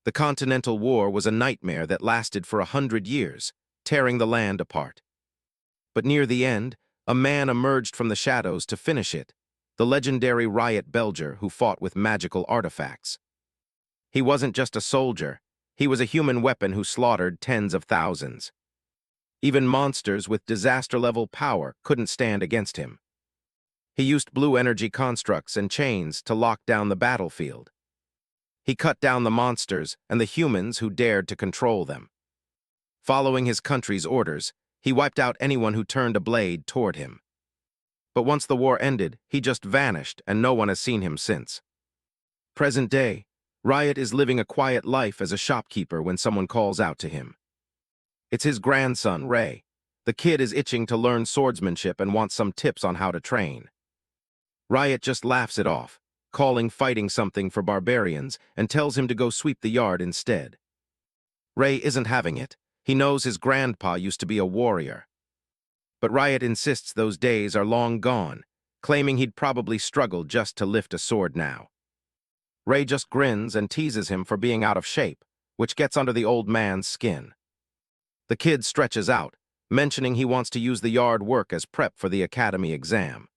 The Continental War was a nightmare that lasted for 100 years, tearing the land apart. But near the end, a man emerged from the shadows to finish it, the legendary Riot Belger who fought with magical artifacts. He wasn't just a soldier, he was a human weapon who slaughtered tens of thousands. Even monsters with disaster-level power couldn't stand against him. He used blue energy constructs and chains to lock down the battlefield. He cut down the monsters and the humans who dared to control them. Following his country's orders, he wiped out anyone who turned a blade toward him. But once the war ended, he just vanished and no one has seen him since. Present day, Riot is living a quiet life as a shopkeeper when someone calls out to him. It's his grandson, Ray. The kid is itching to learn swordsmanship and wants some tips on how to train. Riot just laughs it off, calling fighting something for barbarians, and tells him to go sweep the yard instead. Ray isn't having it. He knows his grandpa used to be a warrior. But Riot insists those days are long gone, claiming he'd probably struggle just to lift a sword now. Ray just grins and teases him for being out of shape, which gets under the old man's skin. The kid stretches out, mentioning he wants to use the yard work as prep for the academy exam.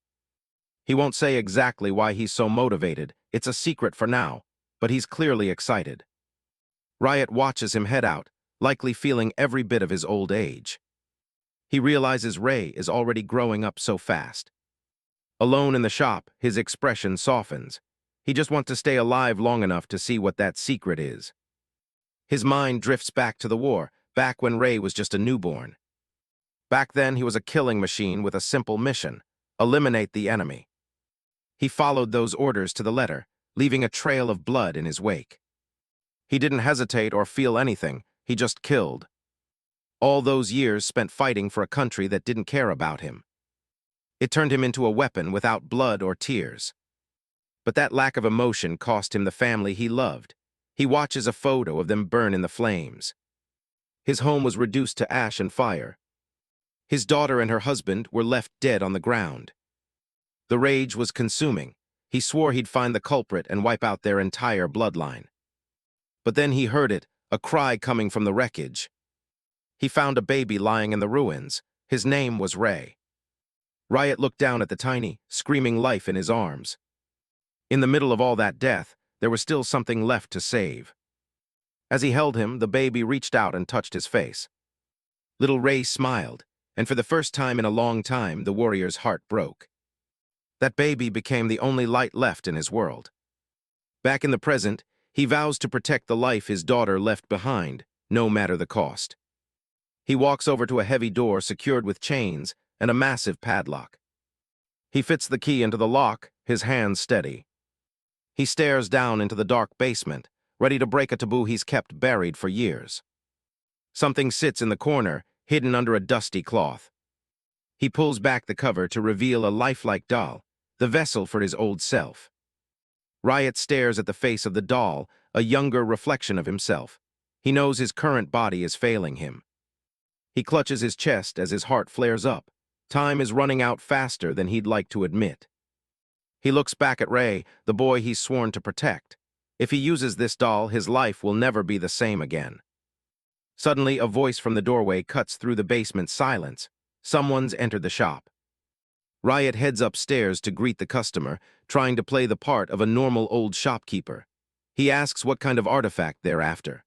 He won't say exactly why he's so motivated, it's a secret for now, but he's clearly excited. Riot watches him head out, likely feeling every bit of his old age. He realizes Ray is already growing up so fast. Alone in the shop, his expression softens. He just wants to stay alive long enough to see what that secret is. His mind drifts back to the war, back when Ray was just a newborn. Back then, he was a killing machine with a simple mission: eliminate the enemy. He followed those orders to the letter, leaving a trail of blood in his wake. He didn't hesitate or feel anything, he just killed. All those years spent fighting for a country that didn't care about him. It turned him into a weapon without blood or tears. But that lack of emotion cost him the family he loved. He watches a photo of them burn in the flames. His home was reduced to ash and fire. His daughter and her husband were left dead on the ground. The rage was consuming. He swore he'd find the culprit and wipe out their entire bloodline. But then he heard it, a cry coming from the wreckage. He found a baby lying in the ruins. His name was Ray. Riot looked down at the tiny, screaming life in his arms. In the middle of all that death, there was still something left to save. As he held him, the baby reached out and touched his face. Little Ray smiled, and for the first time in a long time, the warrior's heart broke. That baby became the only light left in his world. Back in the present, he vows to protect the life his daughter left behind, no matter the cost. He walks over to a heavy door secured with chains and a massive padlock. He fits the key into the lock, his hands steady. He stares down into the dark basement, ready to break a taboo he's kept buried for years. Something sits in the corner, hidden under a dusty cloth. He pulls back the cover to reveal a lifelike doll, the vessel for his old self. Riot stares at the face of the doll, a younger reflection of himself. He knows his current body is failing him. He clutches his chest as his heart flares up. Time is running out faster than he'd like to admit. He looks back at Ray, the boy he's sworn to protect. If he uses this doll, his life will never be the same again. Suddenly, a voice from the doorway cuts through the basement's silence. Someone's entered the shop. Riot heads upstairs to greet the customer, trying to play the part of a normal old shopkeeper. He asks what kind of artifact they're after.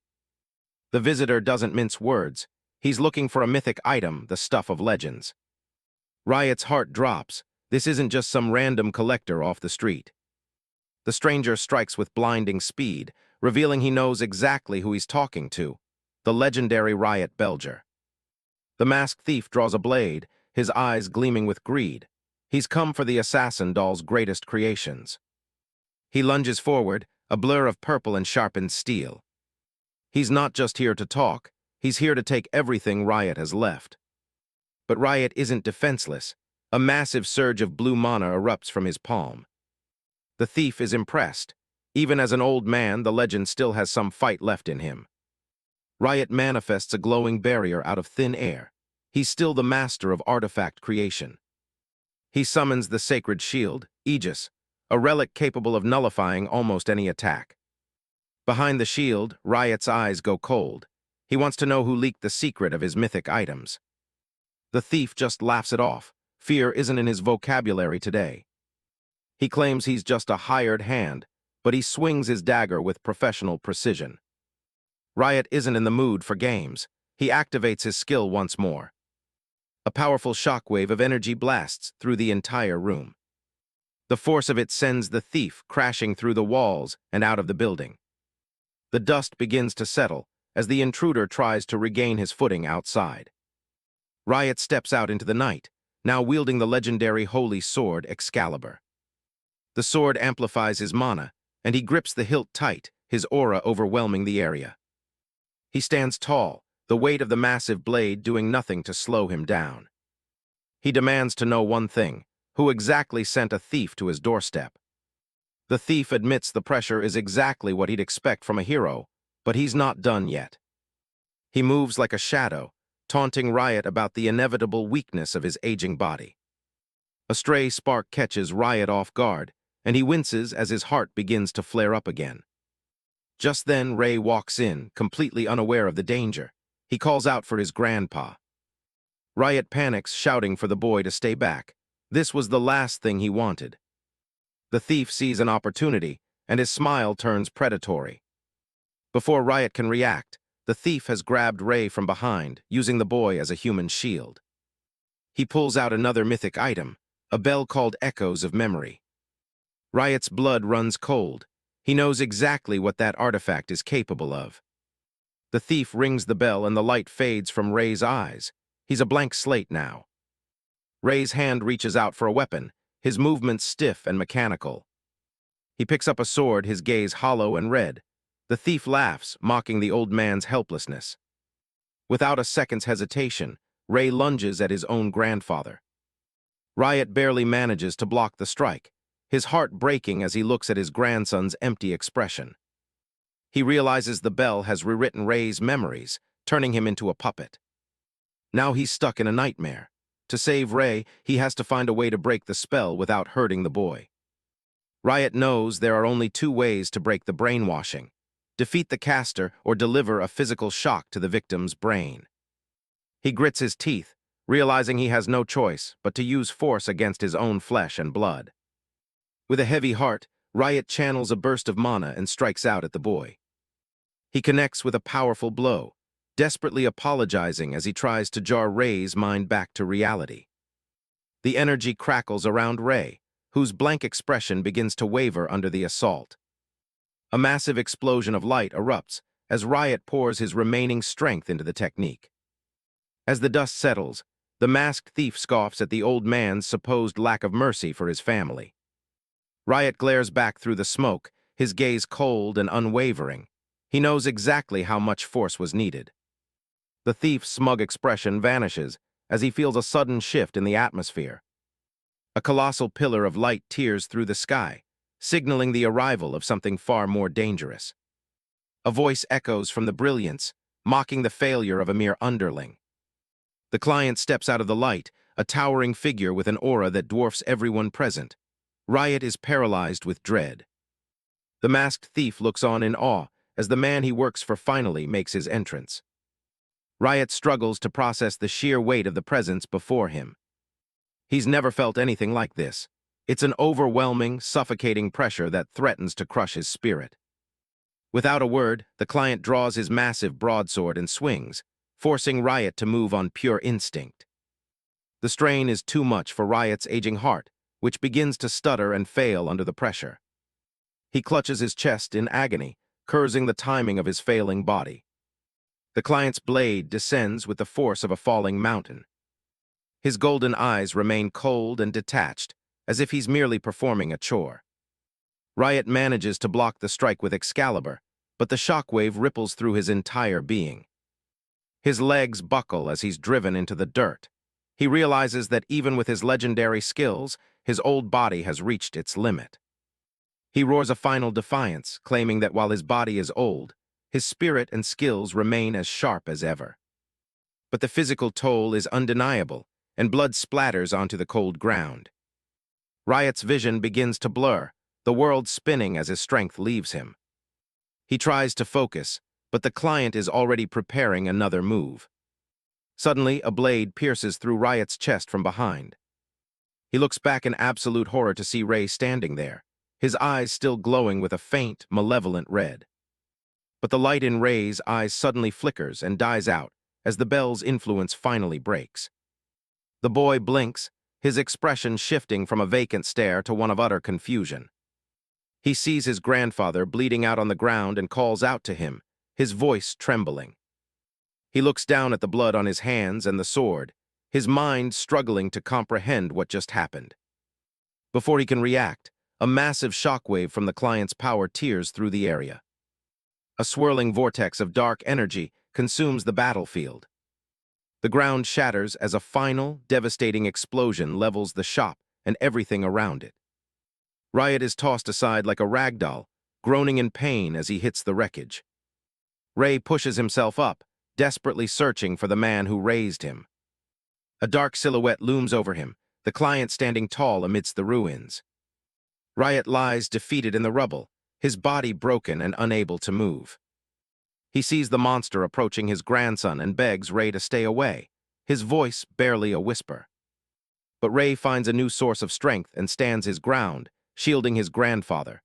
The visitor doesn't mince words. He's looking for a mythic item, the stuff of legends. Riot's heart drops. This isn't just some random collector off the street. The stranger strikes with blinding speed, revealing he knows exactly who he's talking to, the legendary Riot Belger. The masked thief draws a blade, his eyes gleaming with greed. He's come for the assassin doll's greatest creations. He lunges forward, a blur of purple and sharpened steel. He's not just here to talk, he's here to take everything Riot has left. But Riot isn't defenseless. A massive surge of blue mana erupts from his palm. The thief is impressed. Even as an old man, the legend still has some fight left in him. Riot manifests a glowing barrier out of thin air. He's still the master of artifact creation. He summons the sacred shield, Aegis, a relic capable of nullifying almost any attack. Behind the shield, Riot's eyes go cold. He wants to know who leaked the secret of his mythic items. The thief just laughs it off. Fear isn't in his vocabulary today. He claims he's just a hired hand, but he swings his dagger with professional precision. Riot isn't in the mood for games. He activates his skill once more. A powerful shockwave of energy blasts through the entire room. The force of it sends the thief crashing through the walls and out of the building. The dust begins to settle as the intruder tries to regain his footing outside. Riot steps out into the night, now wielding the legendary holy sword Excalibur. The sword amplifies his mana, and he grips the hilt tight, his aura overwhelming the area. He stands tall, the weight of the massive blade doing nothing to slow him down. He demands to know one thing: who exactly sent a thief to his doorstep? The thief admits the pressure is exactly what he'd expect from a hero, but he's not done yet. He moves like a shadow, taunting Riot about the inevitable weakness of his aging body. A stray spark catches Riot off guard, and he winces as his heart begins to flare up again. Just then, Ray walks in, completely unaware of the danger. He calls out for his grandpa. Riot panics, shouting for the boy to stay back. This was the last thing he wanted. The thief sees an opportunity, and his smile turns predatory. Before Riot can react, the thief has grabbed Ray from behind, using the boy as a human shield. He pulls out another mythic item, a bell called Echoes of Memory. Riot's blood runs cold. He knows exactly what that artifact is capable of. The thief rings the bell and the light fades from Ray's eyes. He's a blank slate now. Ray's hand reaches out for a weapon, his movements stiff and mechanical. He picks up a sword, his gaze hollow and red. The thief laughs, mocking the old man's helplessness. Without a second's hesitation, Ray lunges at his own grandfather. Riot barely manages to block the strike, his heart breaking as he looks at his grandson's empty expression. He realizes the bell has rewritten Ray's memories, turning him into a puppet. Now he's stuck in a nightmare. To save Ray, he has to find a way to break the spell without hurting the boy. Riot knows there are only two ways to break the brainwashing: defeat the caster or deliver a physical shock to the victim's brain. He grits his teeth, realizing he has no choice but to use force against his own flesh and blood. With a heavy heart, Riot channels a burst of mana and strikes out at the boy. He connects with a powerful blow, desperately apologizing as he tries to jar Ray's mind back to reality. The energy crackles around Ray, whose blank expression begins to waver under the assault. A massive explosion of light erupts as Riot pours his remaining strength into the technique. As the dust settles, the masked thief scoffs at the old man's supposed lack of mercy for his family. Riot glares back through the smoke, his gaze cold and unwavering. He knows exactly how much force was needed. The thief's smug expression vanishes as he feels a sudden shift in the atmosphere. A colossal pillar of light tears through the sky, signaling the arrival of something far more dangerous. A voice echoes from the brilliance, mocking the failure of a mere underling. The client steps out of the light, a towering figure with an aura that dwarfs everyone present. Riot is paralyzed with dread. The masked thief looks on in awe as the man he works for finally makes his entrance. Riot struggles to process the sheer weight of the presence before him. He's never felt anything like this. It's an overwhelming, suffocating pressure that threatens to crush his spirit. Without a word, the client draws his massive broadsword and swings, forcing Riot to move on pure instinct. The strain is too much for Riot's aging heart, which begins to stutter and fail under the pressure. He clutches his chest in agony, cursing the timing of his failing body. The client's blade descends with the force of a falling mountain. His golden eyes remain cold and detached, as if he's merely performing a chore. Riot manages to block the strike with Excalibur, but the shockwave ripples through his entire being. His legs buckle as he's driven into the dirt. He realizes that even with his legendary skills, his old body has reached its limit. He roars a final defiance, claiming that while his body is old, his spirit and skills remain as sharp as ever. But the physical toll is undeniable, and blood splatters onto the cold ground. Riot's vision begins to blur, the world spinning as his strength leaves him. He tries to focus, but the client is already preparing another move. Suddenly, a blade pierces through Riot's chest from behind. He looks back in absolute horror to see Ray standing there, his eyes still glowing with a faint, malevolent red. But the light in Ray's eyes suddenly flickers and dies out as the bell's influence finally breaks. The boy blinks, his expression shifting from a vacant stare to one of utter confusion. He sees his grandfather bleeding out on the ground and calls out to him, his voice trembling. He looks down at the blood on his hands and the sword, his mind struggling to comprehend what just happened. Before he can react, a massive shockwave from the client's power tears through the area. A swirling vortex of dark energy consumes the battlefield. The ground shatters as a final, devastating explosion levels the shop and everything around it. Riot is tossed aside like a rag doll, groaning in pain as he hits the wreckage. Ray pushes himself up, desperately searching for the man who raised him. A dark silhouette looms over him, the client standing tall amidst the ruins. Riot lies defeated in the rubble, his body broken and unable to move. He sees the monster approaching his grandson and begs Ray to stay away, his voice barely a whisper. But Ray finds a new source of strength and stands his ground, shielding his grandfather.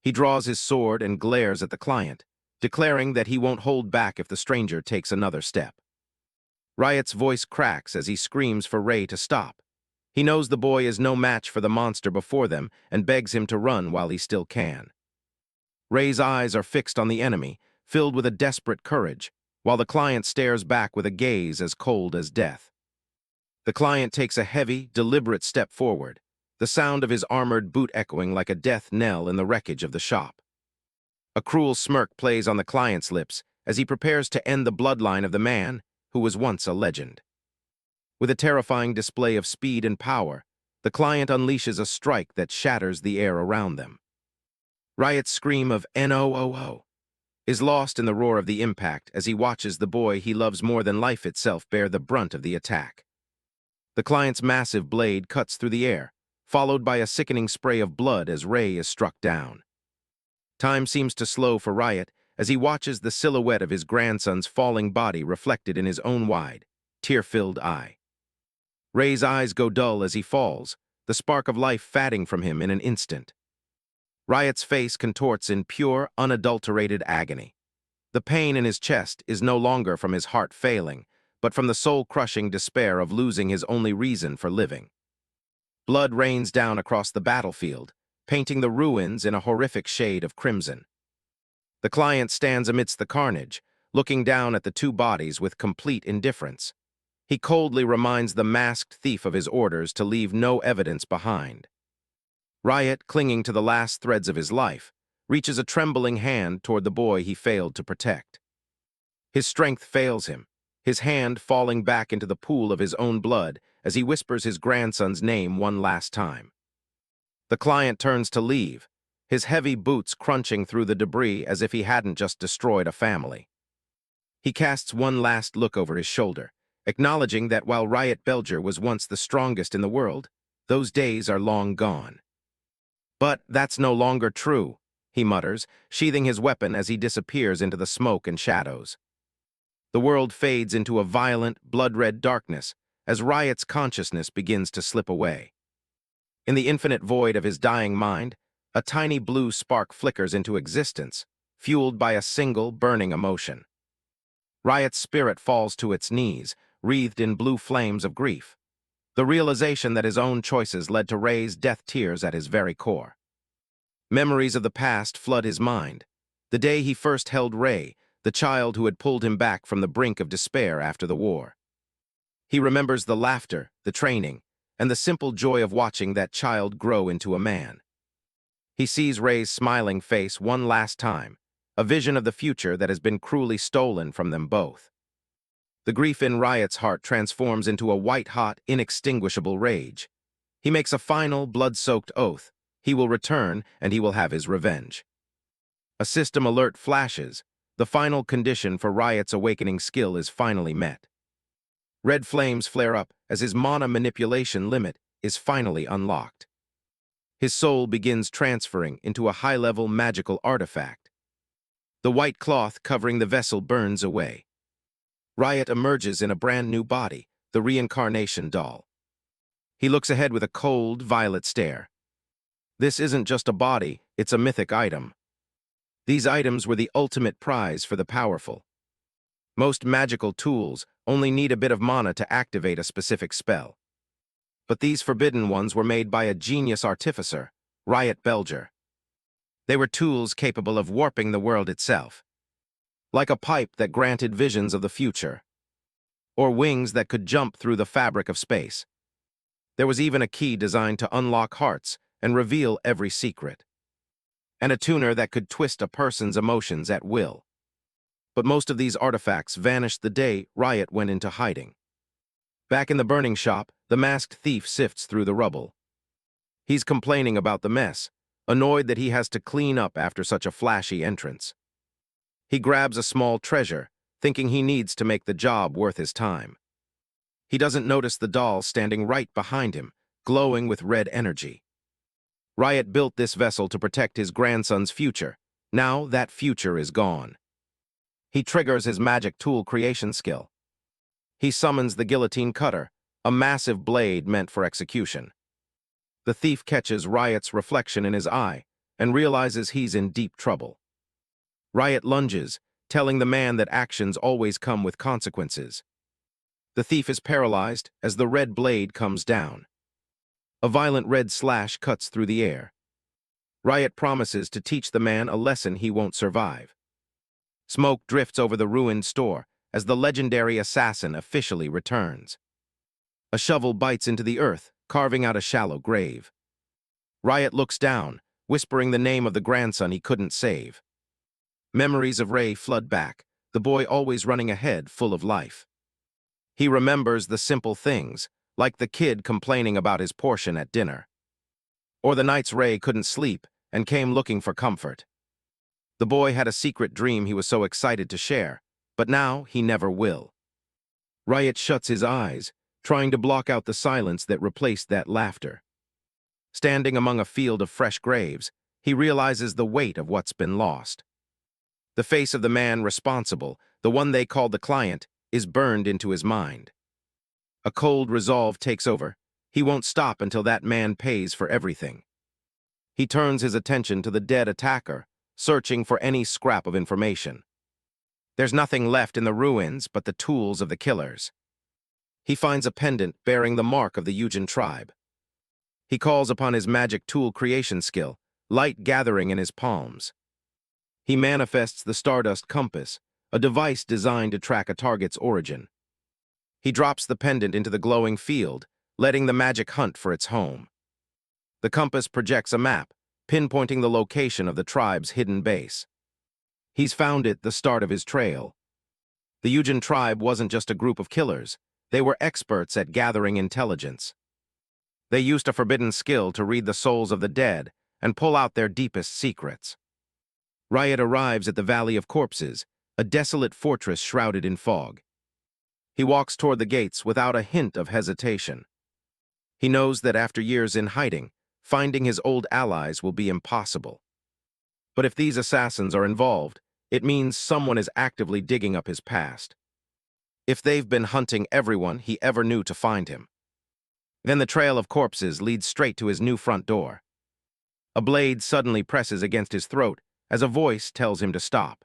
He draws his sword and glares at the client, declaring that he won't hold back if the stranger takes another step. Riot's voice cracks as he screams for Ray to stop. He knows the boy is no match for the monster before them and begs him to run while he still can. Ray's eyes are fixed on the enemy, filled with a desperate courage, while the client stares back with a gaze as cold as death. The client takes a heavy, deliberate step forward, the sound of his armored boot echoing like a death knell in the wreckage of the shop. A cruel smirk plays on the client's lips as he prepares to end the bloodline of the man who was once a legend. With a terrifying display of speed and power, the client unleashes a strike that shatters the air around them. Riot's scream of "NOOO" is lost in the roar of the impact as he watches the boy he loves more than life itself bear the brunt of the attack. The client's massive blade cuts through the air, followed by a sickening spray of blood as Ray is struck down. Time seems to slow for Riot as he watches the silhouette of his grandson's falling body reflected in his own wide, tear-filled eye. Ray's eyes go dull as he falls, the spark of life fading from him in an instant. Riot's face contorts in pure, unadulterated agony. The pain in his chest is no longer from his heart failing, but from the soul-crushing despair of losing his only reason for living. Blood rains down across the battlefield, painting the ruins in a horrific shade of crimson. The client stands amidst the carnage, looking down at the two bodies with complete indifference. He coldly reminds the masked thief of his orders to leave no evidence behind. Riot, clinging to the last threads of his life, reaches a trembling hand toward the boy he failed to protect. His strength fails him, his hand falling back into the pool of his own blood as he whispers his grandson's name one last time. The client turns to leave, his heavy boots crunching through the debris as if he hadn't just destroyed a family. He casts one last look over his shoulder, acknowledging that while Riot Belger was once the strongest in the world, those days are long gone. But that's no longer true, he mutters, sheathing his weapon as he disappears into the smoke and shadows. The world fades into a violent, blood-red darkness as Riot's consciousness begins to slip away. In the infinite void of his dying mind, a tiny blue spark flickers into existence, fueled by a single burning emotion. Riot's spirit falls to its knees, wreathed in blue flames of grief. The realization that his own choices led to Ray's death tears at his very core. Memories of the past flood his mind. The day he first held Ray, the child who had pulled him back from the brink of despair after the war. He remembers the laughter, the training, and the simple joy of watching that child grow into a man. He sees Ray's smiling face one last time, a vision of the future that has been cruelly stolen from them both. The grief in Riot's heart transforms into a white-hot, inextinguishable rage. He makes a final, blood-soaked oath. He will return, and he will have his revenge. A system alert flashes. The final condition for Riot's awakening skill is finally met. Red flames flare up as his mana manipulation limit is finally unlocked. His soul begins transferring into a high-level magical artifact. The white cloth covering the vessel burns away. Riot emerges in a brand new body, the reincarnation doll. He looks ahead with a cold, violet stare. This isn't just a body, it's a mythic item. These items were the ultimate prize for the powerful. Most magical tools only need a bit of mana to activate a specific spell. But these forbidden ones were made by a genius artificer, Riot Belger. They were tools capable of warping the world itself. Like a pipe that granted visions of the future, or wings that could jump through the fabric of space. There was even a key designed to unlock hearts and reveal every secret, and a tuner that could twist a person's emotions at will. But most of these artifacts vanished the day Riot went into hiding. Back in the burning shop, the masked thief sifts through the rubble. He's complaining about the mess, annoyed that he has to clean up after such a flashy entrance. He grabs a small treasure, thinking he needs to make the job worth his time. He doesn't notice the doll standing right behind him, glowing with red energy. Riot built this vessel to protect his grandson's future. Now that future is gone. He triggers his magic tool creation skill. He summons the guillotine cutter, a massive blade meant for execution. The thief catches Riot's reflection in his eye and realizes he's in deep trouble. Riot lunges, telling the man that actions always come with consequences. The thief is paralyzed as the red blade comes down. A violent red slash cuts through the air. Riot promises to teach the man a lesson he won't survive. Smoke drifts over the ruined store as the legendary assassin officially returns. A shovel bites into the earth, carving out a shallow grave. Riot looks down, whispering the name of the grandson he couldn't save. Memories of Ray flood back, the boy always running ahead, full of life. He remembers the simple things, like the kid complaining about his portion at dinner. Or the nights Ray couldn't sleep and came looking for comfort. The boy had a secret dream he was so excited to share, but now he never will. Riot shuts his eyes, trying to block out the silence that replaced that laughter. Standing among a field of fresh graves, he realizes the weight of what's been lost. The face of the man responsible, the one they called the client, is burned into his mind. A cold resolve takes over. He won't stop until that man pays for everything. He turns his attention to the dead attacker, searching for any scrap of information. There's nothing left in the ruins but the tools of the killers. He finds a pendant bearing the mark of the Eugen tribe. He calls upon his magic tool creation skill, light gathering in his palms. He manifests the Stardust Compass, a device designed to track a target's origin. He drops the pendant into the glowing field, letting the magic hunt for its home. The compass projects a map, pinpointing the location of the tribe's hidden base. He's found it the start of his trail. The Eugen tribe wasn't just a group of killers. They were experts at gathering intelligence. They used a forbidden skill to read the souls of the dead and pull out their deepest secrets. Riot arrives at the Valley of Corpses, a desolate fortress shrouded in fog. He walks toward the gates without a hint of hesitation. He knows that after years in hiding, finding his old allies will be impossible. But if these assassins are involved, it means someone is actively digging up his past. If they've been hunting everyone he ever knew to find him. Then the trail of corpses leads straight to his new front door. A blade suddenly presses against his throat as a voice tells him to stop.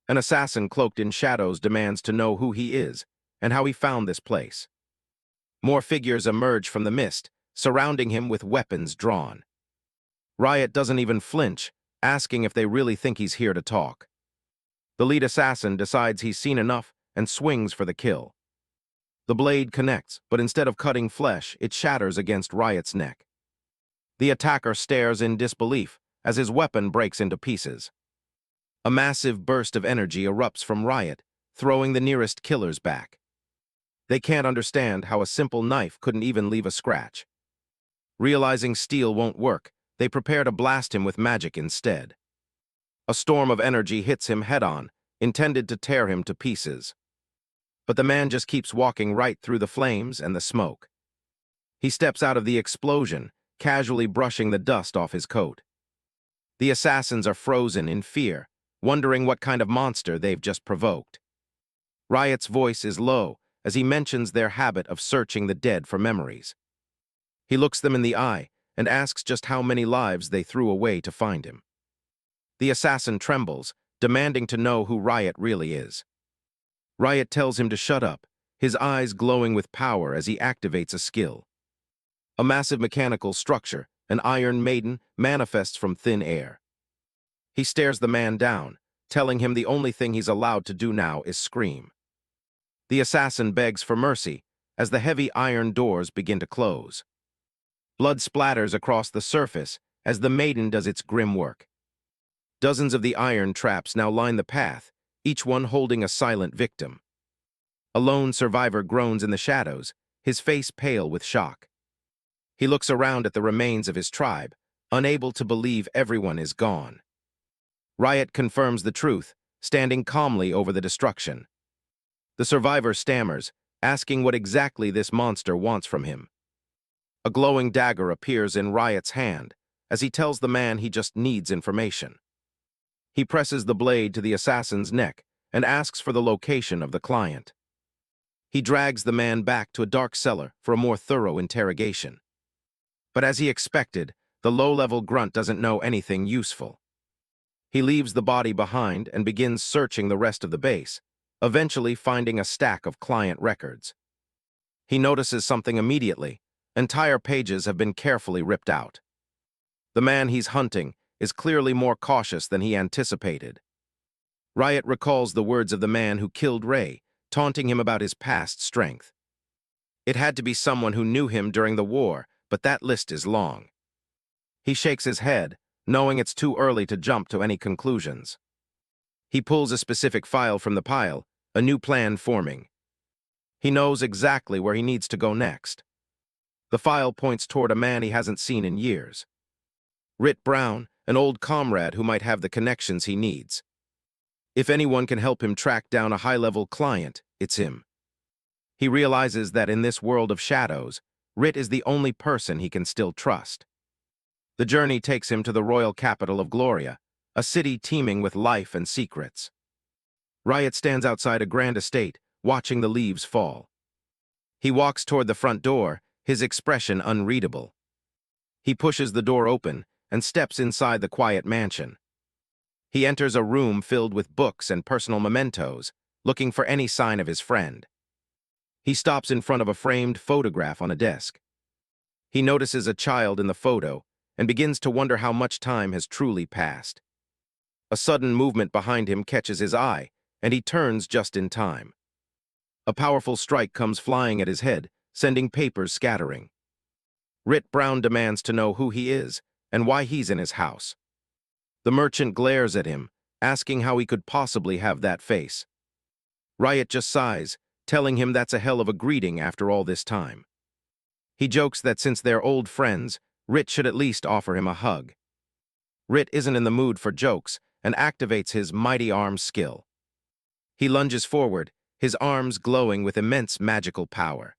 An assassin cloaked in shadows demands to know who he is and how he found this place. More figures emerge from the mist, surrounding him with weapons drawn. Riot doesn't even flinch, asking if they really think he's here to talk. The lead assassin decides he's seen enough and swings for the kill. The blade connects, but instead of cutting flesh, it shatters against Riot's neck. The attacker stares in disbelief as his weapon breaks into pieces. A massive burst of energy erupts from Riot, throwing the nearest killers back. They can't understand how a simple knife couldn't even leave a scratch. Realizing steel won't work, they prepare to blast him with magic instead. A storm of energy hits him head-on, intended to tear him to pieces. But the man just keeps walking right through the flames and the smoke. He steps out of the explosion, casually brushing the dust off his coat. The assassins are frozen in fear, wondering what kind of monster they've just provoked. Riot's voice is low as he mentions their habit of searching the dead for memories. He looks them in the eye and asks just how many lives they threw away to find him. The assassin trembles, demanding to know who Riot really is. Riot tells him to shut up, his eyes glowing with power as he activates a skill. A massive mechanical structure, an Iron Maiden, manifests from thin air. He stares the man down, telling him the only thing he's allowed to do now is scream. The assassin begs for mercy as the heavy iron doors begin to close. Blood splatters across the surface as the maiden does its grim work. Dozens of the iron traps now line the path, each one holding a silent victim. A lone survivor groans in the shadows, his face pale with shock. He looks around at the remains of his tribe, unable to believe everyone is gone. Riot confirms the truth, standing calmly over the destruction. The survivor stammers, asking what exactly this monster wants from him. A glowing dagger appears in Riot's hand as he tells the man he just needs information. He presses the blade to the assassin's neck and asks for the location of the client. He drags the man back to a dark cellar for a more thorough interrogation. But as he expected, the low-level grunt doesn't know anything useful. He leaves the body behind and begins searching the rest of the base, eventually finding a stack of client records. He notices something immediately. Entire pages have been carefully ripped out. The man he's hunting is clearly more cautious than he anticipated. Riot recalls the words of the man who killed Ray, taunting him about his past strength. It had to be someone who knew him during the war, but that list is long. He shakes his head, knowing it's too early to jump to any conclusions. He pulls a specific file from the pile, a new plan forming. He knows exactly where he needs to go next. The file points toward a man he hasn't seen in years. Rit Brown, an old comrade who might have the connections he needs. If anyone can help him track down a high-level client, it's him. He realizes that in this world of shadows, Rit is the only person he can still trust. The journey takes him to the royal capital of Gloria, a city teeming with life and secrets. Riot stands outside a grand estate, watching the leaves fall. He walks toward the front door, his expression unreadable. He pushes the door open and steps inside the quiet mansion. He enters a room filled with books and personal mementos, looking for any sign of his friend. He stops in front of a framed photograph on a desk. He notices a child in the photo and begins to wonder how much time has truly passed. A sudden movement behind him catches his eye, and he turns just in time. A powerful strike comes flying at his head, sending papers scattering. Rit Brown demands to know who he is and why he's in his house. The merchant glares at him, asking how he could possibly have that face. Riot just sighs, telling him that's a hell of a greeting after all this time. He jokes that since they're old friends, Rit should at least offer him a hug. Rit isn't in the mood for jokes and activates his mighty arm skill. He lunges forward, his arms glowing with immense magical power.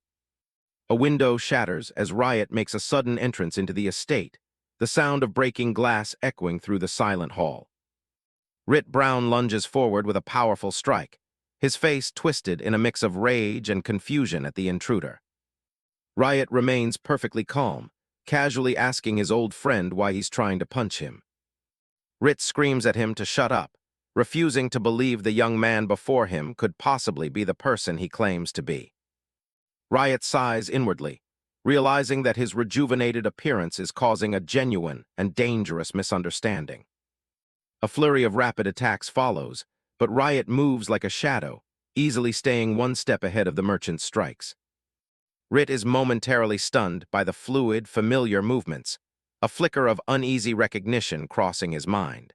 A window shatters as Riot makes a sudden entrance into the estate, the sound of breaking glass echoing through the silent hall. Rit Brown lunges forward with a powerful strike, his face twisted in a mix of rage and confusion at the intruder. Riot remains perfectly calm, casually asking his old friend why he's trying to punch him. Rit screams at him to shut up, refusing to believe the young man before him could possibly be the person he claims to be. Riot sighs inwardly, realizing that his rejuvenated appearance is causing a genuine and dangerous misunderstanding. A flurry of rapid attacks follows, but Riot moves like a shadow, easily staying one step ahead of the merchant's strikes. Rit is momentarily stunned by the fluid, familiar movements, a flicker of uneasy recognition crossing his mind.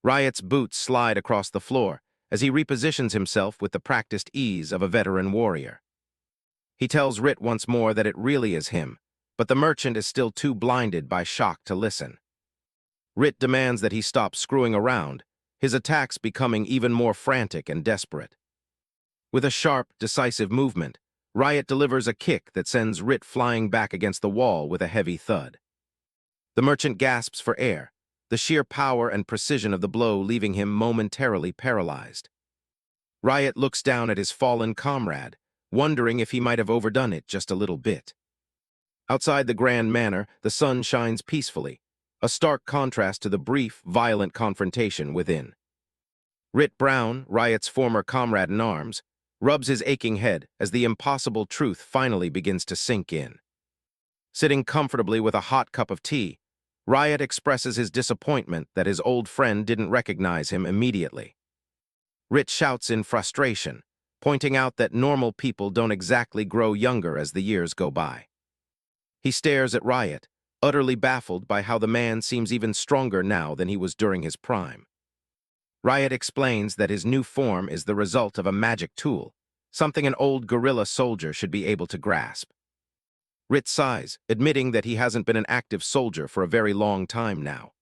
Riot's boots slide across the floor as he repositions himself with the practiced ease of a veteran warrior. He tells Rit once more that it really is him, but the merchant is still too blinded by shock to listen. Rit demands that he stop screwing around, his attacks becoming even more frantic and desperate. With a sharp, decisive movement, Riot delivers a kick that sends Rit flying back against the wall with a heavy thud. The merchant gasps for air, the sheer power and precision of the blow leaving him momentarily paralyzed. Riot looks down at his fallen comrade, wondering if he might have overdone it just a little bit. Outside the Grand Manor, the sun shines peacefully, a stark contrast to the brief, violent confrontation within. Rit Brown, Riot's former comrade-in-arms, rubs his aching head as the impossible truth finally begins to sink in. Sitting comfortably with a hot cup of tea, Riot expresses his disappointment that his old friend didn't recognize him immediately. Rit shouts in frustration, pointing out that normal people don't exactly grow younger as the years go by. He stares at Riot, utterly baffled by how the man seems even stronger now than he was during his prime. Riot explains that his new form is the result of a magic tool, something an old guerrilla soldier should be able to grasp. Rit sighs, admitting that he hasn't been an active soldier for a very long time now.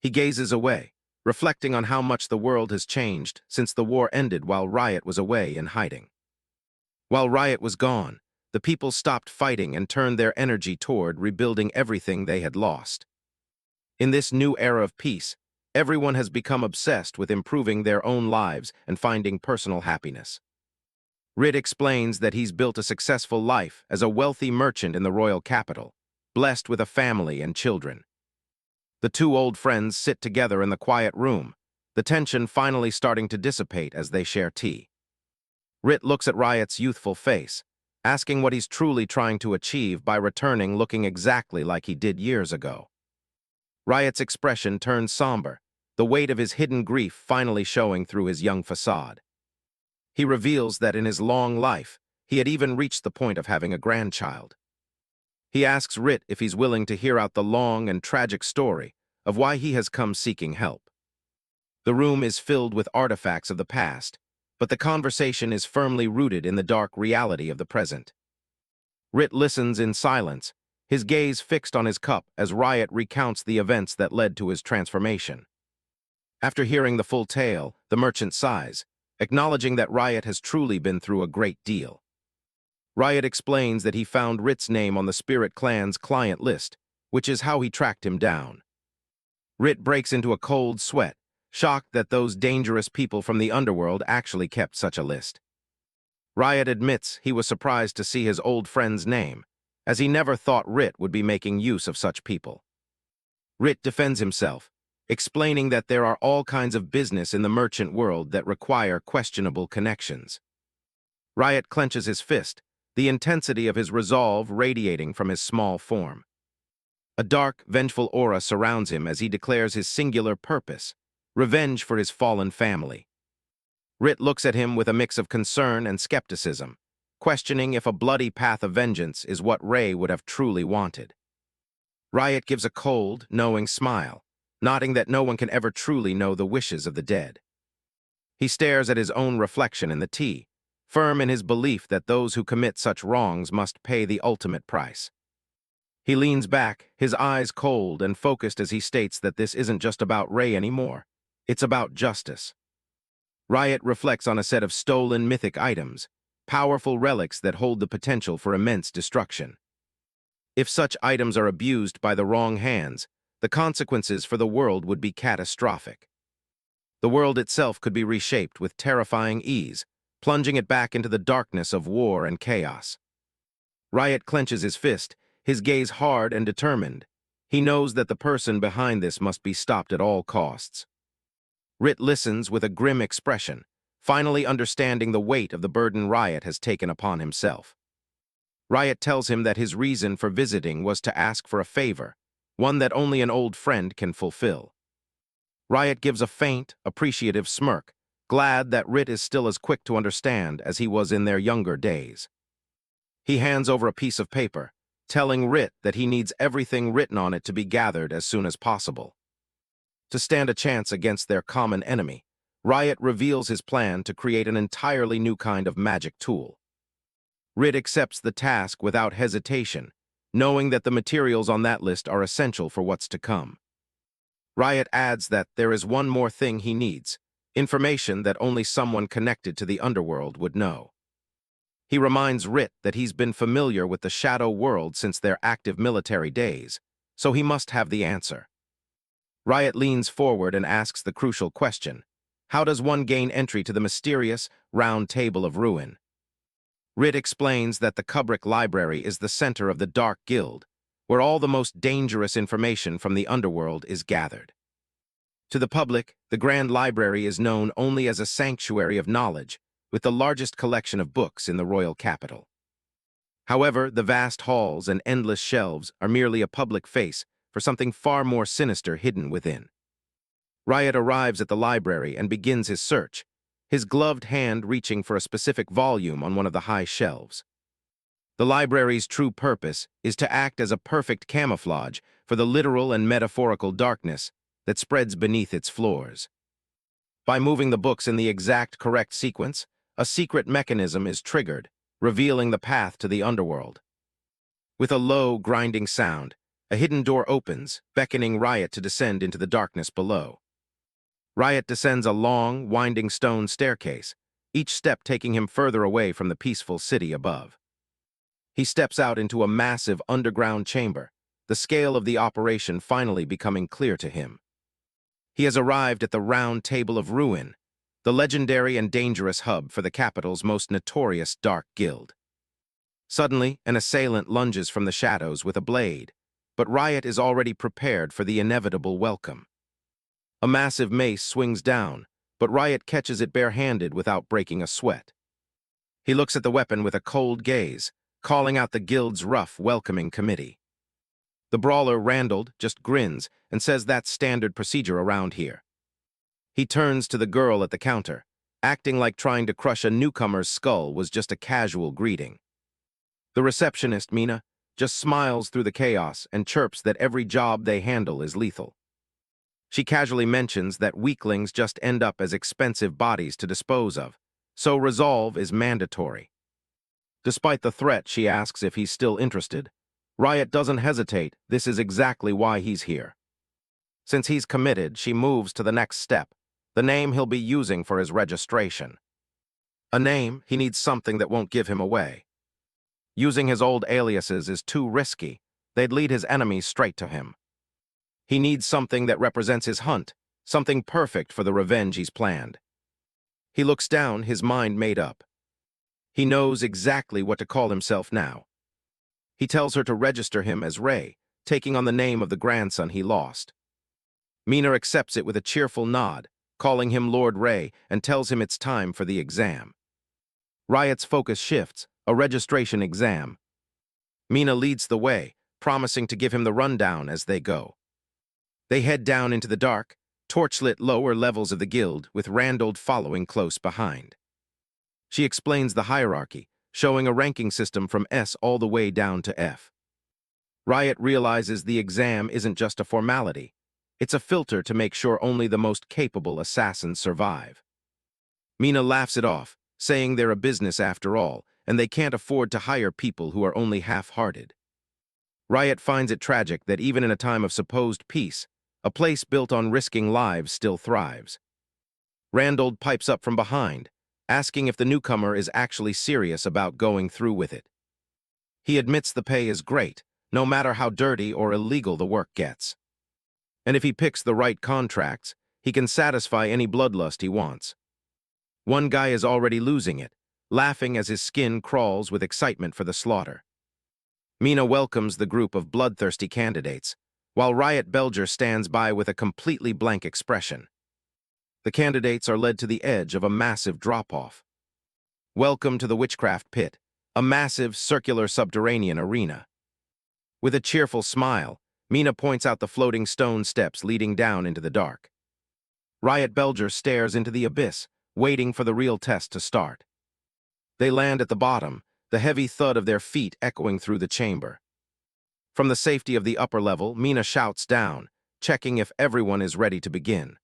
He gazes away, reflecting on how much the world has changed since the war ended while Riot was away in hiding. While Riot was gone, the people stopped fighting and turned their energy toward rebuilding everything they had lost. In this new era of peace, everyone has become obsessed with improving their own lives and finding personal happiness. Rit explains that he's built a successful life as a wealthy merchant in the royal capital, blessed with a family and children. The two old friends sit together in the quiet room, the tension finally starting to dissipate as they share tea. Rit looks at Riot's youthful face, asking what he's truly trying to achieve by returning looking exactly like he did years ago. Riot's expression turns somber, the weight of his hidden grief finally showing through his young facade. He reveals that in his long life, he had even reached the point of having a grandchild. He asks Rit if he's willing to hear out the long and tragic story of why he has come seeking help. The room is filled with artifacts of the past, but the conversation is firmly rooted in the dark reality of the present. Rit listens in silence, his gaze fixed on his cup as Riot recounts the events that led to his transformation. After hearing the full tale, the merchant sighs, acknowledging that Riot has truly been through a great deal. Riot explains that he found Rit's name on the Spirit Clan's client list, which is how he tracked him down. Rit breaks into a cold sweat, shocked that those dangerous people from the underworld actually kept such a list. Riot admits he was surprised to see his old friend's name, as he never thought Rit would be making use of such people. Rit defends himself, explaining that there are all kinds of business in the merchant world that require questionable connections. Riot clenches his fist, the intensity of his resolve radiating from his small form. A dark, vengeful aura surrounds him as he declares his singular purpose, revenge for his fallen family. Rit looks at him with a mix of concern and skepticism, questioning if a bloody path of vengeance is what Ray would have truly wanted. Riot gives a cold, knowing smile, nodding that no one can ever truly know the wishes of the dead. He stares at his own reflection in the tea, firm in his belief that those who commit such wrongs must pay the ultimate price. He leans back, his eyes cold and focused as he states that this isn't just about Ray anymore, it's about justice. Riot reflects on a set of stolen mythic items, powerful relics that hold the potential for immense destruction. If such items are abused by the wrong hands, the consequences for the world would be catastrophic. The world itself could be reshaped with terrifying ease, plunging it back into the darkness of war and chaos. Riot clenches his fist, his gaze hard and determined. He knows that the person behind this must be stopped at all costs. Rit listens with a grim expression, finally understanding the weight of the burden Riot has taken upon himself. Riot tells him that his reason for visiting was to ask for a favor, one that only an old friend can fulfill. Riot gives a faint, appreciative smirk, glad that Rit is still as quick to understand as he was in their younger days. He hands over a piece of paper, telling Rit that he needs everything written on it to be gathered as soon as possible. To stand a chance against their common enemy, Riot reveals his plan to create an entirely new kind of magic tool. Rit accepts the task without hesitation, knowing that the materials on that list are essential for what's to come. Riot adds that there is one more thing he needs, information that only someone connected to the underworld would know. He reminds Rit that he's been familiar with the shadow world since their active military days, so he must have the answer. Riot leans forward and asks the crucial question. How does one gain entry to the mysterious Round Table of Ruin? Rit explains that the Kubrick Library is the center of the Dark Guild, where all the most dangerous information from the underworld is gathered. To the public, the Grand Library is known only as a sanctuary of knowledge, with the largest collection of books in the royal capital. However, the vast halls and endless shelves are merely a public face for something far more sinister hidden within. Riot arrives at the library and begins his search, his gloved hand reaching for a specific volume on one of the high shelves. The library's true purpose is to act as a perfect camouflage for the literal and metaphorical darkness that spreads beneath its floors. By moving the books in the exact correct sequence, a secret mechanism is triggered, revealing the path to the underworld. With a low, grinding sound, a hidden door opens, beckoning Riot to descend into the darkness below. Riot descends a long, winding stone staircase, each step taking him further away from the peaceful city above. He steps out into a massive underground chamber, the scale of the operation finally becoming clear to him. He has arrived at the Round Table of Ruin, the legendary and dangerous hub for the capital's most notorious dark guild. Suddenly, an assailant lunges from the shadows with a blade, but Riot is already prepared for the inevitable welcome. A massive mace swings down, but Riot catches it barehanded without breaking a sweat. He looks at the weapon with a cold gaze, calling out the guild's rough, welcoming committee. The brawler, Randall, just grins and says that's standard procedure around here. He turns to the girl at the counter, acting like trying to crush a newcomer's skull was just a casual greeting. The receptionist, Mina, just smiles through the chaos and chirps that every job they handle is lethal. She casually mentions that weaklings just end up as expensive bodies to dispose of, so resolve is mandatory. Despite the threat, she asks if he's still interested. Riot doesn't hesitate, this is exactly why he's here. Since he's committed, she moves to the next step, the name he'll be using for his registration. A name, he needs something that won't give him away. Using his old aliases is too risky, they'd lead his enemies straight to him. He needs something that represents his hunt, something perfect for the revenge he's planned. He looks down, his mind made up. He knows exactly what to call himself now. He tells her to register him as Ray, taking on the name of the grandson he lost. Mina accepts it with a cheerful nod, calling him Lord Ray, and tells him it's time for the exam. Riot's focus shifts, a registration exam. Mina leads the way, promising to give him the rundown as they go. They head down into the dark, torchlit lower levels of the guild, with Randall following close behind. She explains the hierarchy, showing a ranking system from S all the way down to F. Riot realizes the exam isn't just a formality. It's a filter to make sure only the most capable assassins survive. Mina laughs it off, saying they're a business after all, and they can't afford to hire people who are only half-hearted. Riot finds it tragic that even in a time of supposed peace, a place built on risking lives still thrives. Randall pipes up from behind, asking if the newcomer is actually serious about going through with it. He admits the pay is great, no matter how dirty or illegal the work gets. And if he picks the right contracts, he can satisfy any bloodlust he wants. One guy is already losing it, laughing as his skin crawls with excitement for the slaughter. Mina welcomes the group of bloodthirsty candidates, while Riot Belger stands by with a completely blank expression. The candidates are led to the edge of a massive drop-off. Welcome to the Witchcraft Pit, a massive circular subterranean arena. With a cheerful smile, Mina points out the floating stone steps leading down into the dark. Riot Belger stares into the abyss, waiting for the real test to start. They land at the bottom, the heavy thud of their feet echoing through the chamber. From the safety of the upper level, Mina shouts down, checking if everyone is ready to begin.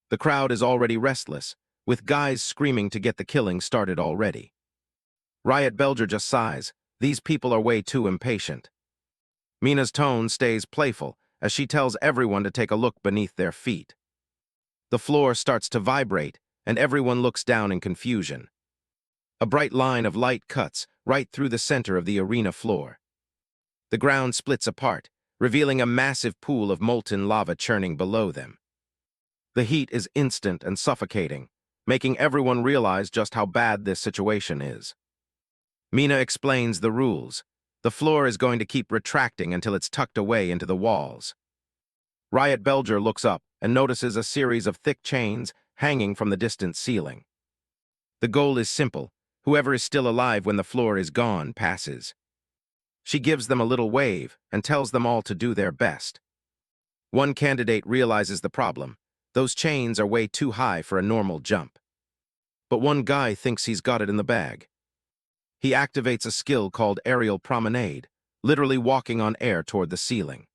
The crowd is already restless, with guys screaming to get the killing started already. Riot Belger just sighs, these people are way too impatient. Mina's tone stays playful as she tells everyone to take a look beneath their feet. The floor starts to vibrate, and everyone looks down in confusion. A bright line of light cuts right through the center of the arena floor. The ground splits apart, revealing a massive pool of molten lava churning below them. The heat is instant and suffocating, making everyone realize just how bad this situation is. Mina explains the rules. The floor is going to keep retracting until it's tucked away into the walls. Riot Belger looks up and notices a series of thick chains hanging from the distant ceiling. The goal is simple. Whoever is still alive when the floor is gone passes. She gives them a little wave and tells them all to do their best. One candidate realizes the problem. Those chains are way too high for a normal jump. But one guy thinks he's got it in the bag. He activates a skill called aerial promenade, literally walking on air toward the ceiling.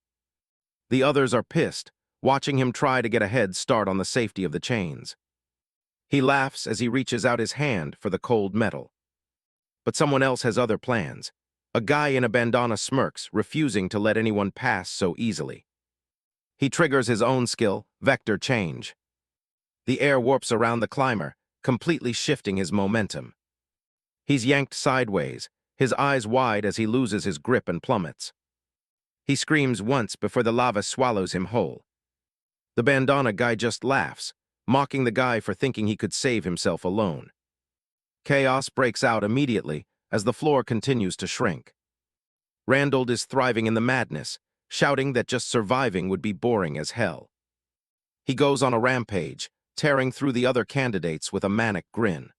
The others are pissed, watching him try to get a head start on the safety of the chains. He laughs as he reaches out his hand for the cold metal. But someone else has other plans. A guy in a bandana smirks, refusing to let anyone pass so easily. He triggers his own skill, vector change. The air warps around the climber, completely shifting his momentum. He's yanked sideways, his eyes wide as he loses his grip and plummets. He screams once before the lava swallows him whole. The bandana guy just laughs, mocking the guy for thinking he could save himself alone. Chaos breaks out immediately as the floor continues to shrink. Randall is thriving in the madness, shouting that just surviving would be boring as hell. He goes on a rampage, tearing through the other candidates with a manic grin.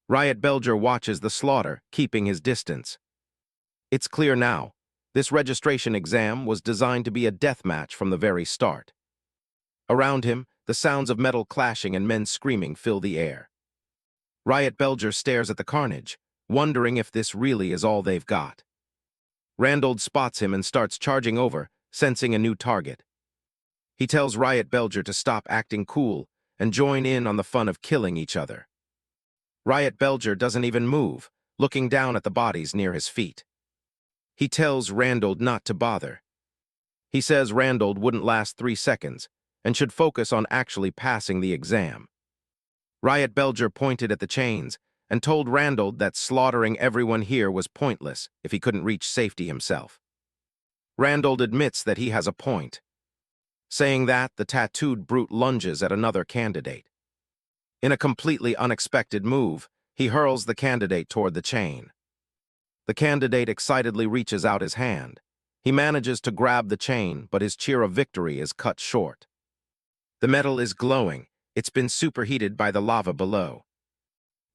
Riot Belger watches the slaughter, keeping his distance. It's clear now, this registration exam was designed to be a death match from the very start. Around him, the sounds of metal clashing and men screaming fill the air. Riot Belger stares at the carnage, wondering if this really is all they've got. Randall spots him and starts charging over, sensing a new target. He tells Riot Belger to stop acting cool and join in on the fun of killing each other. Riot Belger doesn't even move, looking down at the bodies near his feet. He tells Randall not to bother. He says Randall wouldn't last 3 seconds and should focus on actually passing the exam. Riot Belger pointed at the chains and told Randall that slaughtering everyone here was pointless if he couldn't reach safety himself. Randall admits that he has a point. Saying that, the tattooed brute lunges at another candidate. In a completely unexpected move, he hurls the candidate toward the chain. The candidate excitedly reaches out his hand. He manages to grab the chain, but his cheer of victory is cut short. The metal is glowing. It's been superheated by the lava below.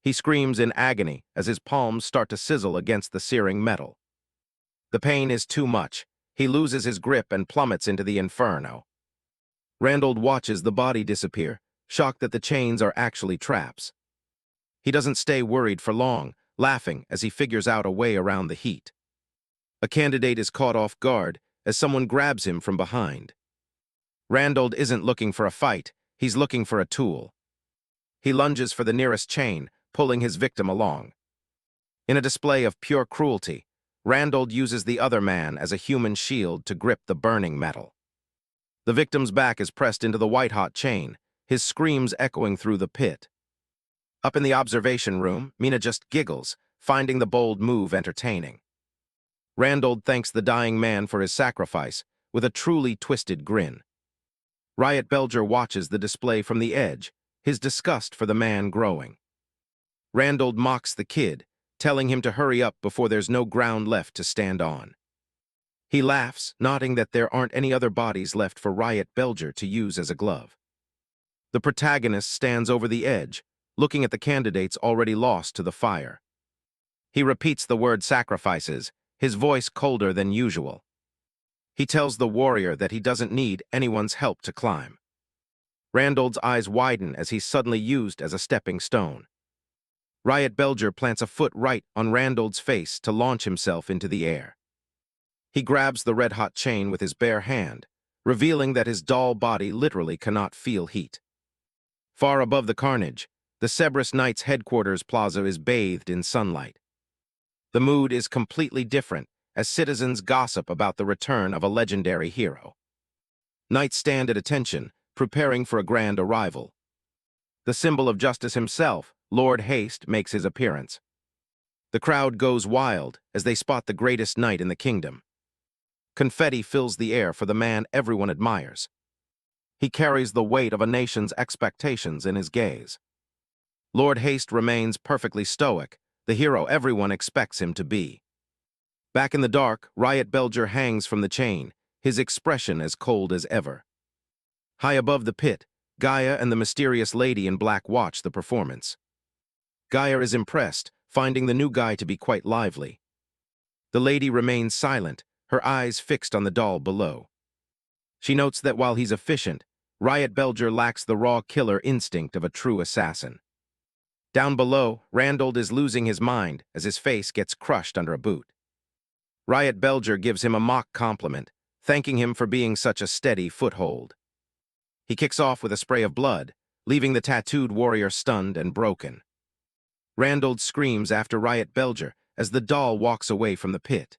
He screams in agony as his palms start to sizzle against the searing metal. The pain is too much. He loses his grip and plummets into the inferno. Randall watches the body disappear, shocked that the chains are actually traps. He doesn't stay worried for long, laughing as he figures out a way around the heat. A candidate is caught off guard as someone grabs him from behind. Randall isn't looking for a fight, he's looking for a tool. He lunges for the nearest chain, pulling his victim along. In a display of pure cruelty, Randall uses the other man as a human shield to grip the burning metal. The victim's back is pressed into the white-hot chain, his screams echoing through the pit. Up in the observation room, Mina just giggles, finding the bold move entertaining. Randall thanks the dying man for his sacrifice with a truly twisted grin. Riot Belger watches the display from the edge, his disgust for the man growing. Randall mocks the kid, telling him to hurry up before there's no ground left to stand on. He laughs, nodding that there aren't any other bodies left for Riot Belger to use as a glove. The protagonist stands over the edge, looking at the candidates already lost to the fire. He repeats the word sacrifices, his voice colder than usual. He tells the warrior that he doesn't need anyone's help to climb. Randall's eyes widen as he's suddenly used as a stepping stone. Riot Belger plants a foot right on Randall's face to launch himself into the air. He grabs the red-hot chain with his bare hand, revealing that his dull body literally cannot feel heat. Far above the carnage, the Cerberus Knights' headquarters plaza is bathed in sunlight. The mood is completely different as citizens gossip about the return of a legendary hero. Knights stand at attention, preparing for a grand arrival. The symbol of justice himself, Lord Haste, makes his appearance. The crowd goes wild as they spot the greatest knight in the kingdom. Confetti fills the air for the man everyone admires. He carries the weight of a nation's expectations in his gaze. Lord Haste remains perfectly stoic, the hero everyone expects him to be. Back in the dark, Riot Belger hangs from the chain, his expression as cold as ever. High above the pit, Gaia and the mysterious lady in black watch the performance. Gaia is impressed, finding the new guy to be quite lively. The lady remains silent, her eyes fixed on the doll below. She notes that while he's efficient, Riot Belger lacks the raw killer instinct of a true assassin. Down below, Randall is losing his mind as his face gets crushed under a boot. Riot Belger gives him a mock compliment, thanking him for being such a steady foothold. He kicks off with a spray of blood, leaving the tattooed warrior stunned and broken. Randall screams after Riot Belger as the doll walks away from the pit.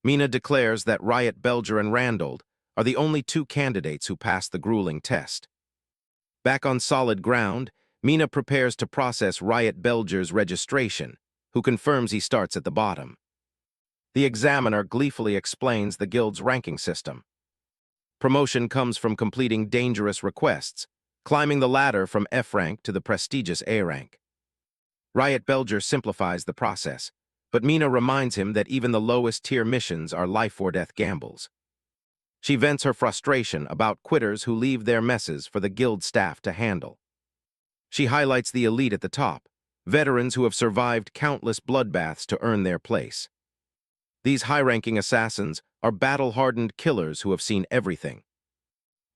Mina declares that Riot Belger and Randall are the only two candidates who pass the grueling test. Back on solid ground, Mina prepares to process Riot Belger's registration, who confirms he starts at the bottom. The examiner gleefully explains the guild's ranking system. Promotion comes from completing dangerous requests, climbing the ladder from F rank to the prestigious A rank. Riot Belger simplifies the process, but Mina reminds him that even the lowest-tier missions are life-or-death gambles. She vents her frustration about quitters who leave their messes for the guild staff to handle. She highlights the elite at the top, veterans who have survived countless bloodbaths to earn their place. These high-ranking assassins are battle-hardened killers who have seen everything.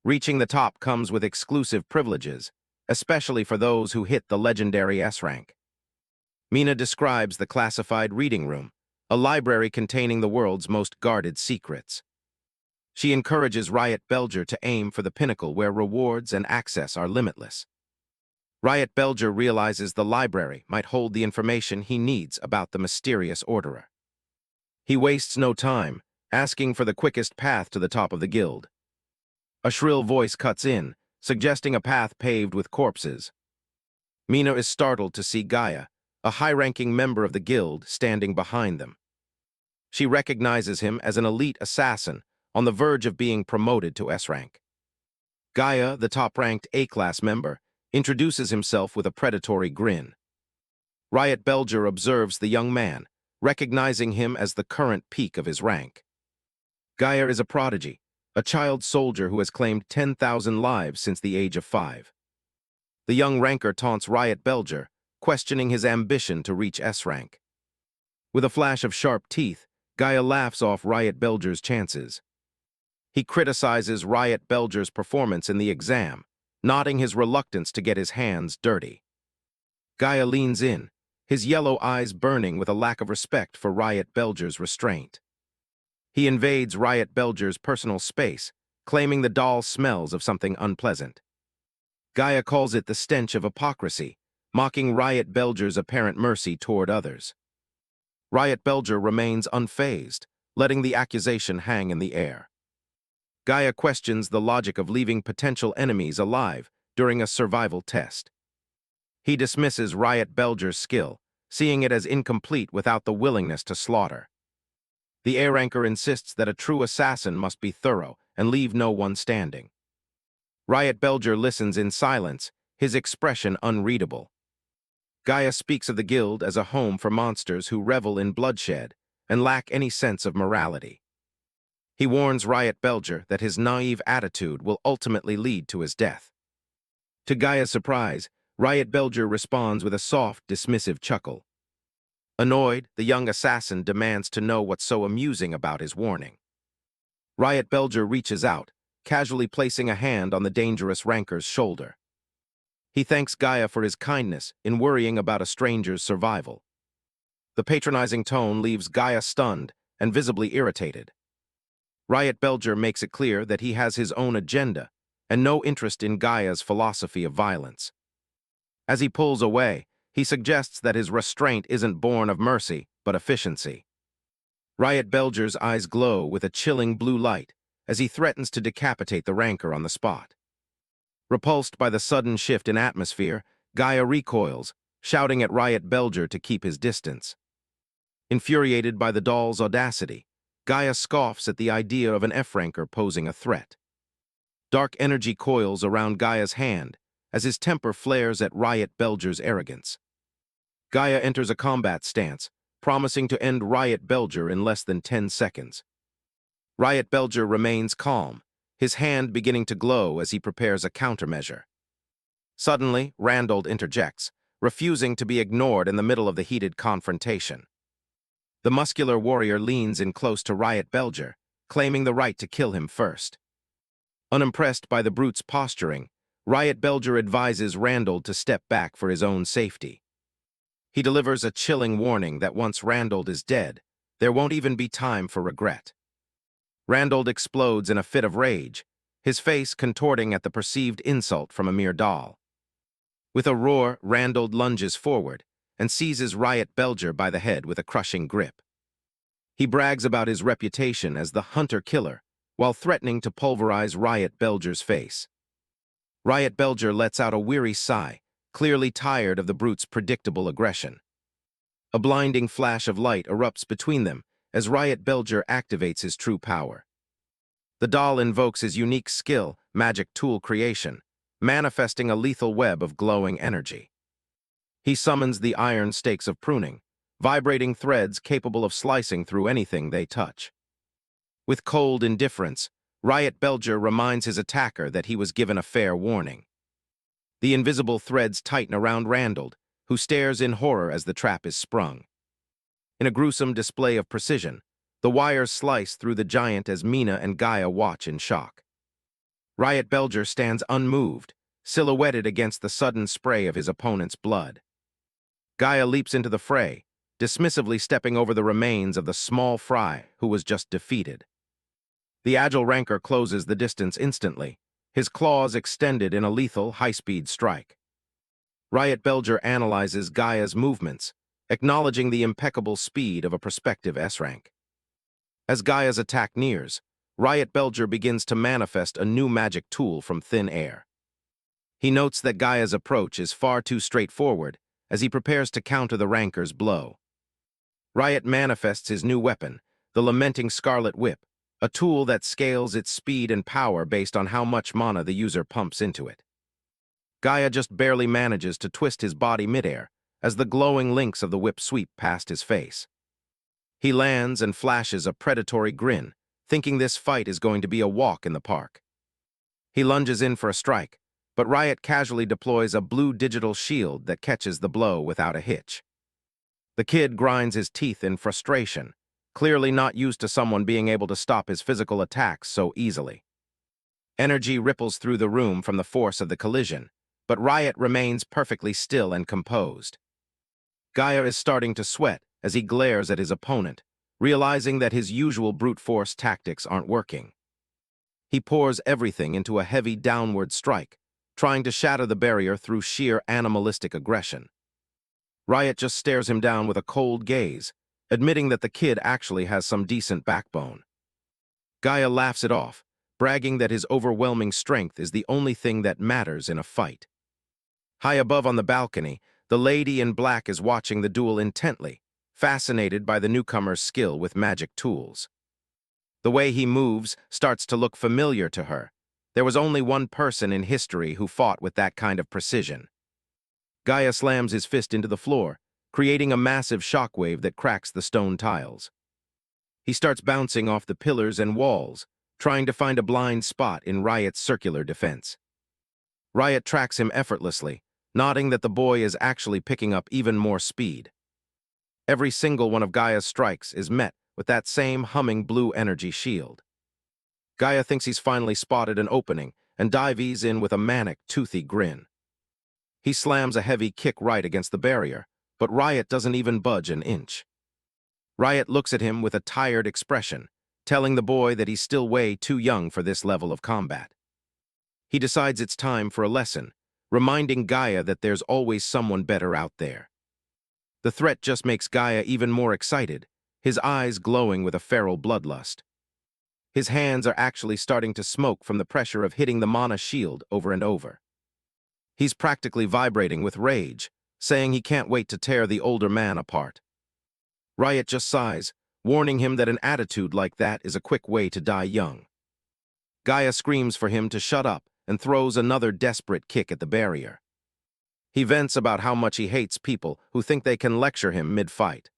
Reaching the top comes with exclusive privileges, especially for those who hit the legendary S rank. Mina describes the classified reading room, a library containing the world's most guarded secrets. She encourages Riot Belger to aim for the pinnacle where rewards and access are limitless. Riot Belger realizes the library might hold the information he needs about the mysterious Orderer. He wastes no time, asking for the quickest path to the top of the guild. A shrill voice cuts in, suggesting a path paved with corpses. Mina is startled to see Gaia, a high-ranking member of the guild, standing behind them. She recognizes him as an elite assassin on the verge of being promoted to S rank. Gaia, the top-ranked A-class member, introduces himself with a predatory grin. Riot Belger observes the young man, recognizing him as the current peak of his rank. Gaia is a prodigy, a child soldier who has claimed 10,000 lives since the age of 5. The young ranker taunts Riot Belger, questioning his ambition to reach S rank. With a flash of sharp teeth, Gaia laughs off Riot Belger's chances. He criticizes Riot Belger's performance in the exam, nodding his reluctance to get his hands dirty. Gaia leans in, his yellow eyes burning with a lack of respect for Riot Belger's restraint. He invades Riot Belger's personal space, claiming the doll smells of something unpleasant. Gaia calls it the stench of hypocrisy, mocking Riot Belger's apparent mercy toward others. Riot Belger remains unfazed, letting the accusation hang in the air. Gaia questions the logic of leaving potential enemies alive during a survival test. He dismisses Riot Belger's skill, seeing it as incomplete without the willingness to slaughter. The A-ranker insists that a true assassin must be thorough and leave no one standing. Riot Belger listens in silence, his expression unreadable. Gaia speaks of the guild as a home for monsters who revel in bloodshed and lack any sense of morality. He warns Riot Belger that his naive attitude will ultimately lead to his death. To Gaia's surprise, Riot Belger responds with a soft, dismissive chuckle. Annoyed, the young assassin demands to know what's so amusing about his warning. Riot Belger reaches out, casually placing a hand on the dangerous ranker's shoulder. He thanks Gaia for his kindness in worrying about a stranger's survival. The patronizing tone leaves Gaia stunned and visibly irritated. Riot Belger makes it clear that he has his own agenda and no interest in Gaia's philosophy of violence. As he pulls away, he suggests that his restraint isn't born of mercy, but efficiency. Riot Belger's eyes glow with a chilling blue light as he threatens to decapitate the ranker on the spot. Repulsed by the sudden shift in atmosphere, Gaia recoils, shouting at Riot Belger to keep his distance. Infuriated by the doll's audacity, Gaia scoffs at the idea of an F-ranker posing a threat. Dark energy coils around Gaia's hand as his temper flares at Riot Belger's arrogance. Gaia enters a combat stance, promising to end Riot Belger in less than 10 seconds. Riot Belger remains calm, his hand beginning to glow as he prepares a countermeasure. Suddenly, Randall interjects, refusing to be ignored in the middle of the heated confrontation. The muscular warrior leans in close to Riot Belger, claiming the right to kill him first. Unimpressed by the brute's posturing, Riot Belger advises Randall to step back for his own safety. He delivers a chilling warning that once Randall is dead, there won't even be time for regret. Randall explodes in a fit of rage, his face contorting at the perceived insult from a mere doll. With a roar, Randall lunges forward and seizes Riot Belger by the head with a crushing grip. He brags about his reputation as the hunter-killer, while threatening to pulverize Riot Belger's face. Riot Belger lets out a weary sigh, clearly tired of the brute's predictable aggression. A blinding flash of light erupts between them as Riot Belger activates his true power. The doll invokes his unique skill, magic tool creation, manifesting a lethal web of glowing energy. He summons the iron stakes of pruning, vibrating threads capable of slicing through anything they touch. With cold indifference, Riot Belger reminds his attacker that he was given a fair warning. The invisible threads tighten around Randall, who stares in horror as the trap is sprung. In a gruesome display of precision, the wires slice through the giant as Mina and Gaia watch in shock. Riot Belger stands unmoved, silhouetted against the sudden spray of his opponent's blood. Gaia leaps into the fray, dismissively stepping over the remains of the small fry who was just defeated. The agile ranker closes the distance instantly, his claws extended in a lethal, high-speed strike. Riot Belger analyzes Gaia's movements, acknowledging the impeccable speed of a prospective S-rank. As Gaia's attack nears, Riot Belger begins to manifest a new magic tool from thin air. He notes that Gaia's approach is far too straightforward as he prepares to counter the ranker's blow. Riot manifests his new weapon, the lamenting Scarlet Whip, a tool that scales its speed and power based on how much mana the user pumps into it. Gaia just barely manages to twist his body midair as the glowing links of the whip sweep past his face. He lands and flashes a predatory grin, thinking this fight is going to be a walk in the park. He lunges in for a strike, but Riot casually deploys a blue digital shield that catches the blow without a hitch. The kid grinds his teeth in frustration, clearly not used to someone being able to stop his physical attacks so easily. Energy ripples through the room from the force of the collision, but Riot remains perfectly still and composed. Gaia is starting to sweat as he glares at his opponent, realizing that his usual brute force tactics aren't working. He pours everything into a heavy downward strike, trying to shatter the barrier through sheer animalistic aggression. Riot just stares him down with a cold gaze, admitting that the kid actually has some decent backbone. Gaia laughs it off, bragging that his overwhelming strength is the only thing that matters in a fight. High above on the balcony, the lady in black is watching the duel intently, fascinated by the newcomer's skill with magic tools. The way he moves starts to look familiar to her. There was only one person in history who fought with that kind of precision. Gaia slams his fist into the floor, creating a massive shockwave that cracks the stone tiles. He starts bouncing off the pillars and walls, trying to find a blind spot in Riot's circular defense. Riot tracks him effortlessly, nodding that the boy is actually picking up even more speed. Every single one of Gaia's strikes is met with that same humming blue energy shield. Gaia thinks he's finally spotted an opening and dives in with a manic, toothy grin. He slams a heavy kick right against the barrier, but Riot doesn't even budge an inch. Riot looks at him with a tired expression, telling the boy that he's still way too young for this level of combat. He decides it's time for a lesson, reminding Gaia that there's always someone better out there. The threat just makes Gaia even more excited, his eyes glowing with a feral bloodlust. His hands are actually starting to smoke from the pressure of hitting the mana shield over and over. He's practically vibrating with rage, saying he can't wait to tear the older man apart. Riot just sighs, warning him that an attitude like that is a quick way to die young. Gaia screams for him to shut up and throws another desperate kick at the barrier. He vents about how much he hates people who think they can lecture him mid-fight.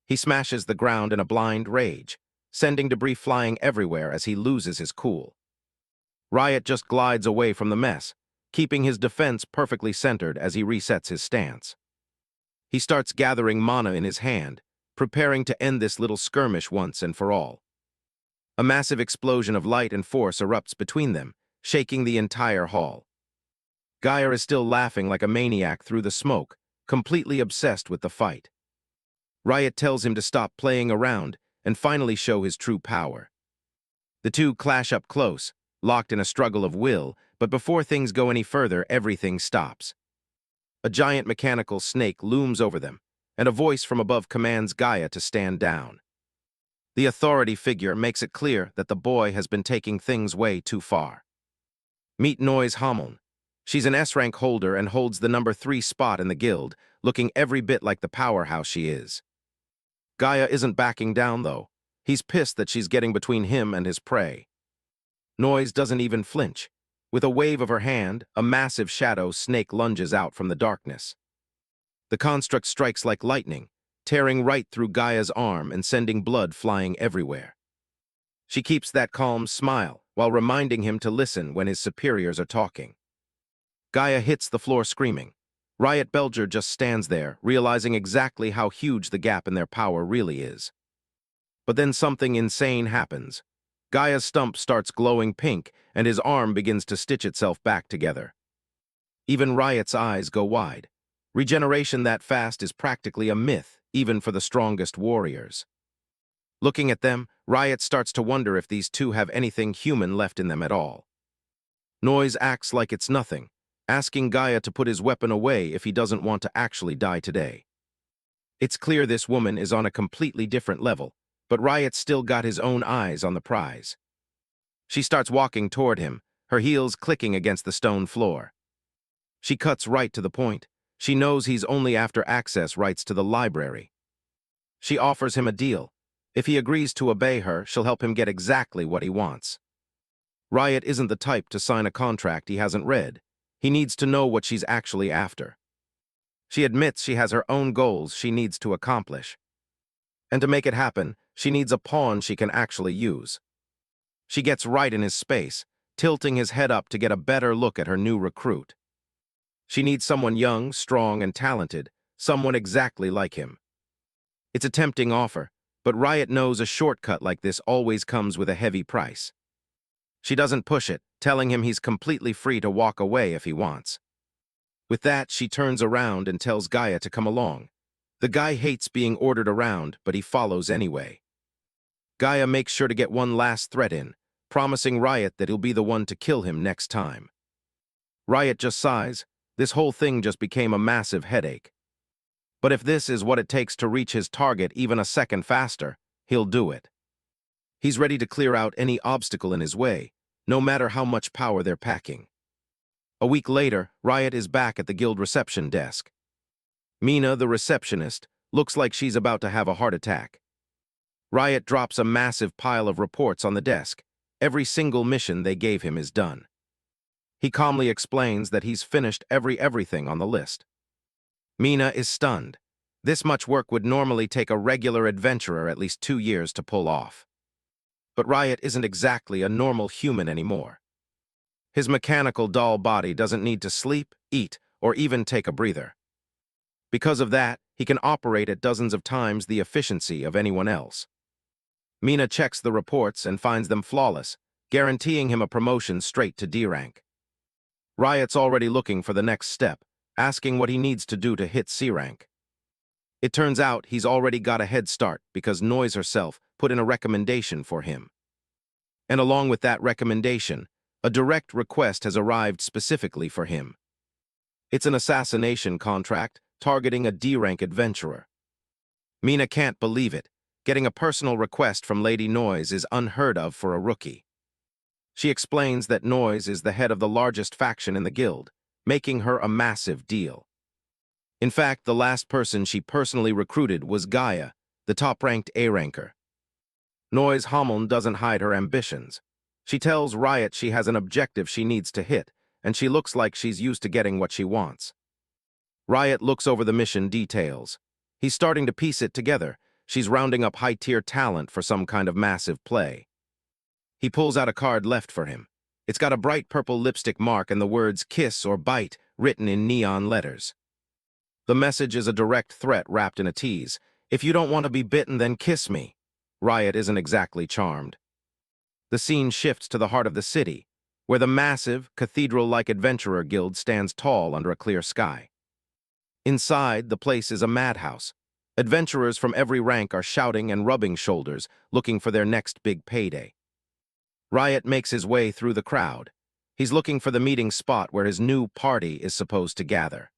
He smashes the ground in a blind rage, sending debris flying everywhere as he loses his cool. Riot just glides away from the mess, keeping his defense perfectly centered as he resets his stance. He starts gathering mana in his hand, preparing to end this little skirmish once and for all. A massive explosion of light and force erupts between them, shaking the entire hall. Gaia is still laughing like a maniac through the smoke, completely obsessed with the fight. Riot tells him to stop playing around and finally show his true power. The two clash up close, locked in a struggle of will, but before things go any further, everything stops. A giant mechanical snake looms over them, and a voice from above commands Gaia to stand down. The authority figure makes it clear that the boy has been taking things way too far. Meet Noise Hamon. She's an S-rank holder and holds the number 3 spot in the guild, looking every bit like the powerhouse she is. Gaia isn't backing down, though. He's pissed that she's getting between him and his prey. Noise doesn't even flinch. With a wave of her hand, a massive shadow snake lunges out from the darkness. The construct strikes like lightning, tearing right through Gaia's arm and sending blood flying everywhere. She keeps that calm smile while reminding him to listen when his superiors are talking. Gaia hits the floor screaming. Riot Belger just stands there, realizing exactly how huge the gap in their power really is. But then something insane happens. Gaia's stump starts glowing pink, and his arm begins to stitch itself back together. Even Riot's eyes go wide. Regeneration that fast is practically a myth, even for the strongest warriors. Looking at them, Riot starts to wonder if these two have anything human left in them at all. Noise acts like it's nothing, asking Gaia to put his weapon away if he doesn't want to actually die today. It's clear this woman is on a completely different level, but Riot still got his own eyes on the prize. She starts walking toward him, her heels clicking against the stone floor. She cuts right to the point. She knows he's only after access rights to the library. She offers him a deal. If he agrees to obey her, she'll help him get exactly what he wants. Riot isn't the type to sign a contract he hasn't read. He needs to know what she's actually after. She admits she has her own goals she needs to accomplish. And to make it happen, she needs a pawn she can actually use. She gets right in his space, tilting his head up to get a better look at her new recruit. She needs someone young, strong, and talented, someone exactly like him. It's a tempting offer, but Riot knows a shortcut like this always comes with a heavy price. She doesn't push it, telling him he's completely free to walk away if he wants. With that, she turns around and tells Gaia to come along. The guy hates being ordered around, but he follows anyway. Gaia makes sure to get one last threat in, promising Riot that he'll be the one to kill him next time. Riot just sighs. This whole thing just became a massive headache. But if this is what it takes to reach his target even a second faster, he'll do it. He's ready to clear out any obstacle in his way, no matter how much power they're packing. A week later, Riot is back at the guild reception desk. Mina, the receptionist, looks like she's about to have a heart attack. Riot drops a massive pile of reports on the desk. Every single mission they gave him is done. He calmly explains that he's finished everything on the list. Mina is stunned. This much work would normally take a regular adventurer at least 2 years to pull off. But Riot isn't exactly a normal human anymore. His mechanical doll body doesn't need to sleep, eat, or even take a breather. Because of that, he can operate at dozens of times the efficiency of anyone else. Mina checks the reports and finds them flawless, guaranteeing him a promotion straight to D rank. Riot's already looking for the next step, asking what he needs to do to hit C rank. It turns out he's already got a head start because Noise herself put in a recommendation for him. And along with that recommendation, a direct request has arrived specifically for him. It's an assassination contract targeting a D-rank adventurer. Mina can't believe it. Getting a personal request from Lady Noise is unheard of for a rookie. She explains that Noise is the head of the largest faction in the guild, making her a massive deal. In fact, the last person she personally recruited was Gaia, the top-ranked A-ranker. Noise Hamlin doesn't hide her ambitions. She tells Riot she has an objective she needs to hit, and she looks like she's used to getting what she wants. Riot looks over the mission details. He's starting to piece it together. She's rounding up high-tier talent for some kind of massive play. He pulls out a card left for him. It's got a bright purple lipstick mark and the words "kiss" or "bite" written in neon letters. The message is a direct threat wrapped in a tease. If you don't want to be bitten, then kiss me. Riot isn't exactly charmed. The scene shifts to the heart of the city, where the massive, cathedral-like adventurer guild stands tall under a clear sky. Inside, the place is a madhouse. Adventurers from every rank are shouting and rubbing shoulders, looking for their next big payday. Riot makes his way through the crowd. He's looking for the meeting spot where his new party is supposed to gather.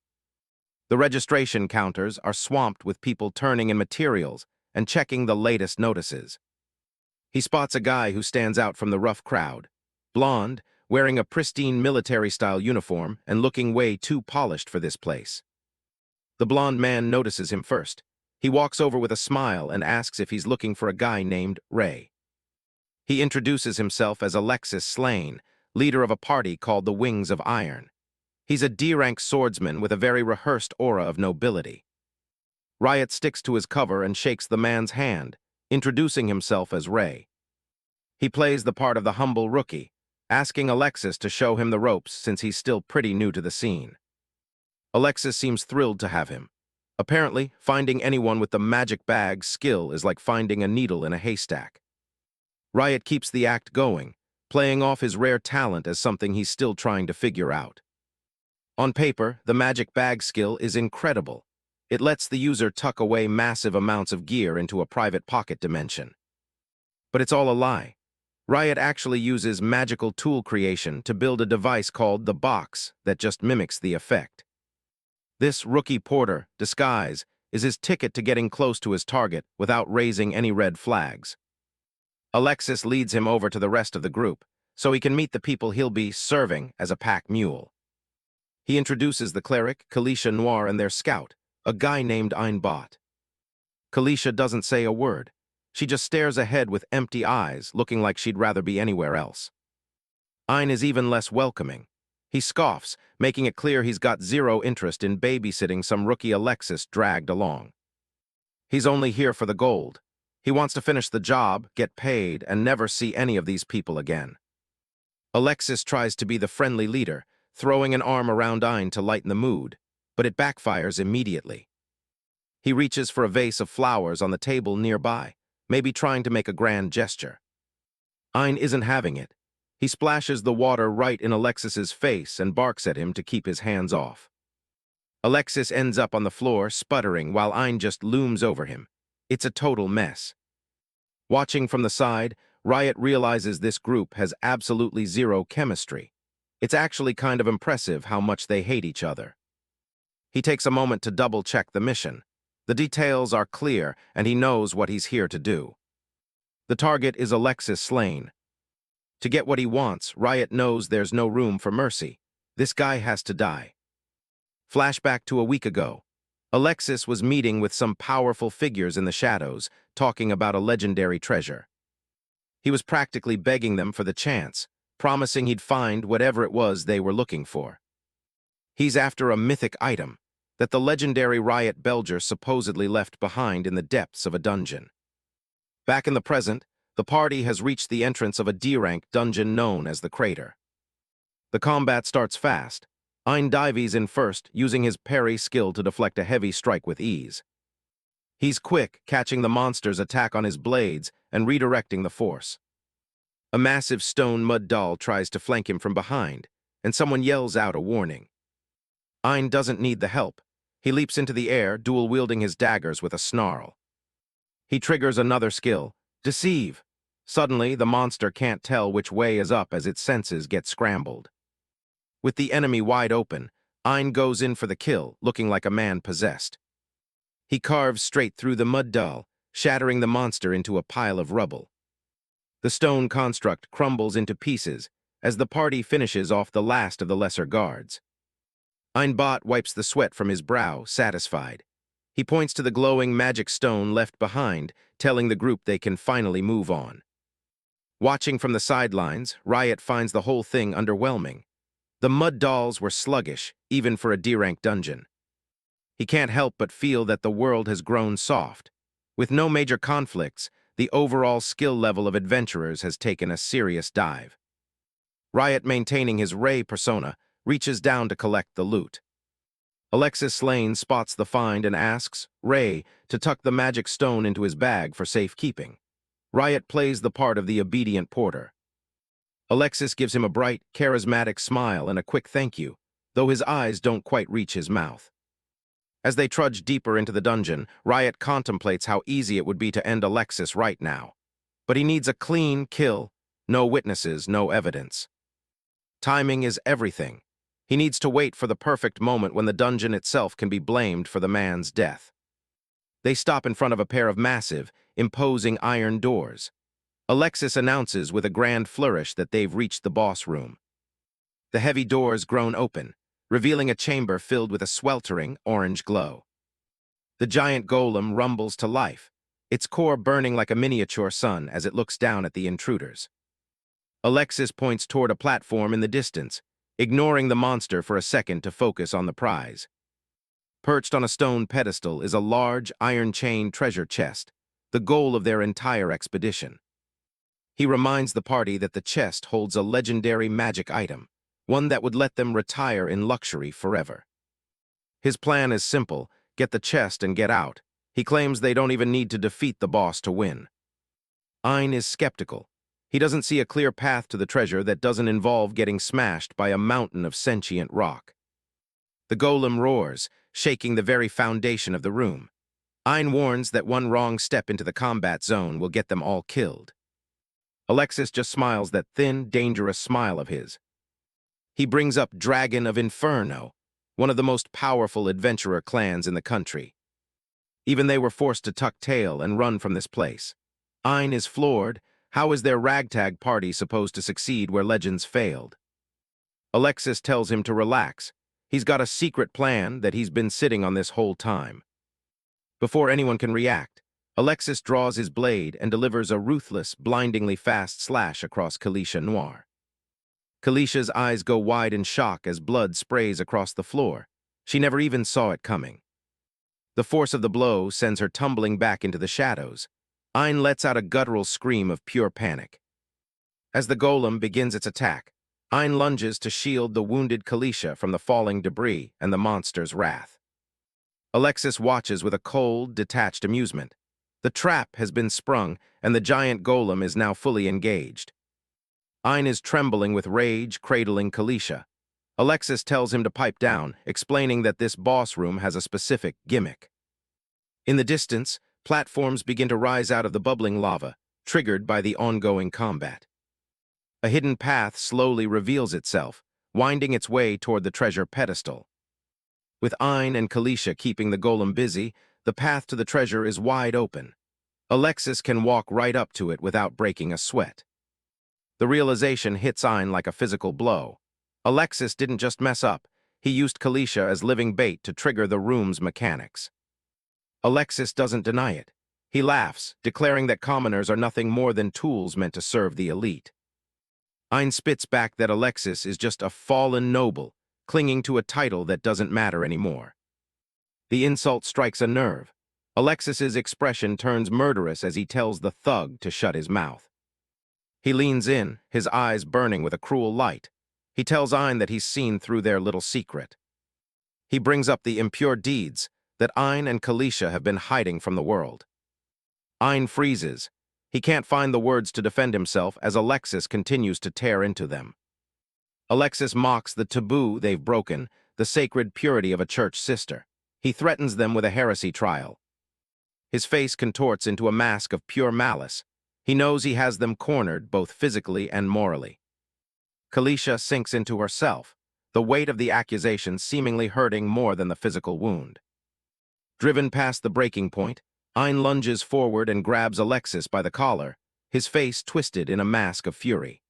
The registration counters are swamped with people turning in materials and checking the latest notices. He spots a guy who stands out from the rough crowd. Blonde, wearing a pristine military-style uniform and looking way too polished for this place. The blonde man notices him first. He walks over with a smile and asks if he's looking for a guy named Ray. He introduces himself as Alexis Slane, leader of a party called the Wings of Iron. He's a D-rank swordsman with a very rehearsed aura of nobility. Riot sticks to his cover and shakes the man's hand, introducing himself as Ray. He plays the part of the humble rookie, asking Alexis to show him the ropes since he's still pretty new to the scene. Alexis seems thrilled to have him. Apparently, finding anyone with the magic bag skill is like finding a needle in a haystack. Riot keeps the act going, playing off his rare talent as something he's still trying to figure out. On paper, the magic bag skill is incredible. It lets the user tuck away massive amounts of gear into a private pocket dimension. But it's all a lie. Riot actually uses magical tool creation to build a device called the box that just mimics the effect. This rookie porter, Disguise, is his ticket to getting close to his target without raising any red flags. Alexis leads him over to the rest of the group, so he can meet the people he'll be serving as a pack mule. He introduces the cleric, Kalisha Noir, and their scout, a guy named Einbot. Kalisha doesn't say a word. She just stares ahead with empty eyes, looking like she'd rather be anywhere else. Ein is even less welcoming. He scoffs, making it clear he's got zero interest in babysitting some rookie Alexis dragged along. He's only here for the gold. He wants to finish the job, get paid, and never see any of these people again. Alexis tries to be the friendly leader, throwing an arm around Ein to lighten the mood, but it backfires immediately. He reaches for a vase of flowers on the table nearby, maybe trying to make a grand gesture. Ein isn't having it. He splashes the water right in Alexis's face and barks at him to keep his hands off. Alexis ends up on the floor, sputtering, while Ein just looms over him. It's a total mess. Watching from the side, Riot realizes this group has absolutely zero chemistry. It's actually kind of impressive how much they hate each other. He takes a moment to double-check the mission. The details are clear, and he knows what he's here to do. The target is Alexis Slane. To get what he wants, Riot knows there's no room for mercy. This guy has to die. Flashback to a week ago. Alexis was meeting with some powerful figures in the shadows, talking about a legendary treasure. He was practically begging them for the chance, promising he'd find whatever it was they were looking for. He's after a mythic item that the legendary Riot Belger supposedly left behind in the depths of a dungeon. Back in the present, the party has reached the entrance of a D-rank dungeon known as the Crater. The combat starts fast. Ein dives in first, using his parry skill to deflect a heavy strike with ease. He's quick, catching the monster's attack on his blades and redirecting the force. A massive stone mud doll tries to flank him from behind, and someone yells out a warning. Ein doesn't need the help. He leaps into the air, dual-wielding his daggers with a snarl. He triggers another skill, Deceive. Suddenly, the monster can't tell which way is up as its senses get scrambled. With the enemy wide open, Ein goes in for the kill, looking like a man possessed. He carves straight through the mud doll, shattering the monster into a pile of rubble. The stone construct crumbles into pieces as the party finishes off the last of the lesser guards. Einbot wipes the sweat from his brow, satisfied. He points to the glowing magic stone left behind, telling the group they can finally move on. Watching from the sidelines, Riot finds the whole thing underwhelming. The mud dolls were sluggish, even for a D-rank dungeon. He can't help but feel that the world has grown soft. With no major conflicts, the overall skill level of adventurers has taken a serious dive. Riot, maintaining his Ray persona, reaches down to collect the loot. Alexis Lane spots the find and asks Ray to tuck the magic stone into his bag for safekeeping. Riot plays the part of the obedient porter. Alexis gives him a bright, charismatic smile and a quick thank you, though his eyes don't quite reach his mouth. As they trudge deeper into the dungeon, Riot contemplates how easy it would be to end Alexis right now. But he needs a clean kill, no witnesses, no evidence. Timing is everything. He needs to wait for the perfect moment when the dungeon itself can be blamed for the man's death. They stop in front of a pair of massive, imposing iron doors. Alexis announces with a grand flourish that they've reached the boss room. The heavy doors groan open, revealing a chamber filled with a sweltering orange glow. The giant golem rumbles to life, its core burning like a miniature sun as it looks down at the intruders. Alexis points toward a platform in the distance, ignoring the monster for a second to focus on the prize. Perched on a stone pedestal is a large, iron-chain treasure chest, the goal of their entire expedition. He reminds the party that the chest holds a legendary magic item, one that would let them retire in luxury forever. His plan is simple: get the chest and get out. He claims they don't even need to defeat the boss to win. Ein is skeptical. He doesn't see a clear path to the treasure that doesn't involve getting smashed by a mountain of sentient rock. The golem roars, shaking the very foundation of the room. Ein warns that one wrong step into the combat zone will get them all killed. Alexis just smiles that thin, dangerous smile of his. He brings up Dragon of Inferno, one of the most powerful adventurer clans in the country. Even they were forced to tuck tail and run from this place. Ein is floored. How is their ragtag party supposed to succeed where legends failed? Alexis tells him to relax. He's got a secret plan that he's been sitting on this whole time. Before anyone can react, Alexis draws his blade and delivers a ruthless, blindingly fast slash across Kalisha Noir. Kalisha's eyes go wide in shock as blood sprays across the floor. She never even saw it coming. The force of the blow sends her tumbling back into the shadows. Ein lets out a guttural scream of pure panic. As the golem begins its attack, Ein lunges to shield the wounded Kalisha from the falling debris and the monster's wrath. Alexis watches with a cold, detached amusement. The trap has been sprung, and the giant golem is now fully engaged. Ein is trembling with rage, cradling Kalisha. Alexis tells him to pipe down, explaining that this boss room has a specific gimmick. In the distance, platforms begin to rise out of the bubbling lava, triggered by the ongoing combat. A hidden path slowly reveals itself, winding its way toward the treasure pedestal. With Ein and Kalisha keeping the golem busy, the path to the treasure is wide open. Alexis can walk right up to it without breaking a sweat. The realization hits Ein like a physical blow. Alexis didn't just mess up, he used Kalisha as living bait to trigger the room's mechanics. Alexis doesn't deny it. He laughs, declaring that commoners are nothing more than tools meant to serve the elite. Ein spits back that Alexis is just a fallen noble, clinging to a title that doesn't matter anymore. The insult strikes a nerve. Alexis's expression turns murderous as he tells the thug to shut his mouth. He leans in, his eyes burning with a cruel light. He tells Ein that he's seen through their little secret. He brings up the impure deeds that Ein and Kalisha have been hiding from the world. Ein freezes. He can't find the words to defend himself as Alexis continues to tear into them. Alexis mocks the taboo they've broken, the sacred purity of a church sister. He threatens them with a heresy trial. His face contorts into a mask of pure malice. He knows he has them cornered both physically and morally. Kalisha sinks into herself, the weight of the accusation seemingly hurting more than the physical wound. Driven past the breaking point, Ein lunges forward and grabs Alexis by the collar, his face twisted in a mask of fury.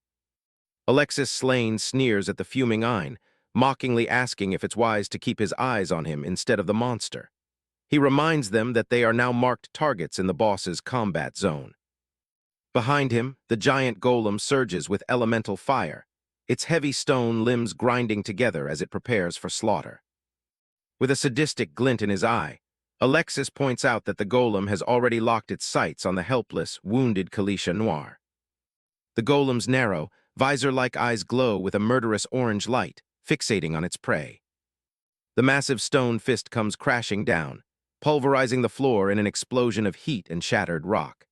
Alexis Lane sneers at the fuming Ein, mockingly asking if it's wise to keep his eyes on him instead of the monster. He reminds them that they are now marked targets in the boss's combat zone. Behind him, the giant golem surges with elemental fire, its heavy stone limbs grinding together as it prepares for slaughter. With a sadistic glint in his eye, Alexis points out that the golem has already locked its sights on the helpless, wounded Kalisha Noir. The golem's narrow, visor-like eyes glow with a murderous orange light, fixating on its prey. The massive stone fist comes crashing down, pulverizing the floor in an explosion of heat and shattered rock.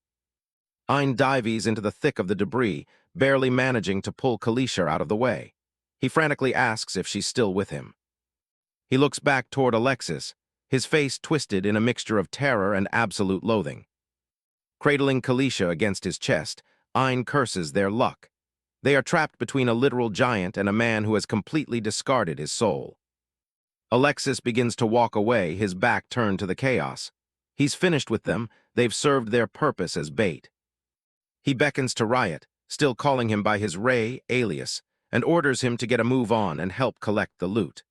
Ein dives into the thick of the debris, barely managing to pull Kalisha out of the way. He frantically asks if she's still with him. He looks back toward Alexis, his face twisted in a mixture of terror and absolute loathing. Cradling Kalisha against his chest, Ein curses their luck. They are trapped between a literal giant and a man who has completely discarded his soul. Alexis begins to walk away, his back turned to the chaos. He's finished with them, they've served their purpose as bait. He beckons to Riot, still calling him by his Ray alias, and orders him to get a move on and help collect the loot.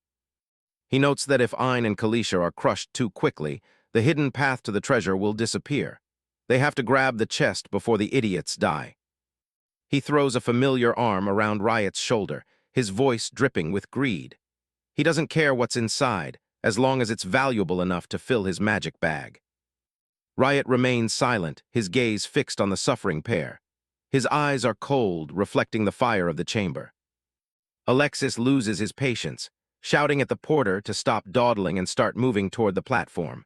He notes that if Ein and Kalisha are crushed too quickly, the hidden path to the treasure will disappear. They have to grab the chest before the idiots die. He throws a familiar arm around Riot's shoulder, his voice dripping with greed. He doesn't care what's inside, as long as it's valuable enough to fill his magic bag. Riot remains silent, his gaze fixed on the suffering pair. His eyes are cold, reflecting the fire of the chamber. Alexis loses his patience, shouting at the porter to stop dawdling and start moving toward the platform.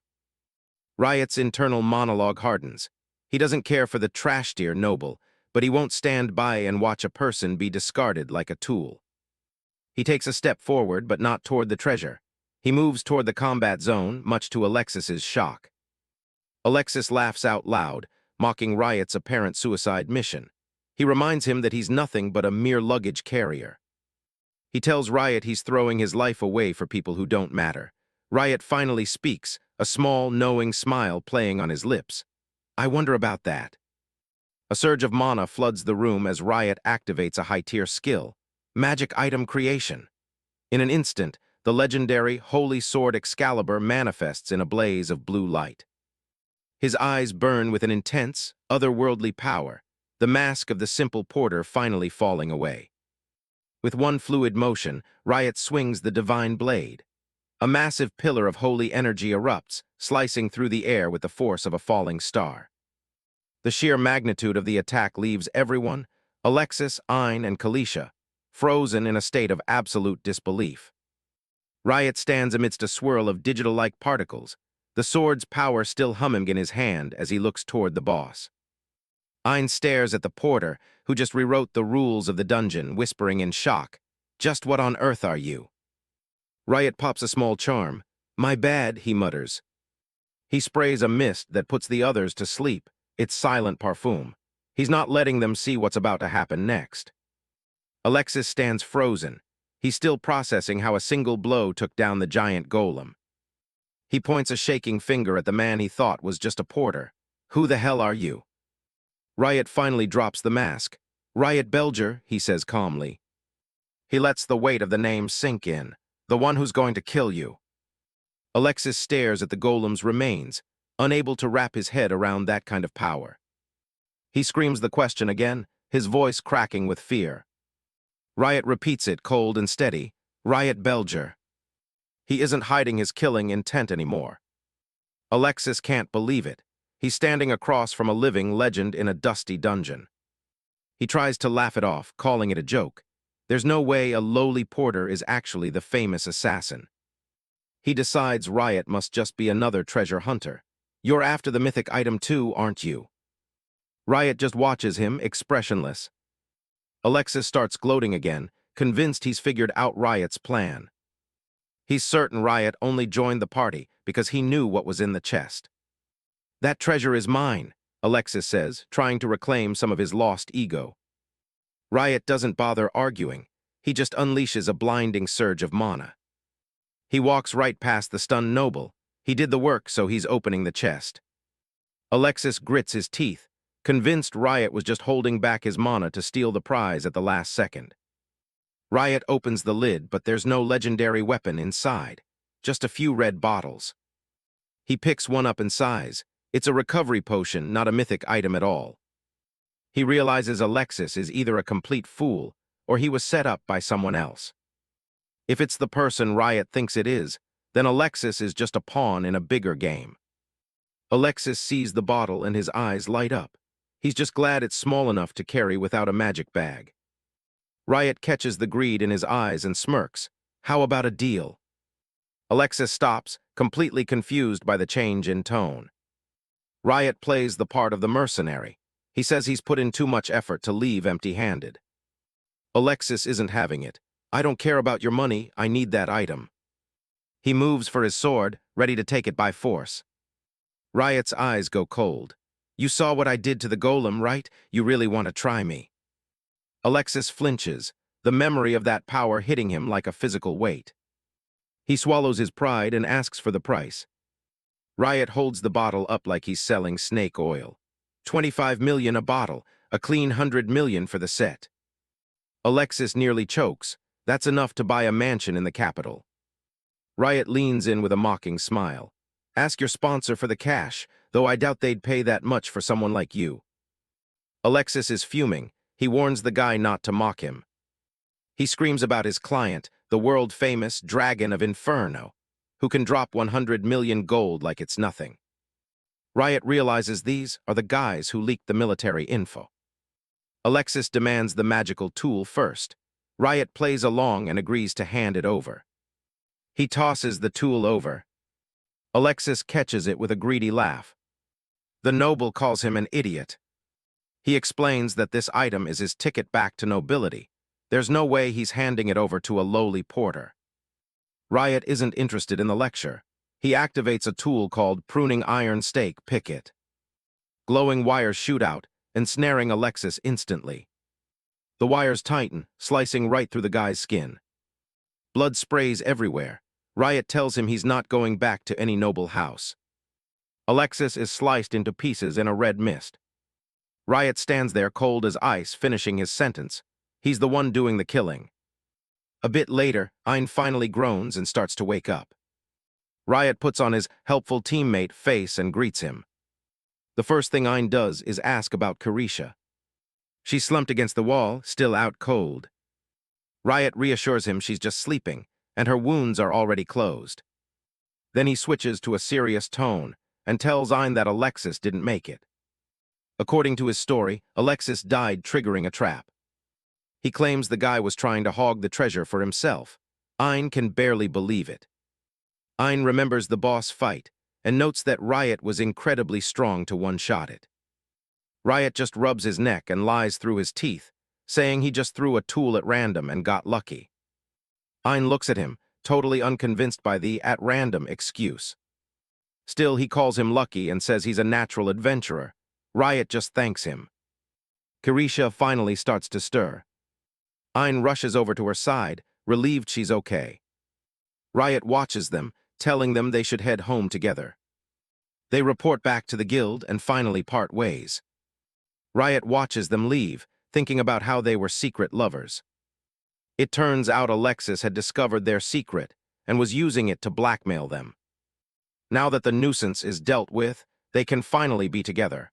Riot's internal monologue hardens. He doesn't care for the trash-deer noble, but he won't stand by and watch a person be discarded like a tool. He takes a step forward, but not toward the treasure. He moves toward the combat zone, much to Alexis's shock. Alexis laughs out loud, mocking Riot's apparent suicide mission. He reminds him that he's nothing but a mere luggage carrier. He tells Riot he's throwing his life away for people who don't matter. Riot finally speaks, a small, knowing smile playing on his lips. I wonder about that. A surge of mana floods the room as Riot activates a high-tier skill, magic item creation. In an instant, the legendary Holy Sword Excalibur manifests in a blaze of blue light. His eyes burn with an intense, otherworldly power, the mask of the simple porter finally falling away. With one fluid motion, Riot swings the divine blade. A massive pillar of holy energy erupts, slicing through the air with the force of a falling star. The sheer magnitude of the attack leaves everyone, Alexis, Ein, and Kalisha, frozen in a state of absolute disbelief. Riot stands amidst a swirl of digital-like particles, the sword's power still humming in his hand as he looks toward the boss. Ein stares at the porter, who just rewrote the rules of the dungeon, whispering in shock, "Just what on earth are you?" Riot pops a small charm. "My bad," he mutters. He sprays a mist that puts the others to sleep, its silent parfum. He's not letting them see what's about to happen next. Alexis stands frozen. He's still processing how a single blow took down the giant golem. He points a shaking finger at the man he thought was just a porter. "Who the hell are you?" Riot finally drops the mask. "Riot Belger," he says calmly. He lets the weight of the name sink in. "The one who's going to kill you." Alexis stares at the golem's remains, unable to wrap his head around that kind of power. He screams the question again, his voice cracking with fear. Riot repeats it, cold and steady. "Riot Belger." He isn't hiding his killing intent anymore. Alexis can't believe it. He's standing across from a living legend in a dusty dungeon. He tries to laugh it off, calling it a joke. There's no way a lowly porter is actually the famous assassin. He decides Riot must just be another treasure hunter. "You're after the mythic item too, aren't you?" Riot just watches him, expressionless. Alexis starts gloating again, convinced he's figured out Riot's plan. He's certain Riot only joined the party because he knew what was in the chest. "That treasure is mine," Alexis says, trying to reclaim some of his lost ego. Riot doesn't bother arguing. He just unleashes a blinding surge of mana. He walks right past the stunned noble. He did the work, so he's opening the chest. Alexis grits his teeth, convinced Riot was just holding back his mana to steal the prize at the last second. Riot opens the lid, but there's no legendary weapon inside, just a few red bottles. He picks one up in size. It's a recovery potion, not a mythic item at all. He realizes Alexis is either a complete fool or he was set up by someone else. If it's the person Riot thinks it is, then Alexis is just a pawn in a bigger game. Alexis sees the bottle and his eyes light up. He's just glad it's small enough to carry without a magic bag. Riot catches the greed in his eyes and smirks. How about a deal? Alexis stops, completely confused by the change in tone. Riot plays the part of the mercenary. He says he's put in too much effort to leave empty-handed. Alexis isn't having it. I don't care about your money, I need that item. He moves for his sword, ready to take it by force. Riot's eyes go cold. You saw what I did to the golem, right? You really want to try me. Alexis flinches, the memory of that power hitting him like a physical weight. He swallows his pride and asks for the price. Riot holds the bottle up like he's selling snake oil. 25 million a bottle, a clean 100 million for the set. Alexis nearly chokes. That's enough to buy a mansion in the capital. Riot leans in with a mocking smile. Ask your sponsor for the cash, though I doubt they'd pay that much for someone like you. Alexis is fuming. He warns the guy not to mock him. He screams about his client, the world-famous Dragon of Inferno, who can drop 100 million gold like it's nothing. Riot realizes these are the guys who leaked the military info. Alexis demands the magical tool first. Riot plays along and agrees to hand it over. He tosses the tool over. Alexis catches it with a greedy laugh. The noble calls him an idiot. He explains that this item is his ticket back to nobility. There's no way he's handing it over to a lowly porter. Riot isn't interested in the lecture. He activates a tool called Pruning Iron Stake Picket. Glowing wires shoot out, ensnaring Alexis instantly. The wires tighten, slicing right through the guy's skin. Blood sprays everywhere. Riot tells him he's not going back to any noble house. Alexis is sliced into pieces in a red mist. Riot stands there cold as ice, finishing his sentence. He's the one doing the killing. A bit later, Ein finally groans and starts to wake up. Riot puts on his helpful teammate face and greets him. The first thing Ein does is ask about Carisha. She's slumped against the wall, still out cold. Riot reassures him she's just sleeping, and her wounds are already closed. Then he switches to a serious tone and tells Ein that Alexis didn't make it. According to his story, Alexis died triggering a trap. He claims the guy was trying to hog the treasure for himself. Ein can barely believe it. Ein remembers the boss fight and notes that Riot was incredibly strong to one-shot it. Riot just rubs his neck and lies through his teeth, saying he just threw a tool at random and got lucky. Ein looks at him, totally unconvinced by the "at random" excuse. Still, he calls him lucky and says he's a natural adventurer. Riot just thanks him. Carisha finally starts to stir. Ein rushes over to her side, relieved she's okay. Riot watches them, telling them they should head home together. They report back to the guild and finally part ways. Riot watches them leave, thinking about how they were secret lovers. It turns out Alexis had discovered their secret and was using it to blackmail them. Now that the nuisance is dealt with, they can finally be together.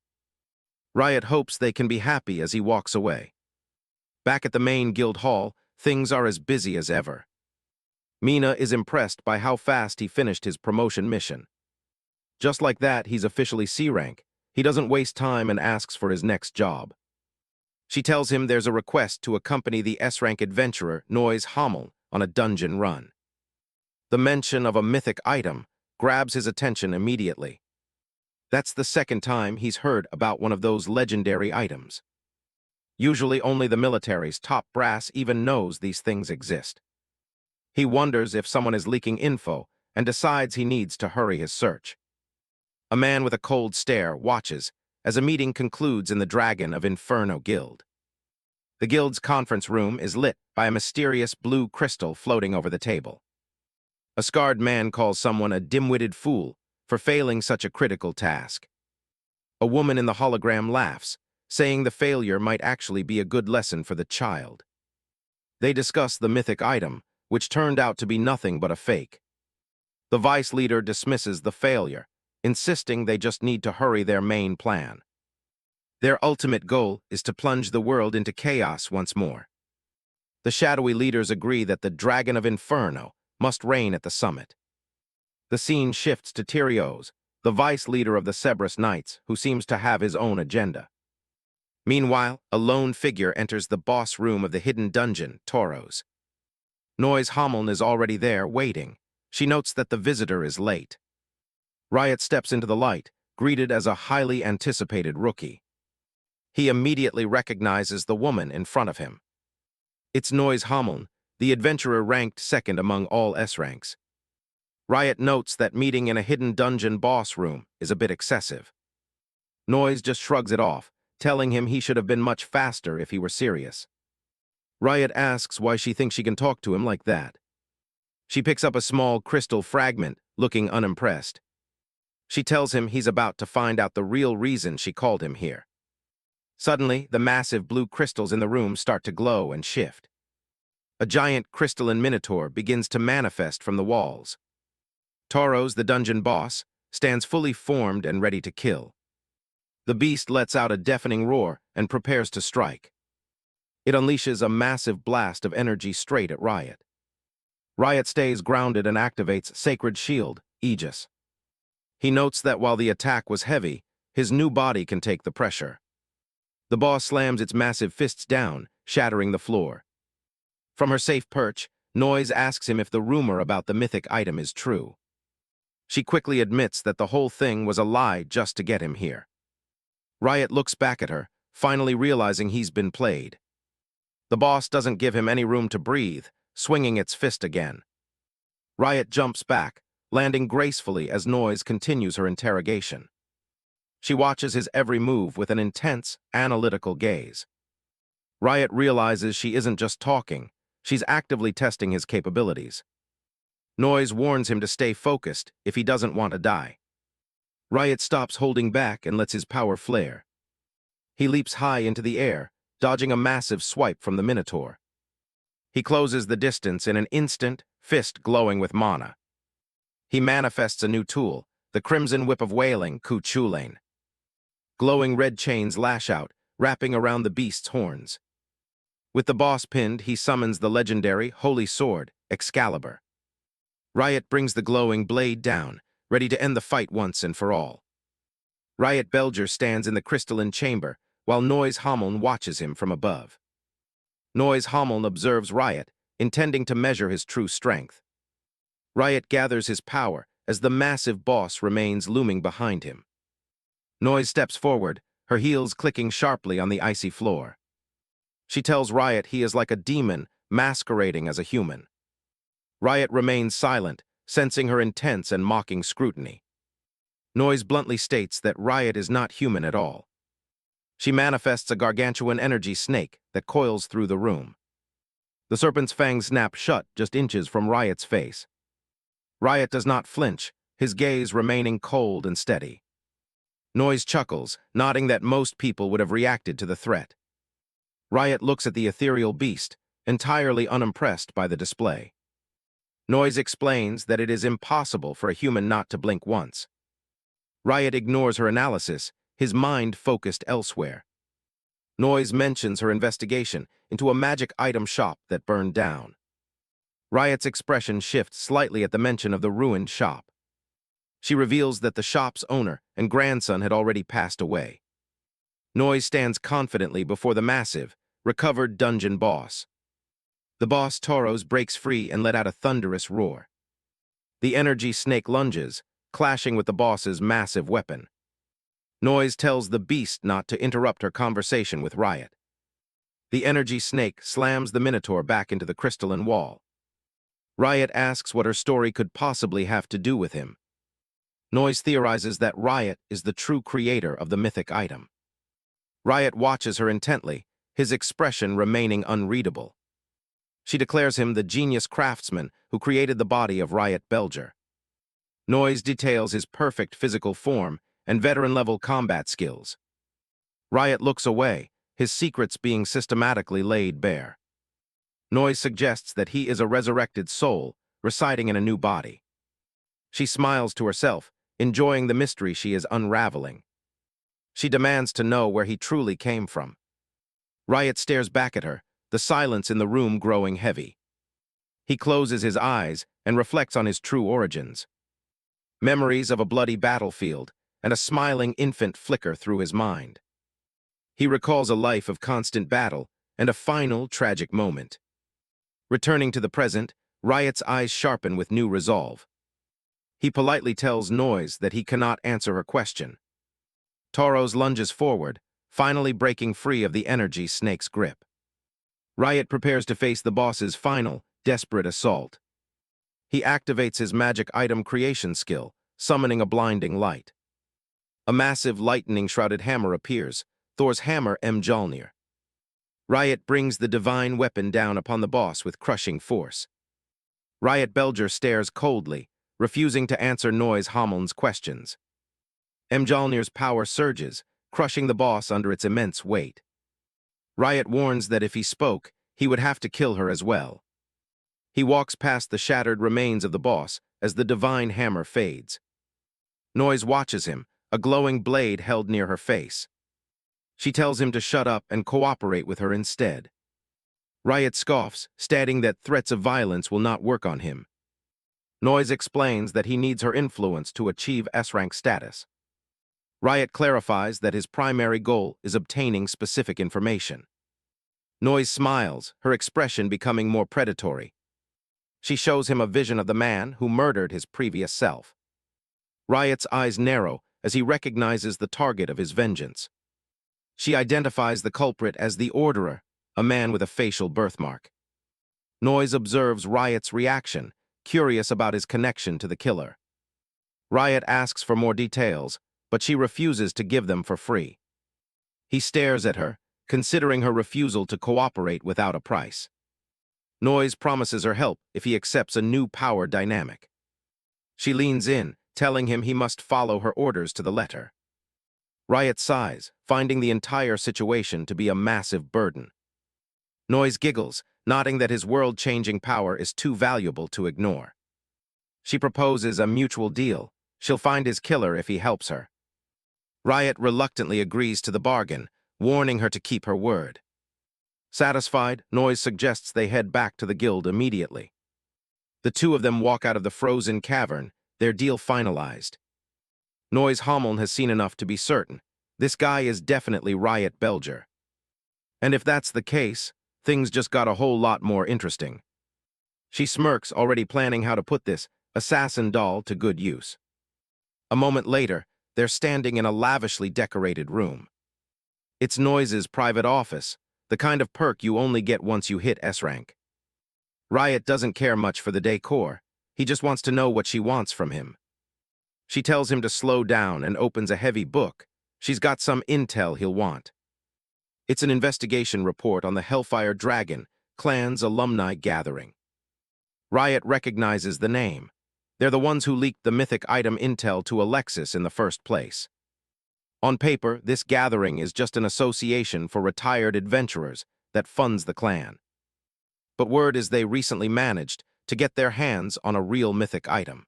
Riot hopes they can be happy as he walks away. Back at the main guild hall, things are as busy as ever. Mina is impressed by how fast he finished his promotion mission. Just like that, he's officially C rank. He doesn't waste time and asks for his next job. She tells him there's a request to accompany the S-rank adventurer Noise Hamel on a dungeon run. The mention of a mythic item grabs his attention immediately. That's the second time he's heard about one of those legendary items. Usually only the military's top brass even knows these things exist. He wonders if someone is leaking info and decides he needs to hurry his search. A man with a cold stare watches as a meeting concludes in the Dragon of Inferno Guild. The guild's conference room is lit by a mysterious blue crystal floating over the table. A scarred man calls someone a dim-witted fool for failing such a critical task. A woman in the hologram laughs, saying the failure might actually be a good lesson for the child. They discuss the mythic item, which turned out to be nothing but a fake. The vice leader dismisses the failure, insisting they just need to hurry their main plan. Their ultimate goal is to plunge the world into chaos once more. The shadowy leaders agree that the Dragon of Inferno must reign at the summit. The scene shifts to Tyrios, the vice leader of the Cerberus Knights, who seems to have his own agenda. Meanwhile, a lone figure enters the boss room of the hidden dungeon, Toros. Noise Hommeln is already there, waiting. She notes that the visitor is late. Riot steps into the light, greeted as a highly anticipated rookie. He immediately recognizes the woman in front of him. It's Noise Hommeln, the adventurer ranked second among all S-ranks. Riot notes that meeting in a hidden dungeon boss room is a bit excessive. Noise just shrugs it off, telling him he should have been much faster if he were serious. Riot asks why she thinks she can talk to him like that. She picks up a small crystal fragment, looking unimpressed. She tells him he's about to find out the real reason she called him here. Suddenly, the massive blue crystals in the room start to glow and shift. A giant crystalline minotaur begins to manifest from the walls. Toros, the dungeon boss, stands fully formed and ready to kill. The beast lets out a deafening roar and prepares to strike. It unleashes a massive blast of energy straight at Riot. Riot stays grounded and activates Sacred Shield, Aegis. He notes that while the attack was heavy, his new body can take the pressure. The boss slams its massive fists down, shattering the floor. From her safe perch, Noise asks him if the rumor about the mythic item is true. She quickly admits that the whole thing was a lie just to get him here. Riot looks back at her, finally realizing he's been played. The boss doesn't give him any room to breathe, swinging its fist again. Riot jumps back, landing gracefully as Noise continues her interrogation. She watches his every move with an intense, analytical gaze. Riot realizes she isn't just talking, she's actively testing his capabilities. Noise warns him to stay focused if he doesn't want to die. Riot stops holding back and lets his power flare. He leaps high into the air, dodging a massive swipe from the Minotaur. He closes the distance in an instant, fist glowing with mana. He manifests a new tool, the Crimson Whip of Wailing, Ku Chulain. Glowing red chains lash out, wrapping around the beast's horns. With the boss pinned, he summons the legendary Holy Sword, Excalibur. Riot brings the glowing blade down, ready to end the fight once and for all. Riot Belger stands in the crystalline chamber, while Noise Hommeln watches him from above. Noise Hommeln observes Riot, intending to measure his true strength. Riot gathers his power as the massive boss remains looming behind him. Noise steps forward, her heels clicking sharply on the icy floor. She tells Riot he is like a demon masquerading as a human. Riot remains silent, sensing her intense and mocking scrutiny. Noise bluntly states that Riot is not human at all. She manifests a gargantuan energy snake that coils through the room. The serpent's fangs snap shut just inches from Riot's face. Riot does not flinch, his gaze remaining cold and steady. Noise chuckles, nodding that most people would have reacted to the threat. Riot looks at the ethereal beast, entirely unimpressed by the display. Noise explains that it is impossible for a human not to blink once. Riot ignores her analysis, his mind focused elsewhere. Noise mentions her investigation into a magic item shop that burned down. Riot's expression shifts slightly at the mention of the ruined shop. She reveals that the shop's owner and grandson had already passed away. Noise stands confidently before the massive, recovered dungeon boss. The boss Toros breaks free and let out a thunderous roar. The energy snake lunges, clashing with the boss's massive weapon. Noise tells the beast not to interrupt her conversation with Riot. The energy snake slams the Minotaur back into the crystalline wall. Riot asks what her story could possibly have to do with him. Noise theorizes that Riot is the true creator of the mythic item. Riot watches her intently, his expression remaining unreadable. She declares him the genius craftsman who created the body of Riot Belger. Noise details his perfect physical form and veteran-level combat skills. Riot looks away, his secrets being systematically laid bare. Noise suggests that he is a resurrected soul, residing in a new body. She smiles to herself, enjoying the mystery she is unraveling. She demands to know where he truly came from. Riot stares back at her, the silence in the room growing heavy. He closes his eyes and reflects on his true origins. Memories of a bloody battlefield and a smiling infant flicker through his mind. He recalls a life of constant battle and a final, tragic moment. Returning to the present, Riot's eyes sharpen with new resolve. He politely tells Noise that he cannot answer her question. Tauros lunges forward, finally breaking free of the energy snake's grip. Riot prepares to face the boss's final, desperate assault. He activates his magic item creation skill, summoning a blinding light. A massive lightning-shrouded hammer appears, Thor's hammer Mjolnir. Riot brings the divine weapon down upon the boss with crushing force. Riot Belger stares coldly, refusing to answer Noise Hammon's questions. Mjolnir's power surges, crushing the boss under its immense weight. Riot warns that if he spoke, he would have to kill her as well. He walks past the shattered remains of the boss as the divine hammer fades. Noise watches him, a glowing blade held near her face. She tells him to shut up and cooperate with her instead. Riot scoffs, stating that threats of violence will not work on him. Noise explains that he needs her influence to achieve S-rank status. Riot clarifies that his primary goal is obtaining specific information. Noise smiles, her expression becoming more predatory. She shows him a vision of the man who murdered his previous self. Riot's eyes narrow as he recognizes the target of his vengeance. She identifies the culprit as the Orderer, a man with a facial birthmark. Noise observes Riot's reaction, curious about his connection to the killer. Riot asks for more details, but she refuses to give them for free. He stares at her, considering her refusal to cooperate without a price. Noise promises her help if he accepts a new power dynamic. She leans in, telling him he must follow her orders to the letter. Riot sighs, finding the entire situation to be a massive burden. Noise giggles, nodding that his world-changing power is too valuable to ignore. She proposes a mutual deal. She'll find his killer if he helps her. Riot reluctantly agrees to the bargain, warning her to keep her word. Satisfied, Noise suggests they head back to the guild immediately. The two of them walk out of the frozen cavern, their deal finalized. Noise Hammond has seen enough to be certain. This guy is definitely Riot Belger. And if that's the case, things just got a whole lot more interesting. She smirks, already planning how to put this assassin doll to good use. A moment later, they're standing in a lavishly decorated room. It's Noise's private office, the kind of perk you only get once you hit S-rank. Riot doesn't care much for the decor, he just wants to know what she wants from him. She tells him to slow down and opens a heavy book. She's got some intel he'll want. It's an investigation report on the Hellfire Dragon clan's alumni gathering. Riot recognizes the name. They're the ones who leaked the mythic item intel to Alexis in the first place. On paper, this gathering is just an association for retired adventurers that funds the clan. But word is they recently managed to get their hands on a real mythic item.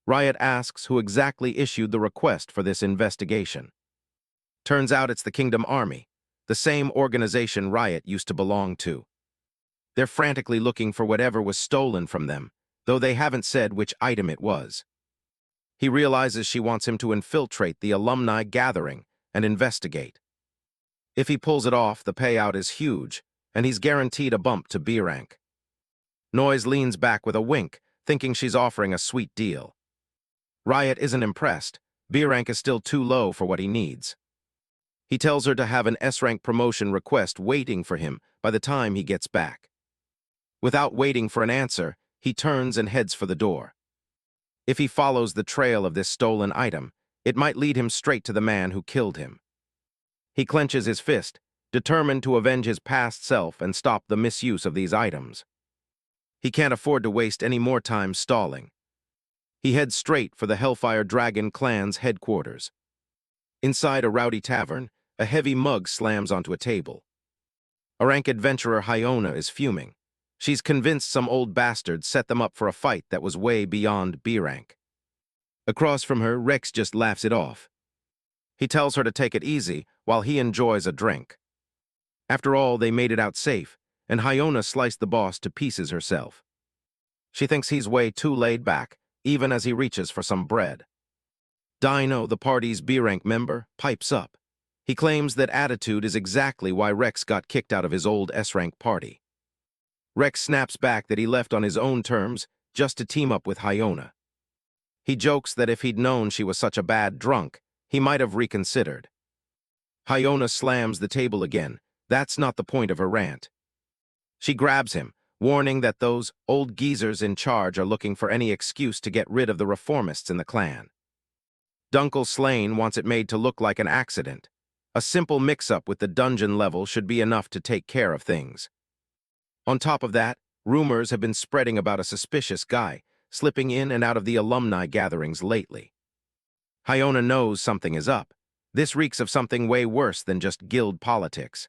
Riot asks who exactly issued the request for this investigation. Turns out it's the Kingdom Army, the same organization Riot used to belong to. They're frantically looking for whatever was stolen from them, though they haven't said which item it was. He realizes she wants him to infiltrate the alumni gathering and investigate. If he pulls it off, the payout is huge, and he's guaranteed a bump to B rank. Noise leans back with a wink, thinking she's offering a sweet deal. Riot isn't impressed. B rank is still too low for what he needs. He tells her to have an S-rank promotion request waiting for him by the time he gets back. Without waiting for an answer, he turns and heads for the door. If he follows the trail of this stolen item, it might lead him straight to the man who killed him. He clenches his fist, determined to avenge his past self and stop the misuse of these items. He can't afford to waste any more time stalling. He heads straight for the Hellfire Dragon clan's headquarters. Inside a rowdy tavern, a heavy mug slams onto a table. A rank adventurer Hyona is fuming. She's convinced some old bastard set them up for a fight that was way beyond B rank. Across from her, Rex just laughs it off. He tells her to take it easy while he enjoys a drink. After all, they made it out safe, and Hyona sliced the boss to pieces herself. She thinks he's way too laid back, even as he reaches for some bread. Dino, the party's B-rank member, pipes up. He claims that attitude is exactly why Rex got kicked out of his old S-rank party. Rex snaps back that he left on his own terms just to team up with Hyona. He jokes that if he'd known she was such a bad drunk, he might have reconsidered. Hyona slams the table again. That's not the point of her rant. She grabs him, warning that those old geezers in charge are looking for any excuse to get rid of the reformists in the clan. Dunkel Slane wants it made to look like an accident. A simple mix-up with the dungeon level should be enough to take care of things. On top of that, rumors have been spreading about a suspicious guy slipping in and out of the alumni gatherings lately. Hyona knows something is up. This reeks of something way worse than just guild politics.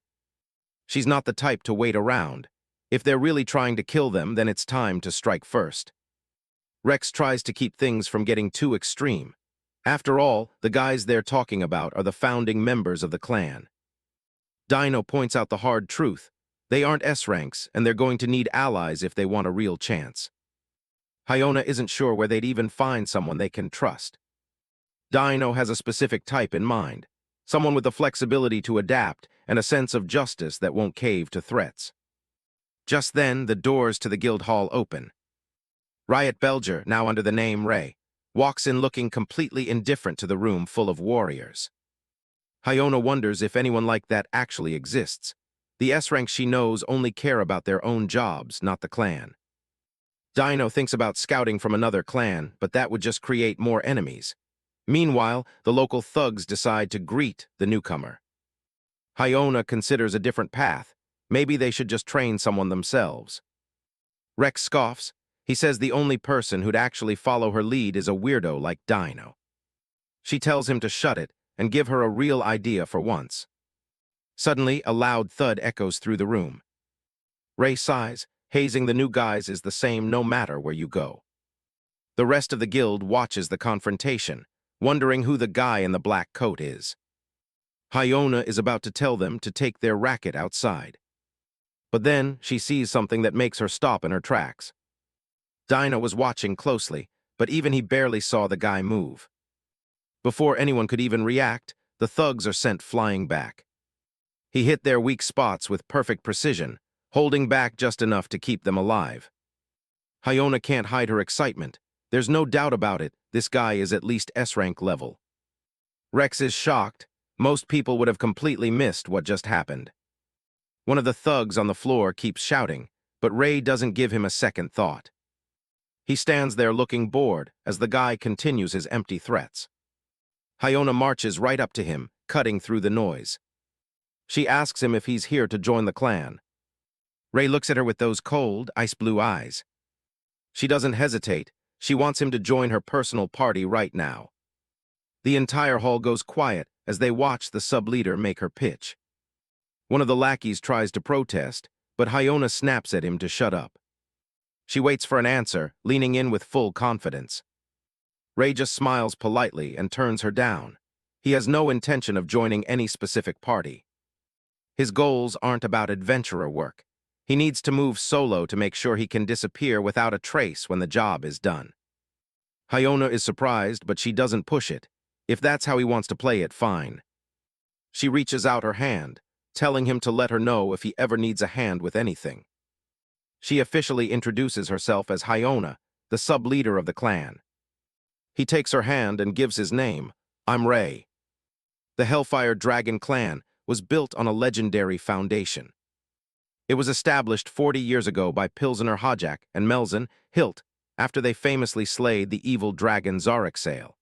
She's not the type to wait around. If they're really trying to kill them, then it's time to strike first. Rex tries to keep things from getting too extreme. After all, the guys they're talking about are the founding members of the clan. Dino points out the hard truth. They aren't S-ranks, and they're going to need allies if they want a real chance. Hyona isn't sure where they'd even find someone they can trust. Dino has a specific type in mind, someone with the flexibility to adapt and a sense of justice that won't cave to threats. Just then, the doors to the guild hall open. Riot Belger, now under the name Ray, walks in looking completely indifferent to the room full of warriors. Hyona wonders if anyone like that actually exists. The S-rank she knows only care about their own jobs, not the clan. Dino thinks about scouting from another clan, but that would just create more enemies. Meanwhile, the local thugs decide to greet the newcomer. Hyona considers a different path. Maybe they should just train someone themselves. Rex scoffs. He says the only person who'd actually follow her lead is a weirdo like Dino. She tells him to shut it and give her a real idea for once. Suddenly, a loud thud echoes through the room. Ray sighs. Hazing the new guys is the same no matter where you go. The rest of the guild watches the confrontation, wondering who the guy in the black coat is. Hyona is about to tell them to take their racket outside. But then she sees something that makes her stop in her tracks. Dino was watching closely, but even he barely saw the guy move. Before anyone could even react, the thugs are sent flying back. He hit their weak spots with perfect precision, holding back just enough to keep them alive. Hyona can't hide her excitement. There's no doubt about it, this guy is at least S-rank level. Rex is shocked. Most people would have completely missed what just happened. One of the thugs on the floor keeps shouting, but Ray doesn't give him a second thought. He stands there looking bored as the guy continues his empty threats. Hyona marches right up to him, cutting through the noise. She asks him if he's here to join the clan. Ray looks at her with those cold, ice-blue eyes. She doesn't hesitate. She wants him to join her personal party right now. The entire hall goes quiet as they watch the sub-leader make her pitch. One of the lackeys tries to protest, but Hyona snaps at him to shut up. She waits for an answer, leaning in with full confidence. Ray just smiles politely and turns her down. He has no intention of joining any specific party. His goals aren't about adventurer work. He needs to move solo to make sure he can disappear without a trace when the job is done. Hyona is surprised, but she doesn't push it. If that's how he wants to play it, fine. She reaches out her hand, telling him to let her know if he ever needs a hand with anything. She officially introduces herself as Hyona, the sub-leader of the clan. He takes her hand and gives his name. I'm Ray. The Hellfire Dragon clan was built on a legendary foundation. It was established 40 years ago by Pilsener Hajak and Melzen Hilt after they famously slayed the evil dragon Zarixale.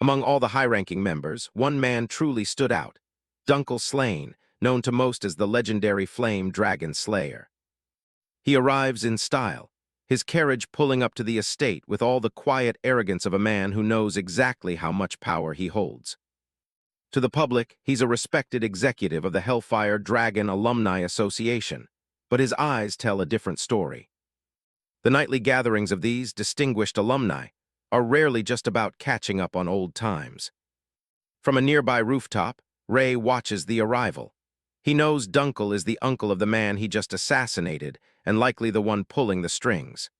Among all the high-ranking members, one man truly stood out, Dunkel Slane, known to most as the legendary Flame Dragon Slayer. He arrives in style, his carriage pulling up to the estate with all the quiet arrogance of a man who knows exactly how much power he holds. To the public, he's a respected executive of the Hellfire Dragon Alumni Association, but his eyes tell a different story. The nightly gatherings of these distinguished alumni, are rarely just about catching up on old times. From a nearby rooftop, Ray watches the arrival. He knows Dunkel is the uncle of the man he just assassinated and likely the one pulling the strings.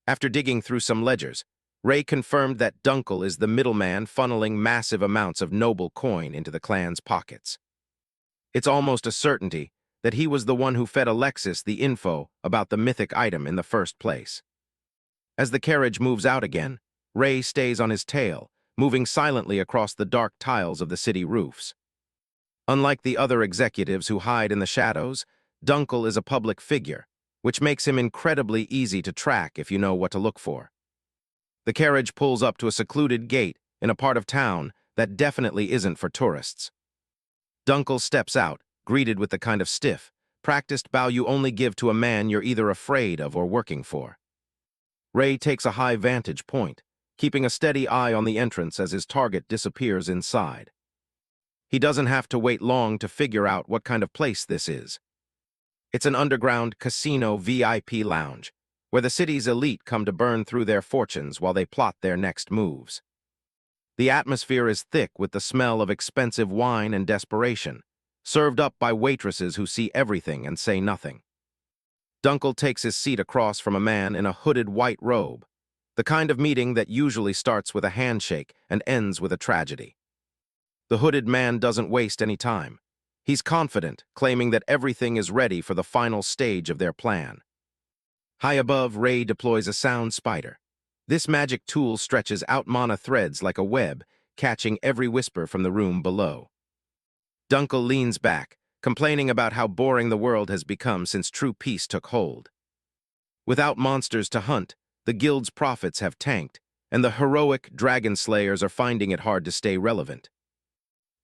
After digging through some ledgers, Ray confirmed that Dunkel is the middleman funneling massive amounts of noble coin into the clan's pockets. It's almost a certainty that he was the one who fed Alexis the info about the mythic item in the first place. As the carriage moves out again, Ray stays on his tail, moving silently across the dark tiles of the city roofs. Unlike the other executives who hide in the shadows, Dunkel is a public figure, which makes him incredibly easy to track if you know what to look for. The carriage pulls up to a secluded gate in a part of town that definitely isn't for tourists. Dunkel steps out, greeted with the kind of stiff, practiced bow you only give to a man you're either afraid of or working for. Ray takes a high vantage point, keeping a steady eye on the entrance as his target disappears inside. He doesn't have to wait long to figure out what kind of place this is. It's an underground casino VIP lounge, where the city's elite come to burn through their fortunes while they plot their next moves. The atmosphere is thick with the smell of expensive wine and desperation, served up by waitresses who see everything and say nothing. Dunkel takes his seat across from a man in a hooded white robe, the kind of meeting that usually starts with a handshake and ends with a tragedy. The hooded man doesn't waste any time. He's confident, claiming that everything is ready for the final stage of their plan. High above, Ray deploys a sound spider. This magic tool stretches out mana threads like a web, catching every whisper from the room below. Dunkel leans back, complaining about how boring the world has become since true peace took hold. Without monsters to hunt, the guild's profits have tanked, and the heroic dragon slayers are finding it hard to stay relevant.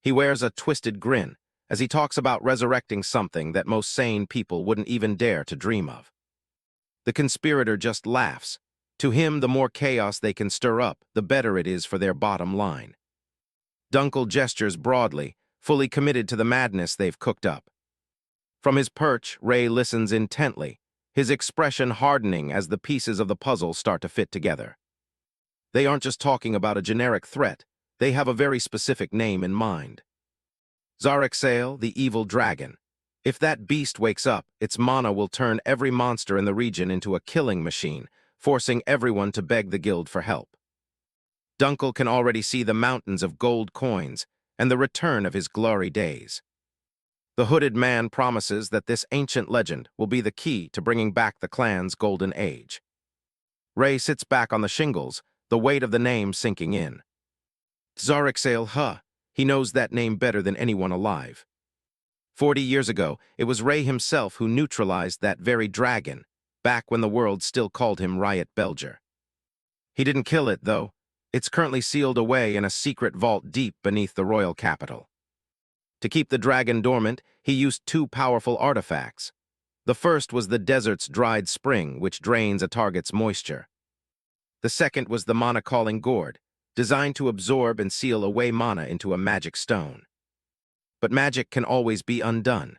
He wears a twisted grin as he talks about resurrecting something that most sane people wouldn't even dare to dream of. The conspirator just laughs. To him, the more chaos they can stir up, the better it is for their bottom line. Dunkel gestures broadly, fully committed to the madness they've cooked up. From his perch, Ray listens intently, his expression hardening as the pieces of the puzzle start to fit together. They aren't just talking about a generic threat, they have a very specific name in mind. Zarexale, the evil dragon. If that beast wakes up, its mana will turn every monster in the region into a killing machine, forcing everyone to beg the guild for help. Dunkel can already see the mountains of gold coins and the return of his glory days. The hooded man promises that this ancient legend will be the key to bringing back the clan's golden age. Ray sits back on the shingles, the weight of the name sinking in. Zarexale, huh? He knows that name better than anyone alive. 40 years ago, it was Ray himself who neutralized that very dragon, back when the world still called him Riot Belger. He didn't kill it, though. It's currently sealed away in a secret vault deep beneath the royal capital. To keep the dragon dormant, he used two powerful artifacts. The first was the desert's dried spring, which drains a target's moisture. The second was the mana-calling gourd, designed to absorb and seal away mana into a magic stone. But magic can always be undone.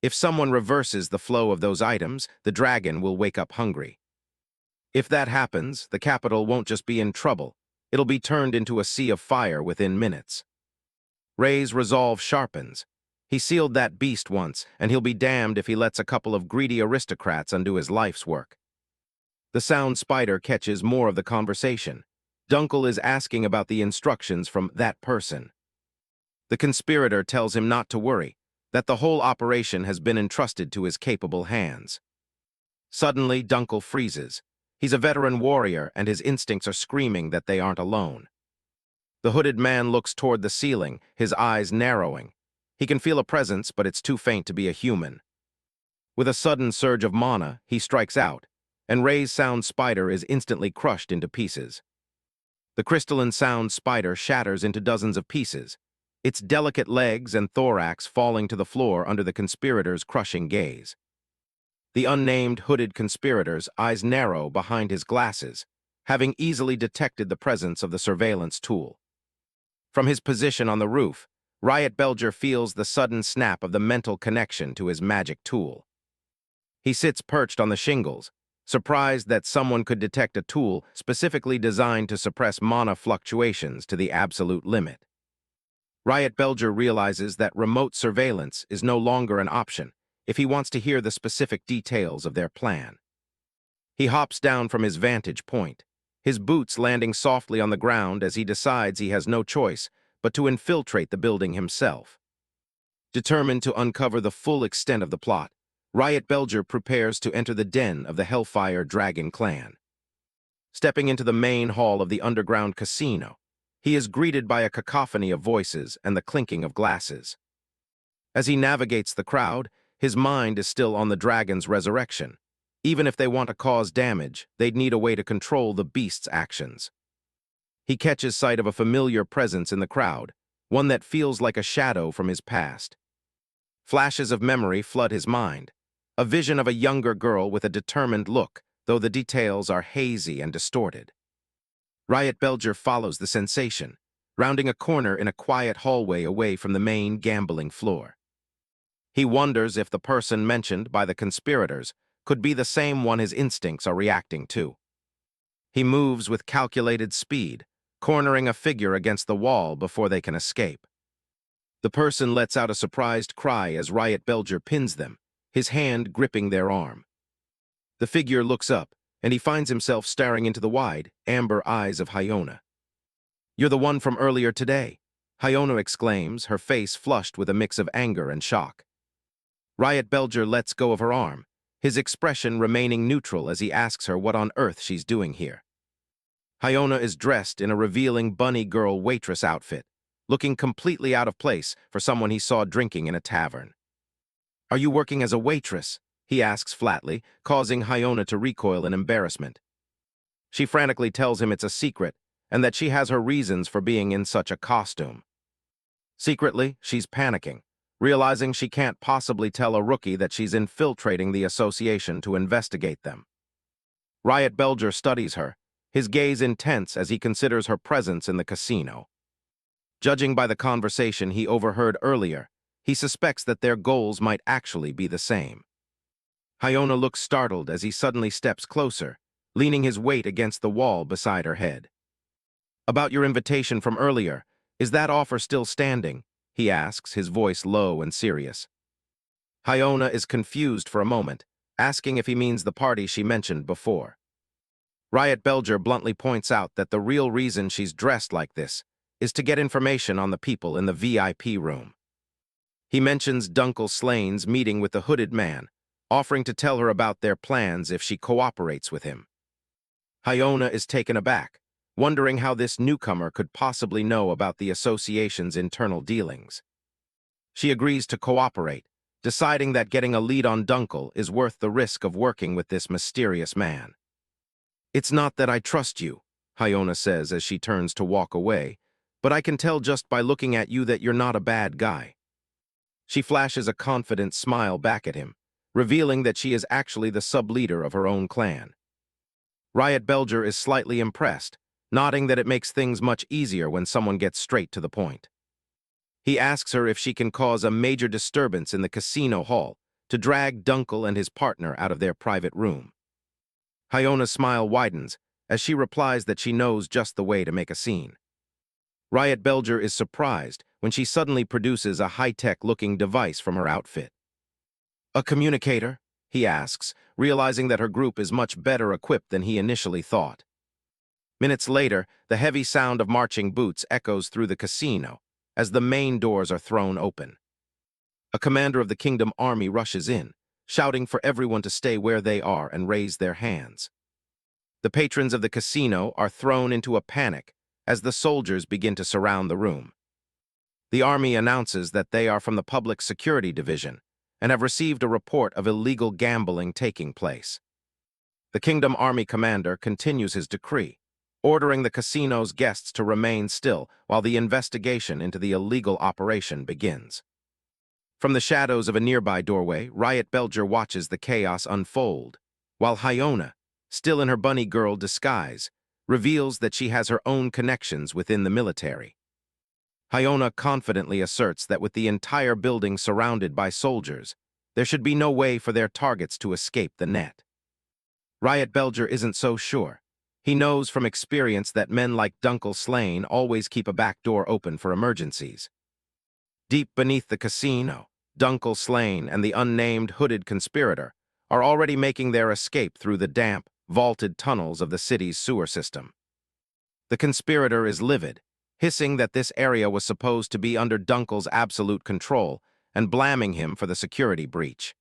If someone reverses the flow of those items, the dragon will wake up hungry. If that happens, the capital won't just be in trouble, it'll be turned into a sea of fire within minutes. Ray's resolve sharpens. He sealed that beast once, and he'll be damned if he lets a couple of greedy aristocrats undo his life's work. The sound spider catches more of the conversation. Dunkel is asking about the instructions from that person. The conspirator tells him not to worry, that the whole operation has been entrusted to his capable hands. Suddenly, Dunkel freezes. He's a veteran warrior, and his instincts are screaming that they aren't alone. The hooded man looks toward the ceiling, his eyes narrowing. He can feel a presence, but it's too faint to be a human. With a sudden surge of mana, he strikes out, and Ray's sound spider is instantly crushed into pieces. The crystalline sound spider shatters into dozens of pieces, its delicate legs and thorax falling to the floor under the conspirator's crushing gaze. The unnamed hooded conspirator's eyes narrow behind his glasses, having easily detected the presence of the surveillance tool. From his position on the roof, Riot Belger feels the sudden snap of the mental connection to his magic tool. He sits perched on the shingles, surprised that someone could detect a tool specifically designed to suppress mana fluctuations to the absolute limit. Riot Belger realizes that remote surveillance is no longer an option if he wants to hear the specific details of their plan. He hops down from his vantage point, his boots landing softly on the ground as he decides he has no choice but to infiltrate the building himself. Determined to uncover the full extent of the plot, Riot Belger prepares to enter the den of the Hellfire Dragon clan. Stepping into the main hall of the underground casino, he is greeted by a cacophony of voices and the clinking of glasses. As he navigates the crowd, his mind is still on the dragon's resurrection. Even if they want to cause damage, they'd need a way to control the beast's actions. He catches sight of a familiar presence in the crowd, one that feels like a shadow from his past. Flashes of memory flood his mind, a vision of a younger girl with a determined look, though the details are hazy and distorted. Riot Belger follows the sensation, rounding a corner in a quiet hallway away from the main gambling floor. He wonders if the person mentioned by the conspirators could be the same one his instincts are reacting to. He moves with calculated speed, cornering a figure against the wall before they can escape. The person lets out a surprised cry as Riot Belger pins them, his hand gripping their arm. The figure looks up, and he finds himself staring into the wide, amber eyes of Hyona. "You're the one from earlier today," Hyona exclaims, her face flushed with a mix of anger and shock. Riot Belger lets go of her arm, his expression remaining neutral as he asks her what on earth she's doing here. Hyona is dressed in a revealing bunny girl waitress outfit, looking completely out of place for someone he saw drinking in a tavern. "Are you working as a waitress?" he asks flatly, causing Hyona to recoil in embarrassment. She frantically tells him it's a secret and that she has her reasons for being in such a costume. Secretly, she's panicking, realizing she can't possibly tell a rookie that she's infiltrating the association to investigate them. Riot Belger studies her, his gaze intense as he considers her presence in the casino. Judging by the conversation he overheard earlier, he suspects that their goals might actually be the same. Hyona looks startled as he suddenly steps closer, leaning his weight against the wall beside her head. "About your invitation from earlier, is that offer still standing?" he asks, his voice low and serious. Hyona is confused for a moment, asking if he means the party she mentioned before. Riot Belger bluntly points out that the real reason she's dressed like this is to get information on the people in the VIP room. He mentions Dunkel Slane's meeting with the hooded man, offering to tell her about their plans if she cooperates with him. Hyona is taken aback, wondering how this newcomer could possibly know about the association's internal dealings. She agrees to cooperate, deciding that getting a lead on Dunkel is worth the risk of working with this mysterious man. "It's not that I trust you," Hyona says as she turns to walk away, "but I can tell just by looking at you that you're not a bad guy." She flashes a confident smile back at him, revealing that she is actually the sub-leader of her own clan. Riot Belger is slightly impressed, nodding that it makes things much easier when someone gets straight to the point. He asks her if she can cause a major disturbance in the casino hall to drag Dunkel and his partner out of their private room. Hyona's smile widens as she replies that she knows just the way to make a scene. Riot Belger is surprised when she suddenly produces a high-tech-looking device from her outfit. "A communicator?" he asks, realizing that her group is much better equipped than he initially thought. Minutes later, the heavy sound of marching boots echoes through the casino as the main doors are thrown open. A commander of the Kingdom Army rushes in, shouting for everyone to stay where they are and raise their hands. The patrons of the casino are thrown into a panic as the soldiers begin to surround the room. The army announces that they are from the Public Security Division and have received a report of illegal gambling taking place. The Kingdom Army commander continues his decree, ordering the casino's guests to remain still while the investigation into the illegal operation begins. From the shadows of a nearby doorway, Riot Belger watches the chaos unfold, while Hyona, still in her bunny girl disguise, reveals that she has her own connections within the military. Hyona confidently asserts that with the entire building surrounded by soldiers, there should be no way for their targets to escape the net. Riot Belger isn't so sure. He knows from experience that men like Dunkel Slane always keep a back door open for emergencies. Deep beneath the casino, Dunkel Slane and the unnamed hooded conspirator are already making their escape through the damp, vaulted tunnels of the city's sewer system. The conspirator is livid, hissing that this area was supposed to be under Dunkel's absolute control and blaming him for the security breach.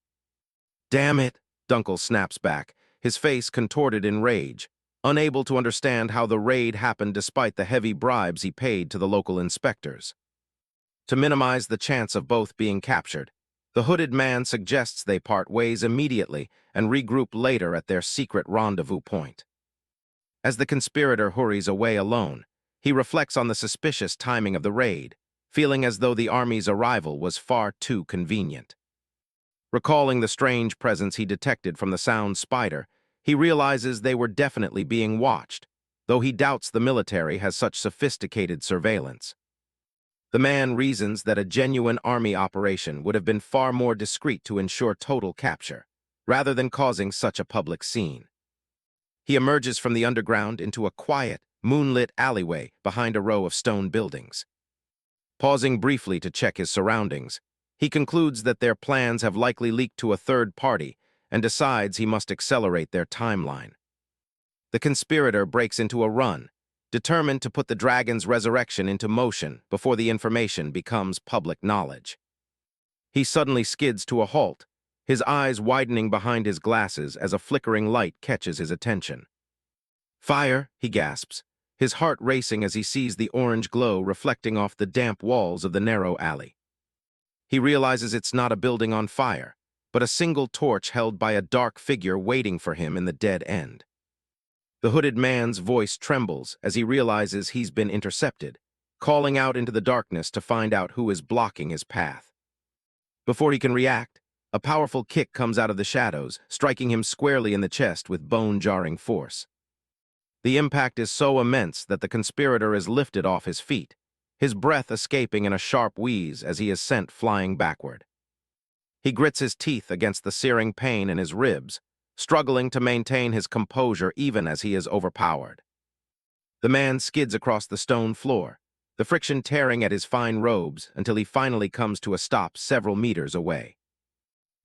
"Damn it," Dunkel snaps back, his face contorted in rage, unable to understand how the raid happened despite the heavy bribes he paid to the local inspectors. To minimize the chance of both being captured, the hooded man suggests they part ways immediately and regroup later at their secret rendezvous point. As the conspirator hurries away alone, he reflects on the suspicious timing of the raid, feeling as though the army's arrival was far too convenient. Recalling the strange presence he detected from the sound spider, he realizes they were definitely being watched, though he doubts the military has such sophisticated surveillance. The man reasons that a genuine army operation would have been far more discreet to ensure total capture, rather than causing such a public scene. He emerges from the underground into a quiet, moonlit alleyway behind a row of stone buildings. Pausing briefly to check his surroundings, he concludes that their plans have likely leaked to a third party and decides he must accelerate their timeline. The conspirator breaks into a run, determined to put the dragon's resurrection into motion before the information becomes public knowledge. He suddenly skids to a halt, his eyes widening behind his glasses as a flickering light catches his attention. "Fire!" he gasps, his heart racing as he sees the orange glow reflecting off the damp walls of the narrow alley. He realizes it's not a building on fire, but a single torch held by a dark figure waiting for him in the dead end. The hooded man's voice trembles as he realizes he's been intercepted, calling out into the darkness to find out who is blocking his path. Before he can react, a powerful kick comes out of the shadows, striking him squarely in the chest with bone-jarring force. The impact is so immense that the conspirator is lifted off his feet, his breath escaping in a sharp wheeze as he is sent flying backward. He grits his teeth against the searing pain in his ribs, struggling to maintain his composure even as he is overpowered. The man skids across the stone floor, the friction tearing at his fine robes until he finally comes to a stop several meters away.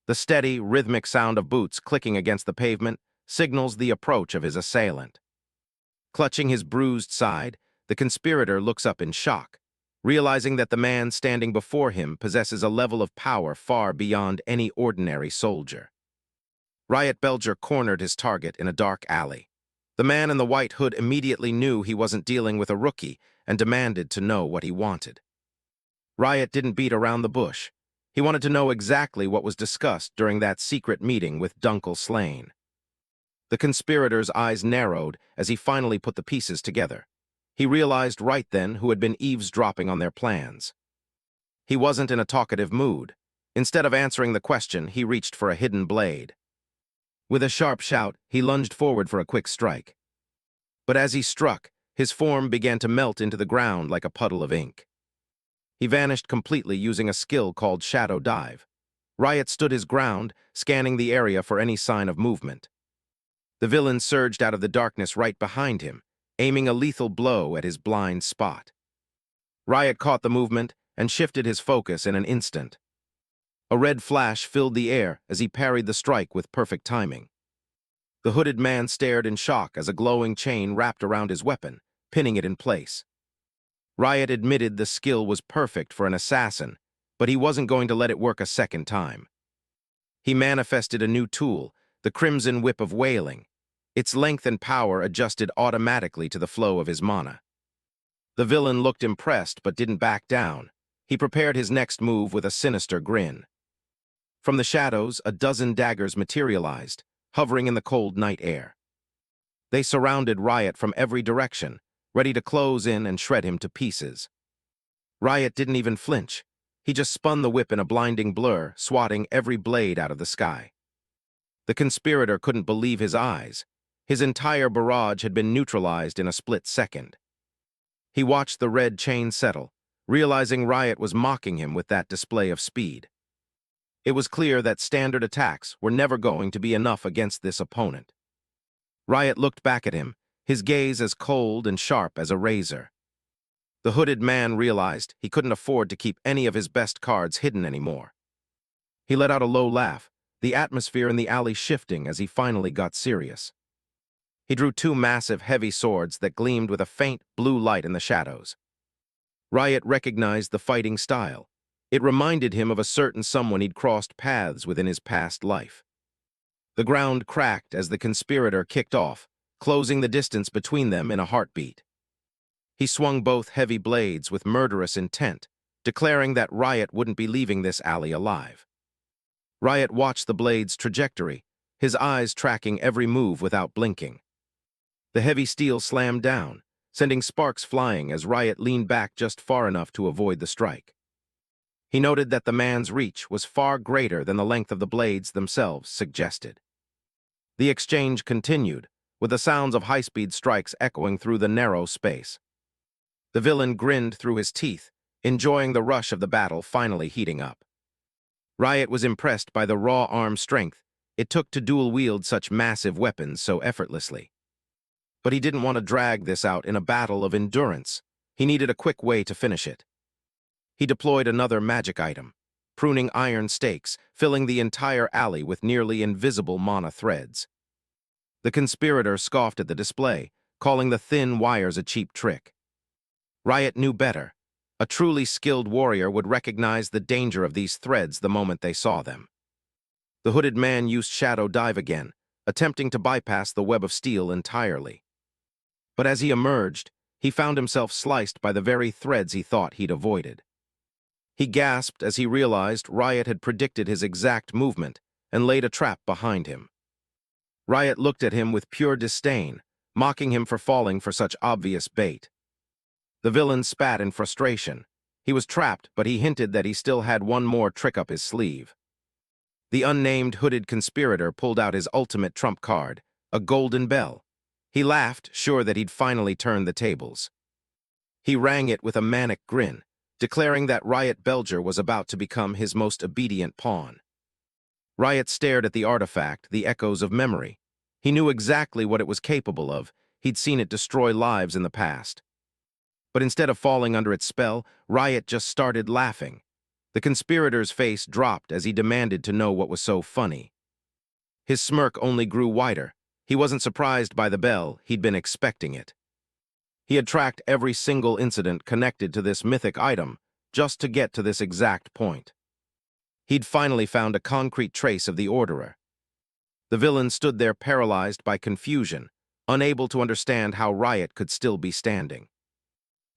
The steady, rhythmic sound of boots clicking against the pavement signals the approach of his assailant. Clutching his bruised side, the conspirator looks up in shock, realizing that the man standing before him possesses a level of power far beyond any ordinary soldier. Riot Belger cornered his target in a dark alley. The man in the white hood immediately knew he wasn't dealing with a rookie and demanded to know what he wanted. Riot didn't beat around the bush. He wanted to know exactly what was discussed during that secret meeting with Dunkel Slane. The conspirator's eyes narrowed as he finally put the pieces together. He realized right then who had been eavesdropping on their plans. He wasn't in a talkative mood. Instead of answering the question, he reached for a hidden blade. With a sharp shout, he lunged forward for a quick strike. But as he struck, his form began to melt into the ground like a puddle of ink. He vanished completely using a skill called Shadow Dive. Riot stood his ground, scanning the area for any sign of movement. The villain surged out of the darkness right behind him, aiming a lethal blow at his blind spot. Riot caught the movement and shifted his focus in an instant. A red flash filled the air as he parried the strike with perfect timing. The hooded man stared in shock as a glowing chain wrapped around his weapon, pinning it in place. Riot admitted the skill was perfect for an assassin, but he wasn't going to let it work a second time. He manifested a new tool, the Crimson Whip of Wailing. Its length and power adjusted automatically to the flow of his mana. The villain looked impressed but didn't back down. He prepared his next move with a sinister grin. From the shadows, a dozen daggers materialized, hovering in the cold night air. They surrounded Riot from every direction, ready to close in and shred him to pieces. Riot didn't even flinch. He just spun the whip in a blinding blur, swatting every blade out of the sky. The conspirator couldn't believe his eyes. His entire barrage had been neutralized in a split second. He watched the red chain settle, realizing Riot was mocking him with that display of speed. It was clear that standard attacks were never going to be enough against this opponent. Riot looked back at him, his gaze as cold and sharp as a razor. The hooded man realized he couldn't afford to keep any of his best cards hidden anymore. He let out a low laugh, the atmosphere in the alley shifting as he finally got serious. He drew two massive, heavy swords that gleamed with a faint blue light in the shadows. Riot recognized the fighting style. It reminded him of a certain someone he'd crossed paths with in his past life. The ground cracked as the conspirator kicked off, closing the distance between them in a heartbeat. He swung both heavy blades with murderous intent, declaring that Riot wouldn't be leaving this alley alive. Riot watched the blade's trajectory, his eyes tracking every move without blinking. The heavy steel slammed down, sending sparks flying as Riot leaned back just far enough to avoid the strike. He noted that the man's reach was far greater than the length of the blades themselves suggested. The exchange continued, with the sounds of high-speed strikes echoing through the narrow space. The villain grinned through his teeth, enjoying the rush of the battle finally heating up. Riot was impressed by the raw arm strength it took to dual-wield such massive weapons so effortlessly. But he didn't want to drag this out in a battle of endurance. He needed a quick way to finish it. He deployed another magic item, pruning iron stakes, filling the entire alley with nearly invisible mana threads. The conspirator scoffed at the display, calling the thin wires a cheap trick. Riot knew better. A truly skilled warrior would recognize the danger of these threads the moment they saw them. The hooded man used Shadow Dive again, attempting to bypass the web of steel entirely. But as he emerged, he found himself sliced by the very threads he thought he'd avoided. He gasped as he realized Riot had predicted his exact movement and laid a trap behind him. Riot looked at him with pure disdain, mocking him for falling for such obvious bait. The villain spat in frustration. He was trapped, but he hinted that he still had one more trick up his sleeve. The unnamed hooded conspirator pulled out his ultimate trump card, a golden bell. He laughed, sure that he'd finally turned the tables. He rang it with a manic grin, declaring that Riot Belger was about to become his most obedient pawn. Riot stared at the artifact, the echoes of memory. He knew exactly what it was capable of. He'd seen it destroy lives in the past. But instead of falling under its spell, Riot just started laughing. The conspirator's face dropped as he demanded to know what was so funny. His smirk only grew wider. He wasn't surprised by the bell, he'd been expecting it. He had tracked every single incident connected to this mythic item, just to get to this exact point. He'd finally found a concrete trace of the Orderer. The villain stood there paralyzed by confusion, unable to understand how Riot could still be standing.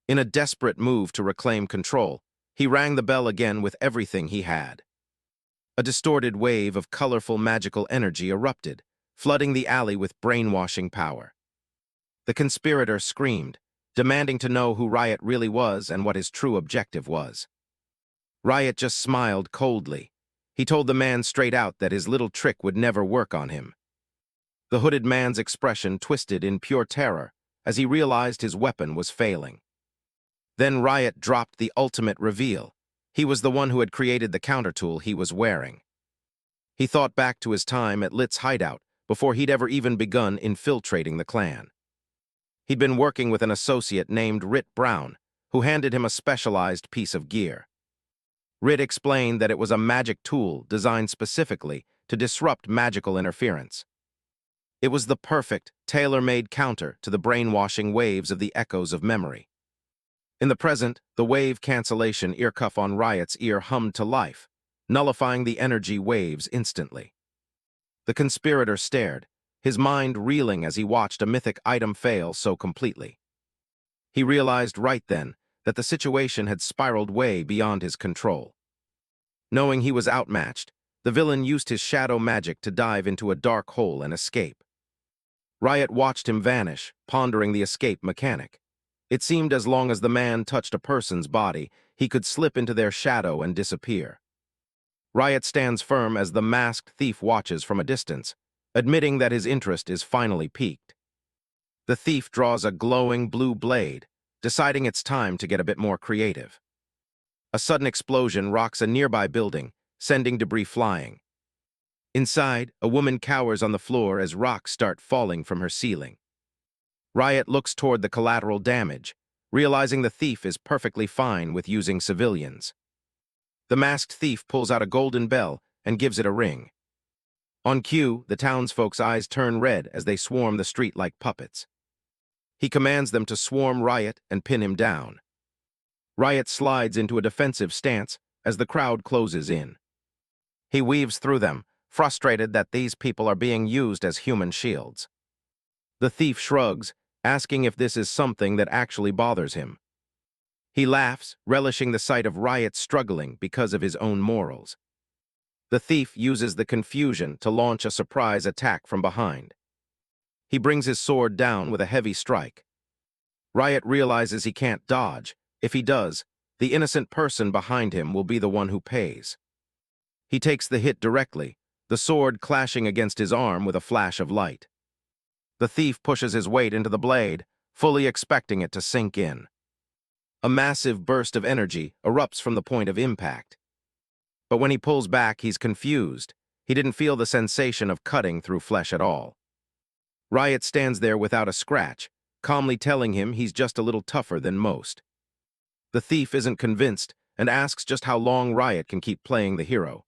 In a desperate move to reclaim control, he rang the bell again with everything he had. A distorted wave of colorful magical energy erupted, flooding the alley with brainwashing power. The conspirator screamed, demanding to know who Riot really was and what his true objective was. Riot just smiled coldly. He told the man straight out that his little trick would never work on him. The hooded man's expression twisted in pure terror as he realized his weapon was failing. Then Riot dropped the ultimate reveal. He was the one who had created the countertool he was wearing. He thought back to his time at Lit's hideout before he'd ever even begun infiltrating the clan. He'd been working with an associate named Rit Brown, who handed him a specialized piece of gear. Rit explained that it was a magic tool designed specifically to disrupt magical interference. It was the perfect, tailor-made counter to the brainwashing waves of the echoes of memory. In the present, the wave cancellation ear cuff on Riot's ear hummed to life, nullifying the energy waves instantly. The conspirator stared, his mind reeling as he watched a mythic item fail so completely. He realized right then that the situation had spiraled way beyond his control. Knowing he was outmatched, the villain used his shadow magic to dive into a dark hole and escape. Riot watched him vanish, pondering the escape mechanic. It seemed as long as the man touched a person's body, he could slip into their shadow and disappear. Riot stands firm as the masked thief watches from a distance, admitting that his interest is finally piqued. The thief draws a glowing blue blade, deciding it's time to get a bit more creative. A sudden explosion rocks a nearby building, sending debris flying. Inside, a woman cowers on the floor as rocks start falling from her ceiling. Riot looks toward the collateral damage, realizing the thief is perfectly fine with using civilians. The masked thief pulls out a golden bell and gives it a ring. On cue, the townsfolk's eyes turn red as they swarm the street like puppets. He commands them to swarm Riot and pin him down. Riot slides into a defensive stance as the crowd closes in. He weaves through them, frustrated that these people are being used as human shields. The thief shrugs, asking if this is something that actually bothers him. He laughs, relishing the sight of Riot struggling because of his own morals. The thief uses the confusion to launch a surprise attack from behind. He brings his sword down with a heavy strike. Riot realizes he can't dodge. If he does, the innocent person behind him will be the one who pays. He takes the hit directly, the sword clashing against his arm with a flash of light. The thief pushes his weight into the blade, fully expecting it to sink in. A massive burst of energy erupts from the point of impact. But when he pulls back, he's confused. He didn't feel the sensation of cutting through flesh at all. Riot stands there without a scratch, calmly telling him he's just a little tougher than most. The thief isn't convinced and asks just how long Riot can keep playing the hero.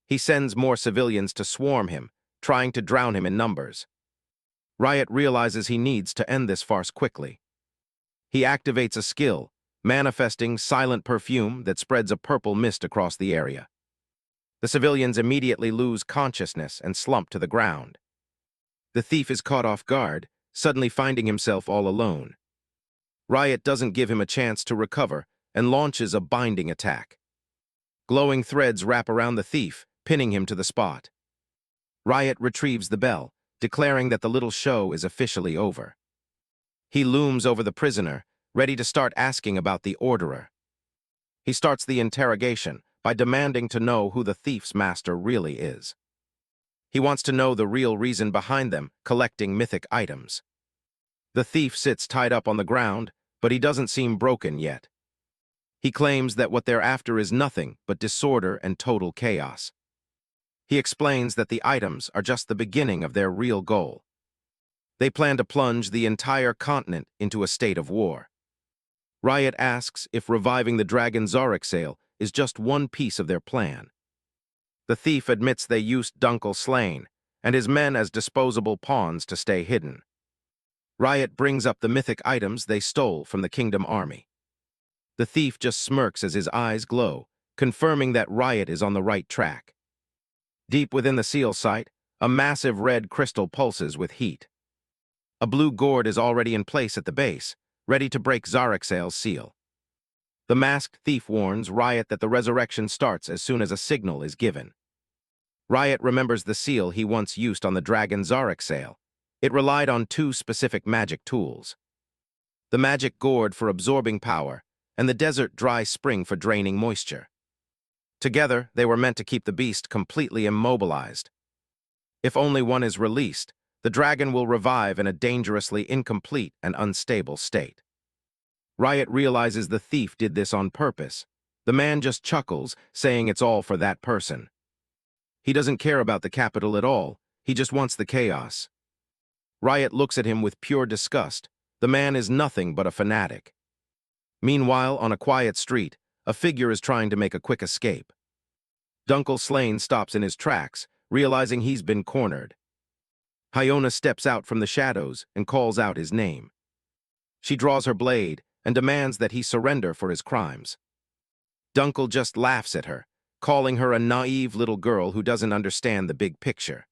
He sends more civilians to swarm him, trying to drown him in numbers. Riot realizes he needs to end this farce quickly. He activates a skill, manifesting silent perfume that spreads a purple mist across the area. The civilians immediately lose consciousness and slump to the ground. The thief is caught off guard, suddenly finding himself all alone. Riot doesn't give him a chance to recover and launches a binding attack. Glowing threads wrap around the thief, pinning him to the spot. Riot retrieves the bell, declaring that the little show is officially over. He looms over the prisoner, ready to start asking about the orderer. He starts the interrogation by demanding to know who the thief's master really is. He wants to know the real reason behind them collecting mythic items. The thief sits tied up on the ground, but he doesn't seem broken yet. He claims that what they're after is nothing but disorder and total chaos. He explains that the items are just the beginning of their real goal. They plan to plunge the entire continent into a state of war. Riot asks if reviving the dragon Zarixale is just one piece of their plan. The thief admits they used Dunkel slain and his men as disposable pawns to stay hidden. Riot brings up the mythic items they stole from the Kingdom Army. The thief just smirks as his eyes glow, confirming that Riot is on the right track. Deep within the seal site, a massive red crystal pulses with heat. A blue gourd is already in place at the base, ready to break Zarixale's seal. The masked thief warns Riot that the resurrection starts as soon as a signal is given. Riot remembers the seal he once used on the dragon Zarixale. It relied on two specific magic tools: the magic gourd for absorbing power and the desert dry spring for draining moisture. Together, they were meant to keep the beast completely immobilized. If only one is released, the dragon will revive in a dangerously incomplete and unstable state. Riot realizes the thief did this on purpose. The man just chuckles, saying it's all for that person. He doesn't care about the capital at all, he just wants the chaos. Riot looks at him with pure disgust. The man is nothing but a fanatic. Meanwhile, on a quiet street, a figure is trying to make a quick escape. Dunkel Slain stops in his tracks, realizing he's been cornered. Hyona steps out from the shadows and calls out his name. She draws her blade and demands that he surrender for his crimes. Dunkel just laughs at her, calling her a naive little girl who doesn't understand the big picture.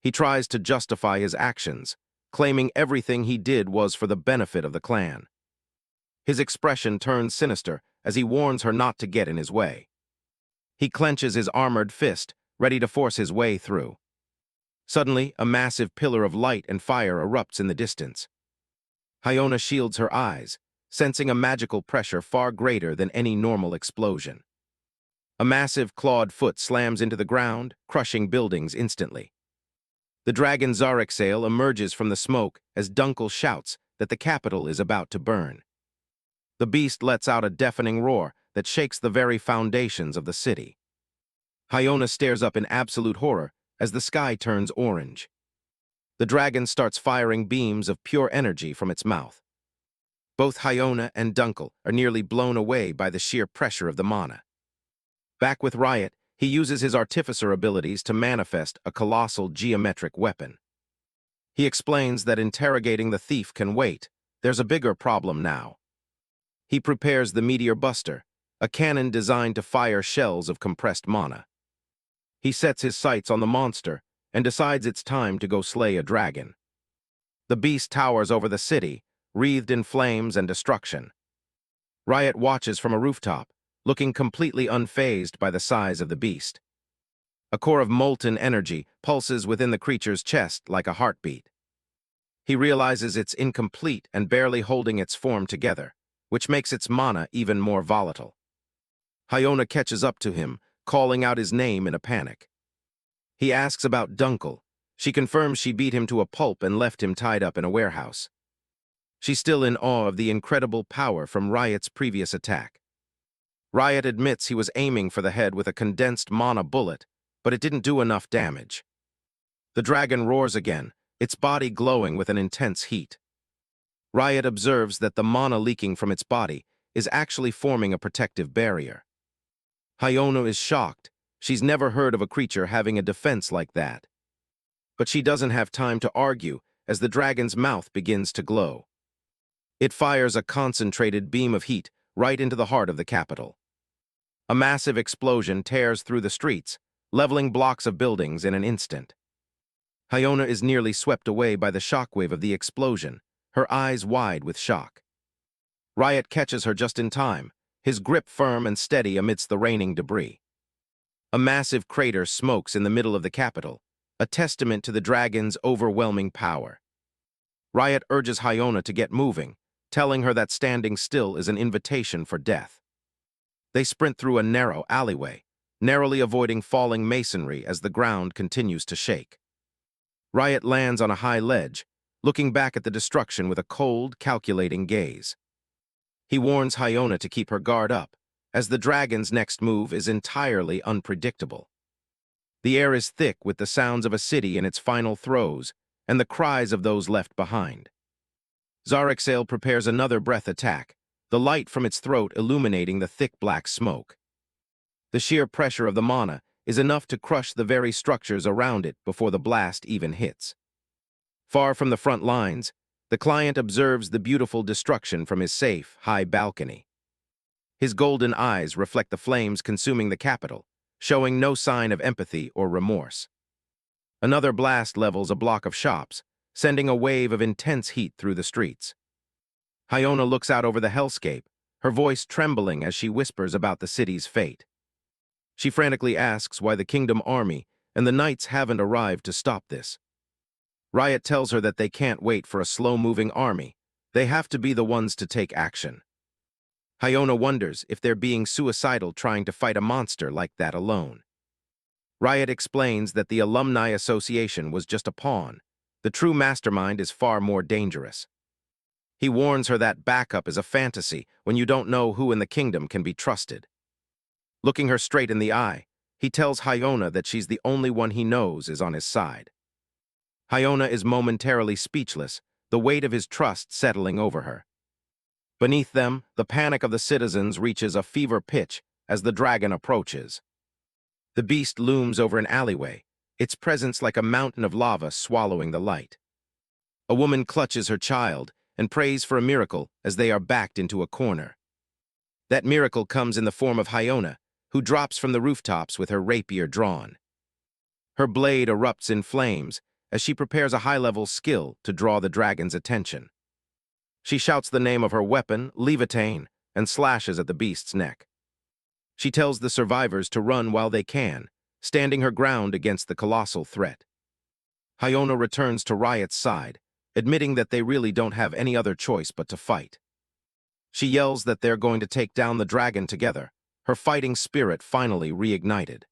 He tries to justify his actions, claiming everything he did was for the benefit of the clan. His expression turns sinister as he warns her not to get in his way. He clenches his armored fist, ready to force his way through. Suddenly, a massive pillar of light and fire erupts in the distance. Hyona shields her eyes, sensing a magical pressure far greater than any normal explosion. A massive clawed foot slams into the ground, crushing buildings instantly. The dragon Zarixale emerges from the smoke as Dunkel shouts that the capital is about to burn. The beast lets out a deafening roar that shakes the very foundations of the city. Hyona stares up in absolute horror as the sky turns orange. The dragon starts firing beams of pure energy from its mouth. Both Hyona and Dunkel are nearly blown away by the sheer pressure of the mana. Back with Riot, he uses his artificer abilities to manifest a colossal geometric weapon. He explains that interrogating the thief can wait. There's a bigger problem now. He prepares the Meteor Buster, a cannon designed to fire shells of compressed mana. He sets his sights on the monster and decides it's time to go slay a dragon. The beast towers over the city, wreathed in flames and destruction. Riot watches from a rooftop, looking completely unfazed by the size of the beast. A core of molten energy pulses within the creature's chest like a heartbeat. He realizes it's incomplete and barely holding its form together, which makes its mana even more volatile. Hyona catches up to him, calling out his name in a panic. He asks about Dunkel. She confirms she beat him to a pulp and left him tied up in a warehouse. She's still in awe of the incredible power from Riot's previous attack. Riot admits he was aiming for the head with a condensed mana bullet, but it didn't do enough damage. The dragon roars again, its body glowing with an intense heat. Riot observes that the mana leaking from its body is actually forming a protective barrier. Hyona is shocked. She's never heard of a creature having a defense like that. But she doesn't have time to argue as the dragon's mouth begins to glow. It fires a concentrated beam of heat right into the heart of the capital. A massive explosion tears through the streets, leveling blocks of buildings in an instant. Hyona is nearly swept away by the shockwave of the explosion, her eyes wide with shock. Riot catches her just in time, his grip firm and steady amidst the raining debris. A massive crater smokes in the middle of the capital, a testament to the dragon's overwhelming power. Riot urges Hyona to get moving, telling her that standing still is an invitation for death. They sprint through a narrow alleyway, narrowly avoiding falling masonry as the ground continues to shake. Riot lands on a high ledge, looking back at the destruction with a cold, calculating gaze. He warns Hyona to keep her guard up, as the dragon's next move is entirely unpredictable. The air is thick with the sounds of a city in its final throes and the cries of those left behind. Zarixale prepares another breath attack, the light from its throat illuminating the thick black smoke. The sheer pressure of the mana is enough to crush the very structures around it before the blast even hits. Far from the front lines, the client observes the beautiful destruction from his safe, high balcony. His golden eyes reflect the flames consuming the capital, showing no sign of empathy or remorse. Another blast levels a block of shops, sending a wave of intense heat through the streets. Hyona looks out over the hellscape, her voice trembling as she whispers about the city's fate. She frantically asks why the Kingdom Army and the Knights haven't arrived to stop this. Riot tells her that they can't wait for a slow-moving army. They have to be the ones to take action. Hyona wonders if they're being suicidal trying to fight a monster like that alone. Riot explains that the Alumni Association was just a pawn. The true mastermind is far more dangerous. He warns her that backup is a fantasy when you don't know who in the kingdom can be trusted. Looking her straight in the eye, he tells Hyona that she's the only one he knows is on his side. Hyona is momentarily speechless, the weight of his trust settling over her. Beneath them, the panic of the citizens reaches a fever pitch as the dragon approaches. The beast looms over an alleyway, its presence like a mountain of lava swallowing the light. A woman clutches her child and prays for a miracle as they are backed into a corner. That miracle comes in the form of Hyona, who drops from the rooftops with her rapier drawn. Her blade erupts in flames as she prepares a high-level skill to draw the dragon's attention. She shouts the name of her weapon, Levitain, and slashes at the beast's neck. She tells the survivors to run while they can, standing her ground against the colossal threat. Hyona returns to Riot's side, admitting that they really don't have any other choice but to fight. She yells that they're going to take down the dragon together, her fighting spirit finally reignited.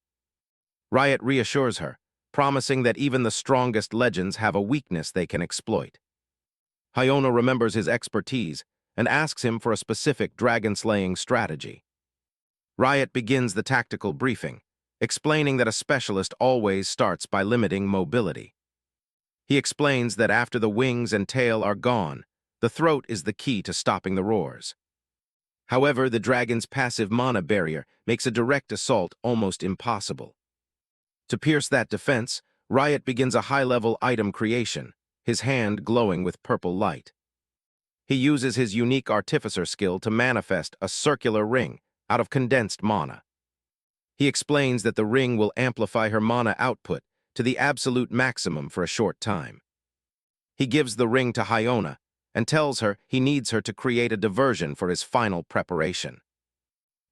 Riot reassures her, promising that even the strongest legends have a weakness they can exploit. Hyona remembers his expertise and asks him for a specific dragon-slaying strategy. Riot begins the tactical briefing, explaining that a specialist always starts by limiting mobility. He explains that after the wings and tail are gone, the throat is the key to stopping the roars. However, the dragon's passive mana barrier makes a direct assault almost impossible. To pierce that defense, Riot begins a high-level item creation, his hand glowing with purple light. He uses his unique artificer skill to manifest a circular ring out of condensed mana. He explains that the ring will amplify her mana output to the absolute maximum for a short time. He gives the ring to Hyona and tells her he needs her to create a diversion for his final preparation.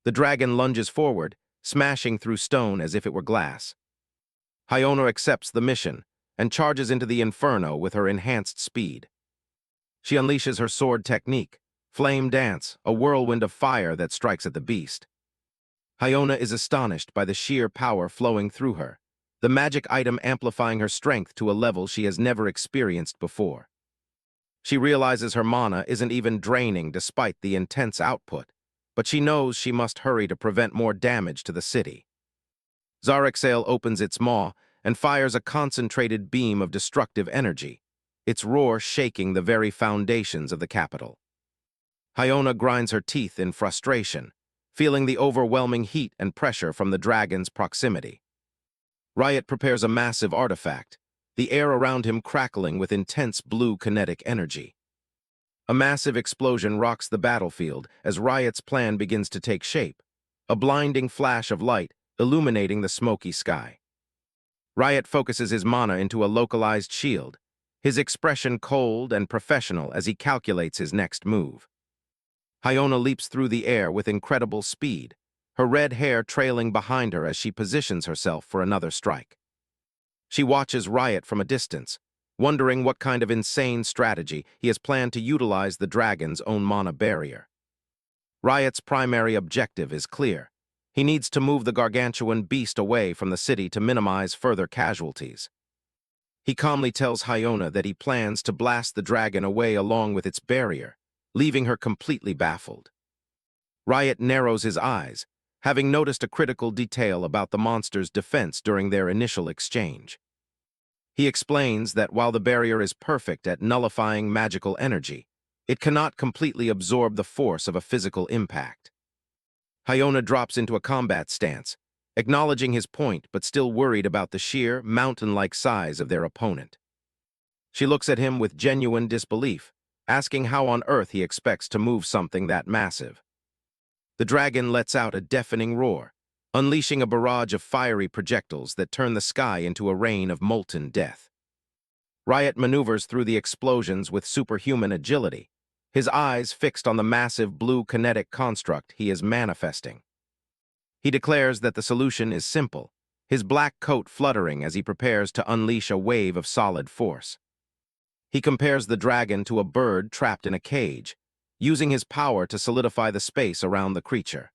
The dragon lunges forward, smashing through stone as if it were glass. Hyona accepts the mission and charges into the inferno with her enhanced speed. She unleashes her sword technique, Flame Dance, a whirlwind of fire that strikes at the beast. Hyona is astonished by the sheer power flowing through her, the magic item amplifying her strength to a level she has never experienced before. She realizes her mana isn't even draining despite the intense output, but she knows she must hurry to prevent more damage to the city. Zarexale opens its maw and fires a concentrated beam of destructive energy, its roar shaking the very foundations of the capital. Hyona grinds her teeth in frustration, feeling the overwhelming heat and pressure from the dragon's proximity. Riot prepares a massive artifact, the air around him crackling with intense blue kinetic energy. A massive explosion rocks the battlefield as Riot's plan begins to take shape, a blinding flash of light illuminating the smoky sky. Riot focuses his mana into a localized shield, his expression cold and professional as he calculates his next move. Hyona leaps through the air with incredible speed, her red hair trailing behind her as she positions herself for another strike. She watches Riot from a distance, wondering what kind of insane strategy he has planned to utilize the dragon's own mana barrier. Riot's primary objective is clear. He needs to move the gargantuan beast away from the city to minimize further casualties. He calmly tells Hyona that he plans to blast the dragon away along with its barrier, leaving her completely baffled. Riot narrows his eyes, having noticed a critical detail about the monster's defense during their initial exchange. He explains that while the barrier is perfect at nullifying magical energy, it cannot completely absorb the force of a physical impact. Hyona drops into a combat stance, acknowledging his point but still worried about the sheer, mountain-like size of their opponent. She looks at him with genuine disbelief, asking how on earth he expects to move something that massive. The dragon lets out a deafening roar, unleashing a barrage of fiery projectiles that turn the sky into a rain of molten death. Riot maneuvers through the explosions with superhuman agility, his eyes fixed on the massive blue kinetic construct he is manifesting. He declares that the solution is simple, his black coat fluttering as he prepares to unleash a wave of solid force. He compares the dragon to a bird trapped in a cage, using his power to solidify the space around the creature.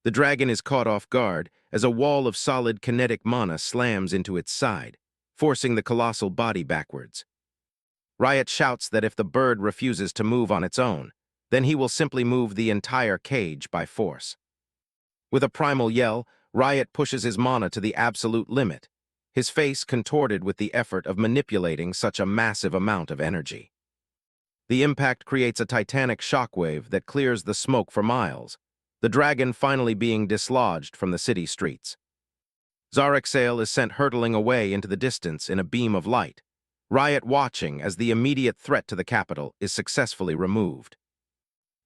The dragon is caught off guard as a wall of solid kinetic mana slams into its side, forcing the colossal body backwards. Riot shouts that if the bird refuses to move on its own, then he will simply move the entire cage by force. With a primal yell, Riot pushes his mana to the absolute limit, his face contorted with the effort of manipulating such a massive amount of energy. The impact creates a titanic shockwave that clears the smoke for miles, the dragon finally being dislodged from the city streets. Zarexale is sent hurtling away into the distance in a beam of light, Riot watching as the immediate threat to the capital is successfully removed.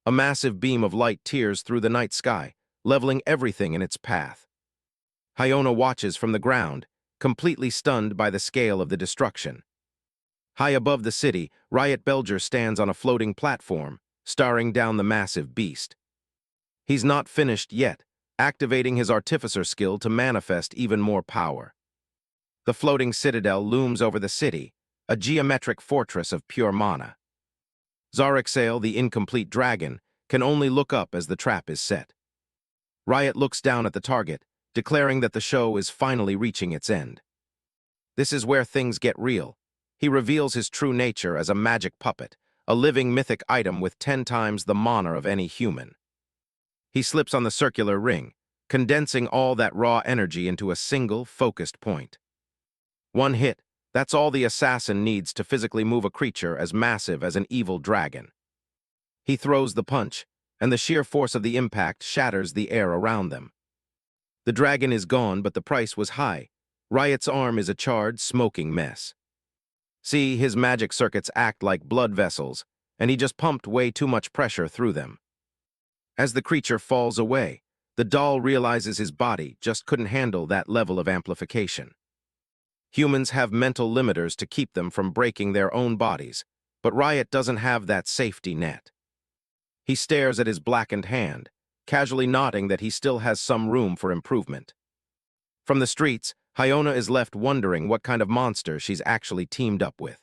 A massive beam of light tears through the night sky, leveling everything in its path. Hyona watches from the ground, completely stunned by the scale of the destruction. High above the city, Riot Belger stands on a floating platform, staring down the massive beast. He's not finished yet, activating his artificer skill to manifest even more power. The floating citadel looms over the city, a geometric fortress of pure mana. Zarexale, the incomplete dragon, can only look up as the trap is set. Riot looks down at the target, declaring that the show is finally reaching its end. This is where things get real. He reveals his true nature as a magic puppet, a living mythic item with 10 times the mana of any human. He slips on the circular ring, condensing all that raw energy into a single, focused point. One hit, that's all the assassin needs to physically move a creature as massive as an evil dragon. He throws the punch, and the sheer force of the impact shatters the air around them. The dragon is gone, but the price was high. Riot's arm is a charred, smoking mess. See, his magic circuits act like blood vessels, and he just pumped way too much pressure through them. As the creature falls away, the doll realizes his body just couldn't handle that level of amplification. Humans have mental limiters to keep them from breaking their own bodies, but Riot doesn't have that safety net. He stares at his blackened hand, casually nodding that he still has some room for improvement. From the streets, Hyona is left wondering what kind of monster she's actually teamed up with.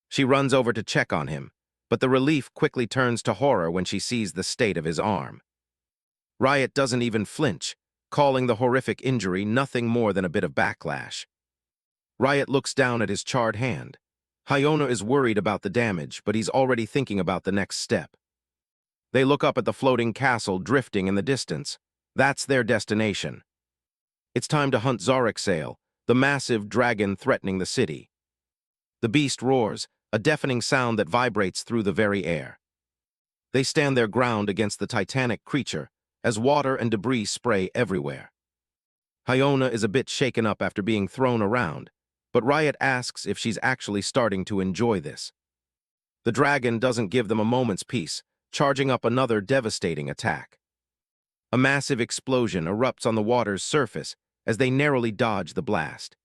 She runs over to check on him, but the relief quickly turns to horror when she sees the state of his arm. Riot doesn't even flinch, calling the horrific injury nothing more than a bit of backlash. Riot looks down at his charred hand. Hyona is worried about the damage, but he's already thinking about the next step. They look up at the floating castle drifting in the distance. That's their destination. It's time to hunt Zarixale, the massive dragon threatening the city. The beast roars, a deafening sound that vibrates through the very air. They stand their ground against the titanic creature, as water and debris spray everywhere. Hyona is a bit shaken up after being thrown around, but Riot asks if she's actually starting to enjoy this. The dragon doesn't give them a moment's peace, charging up another devastating attack. A massive explosion erupts on the water's surface as they narrowly dodge the blast.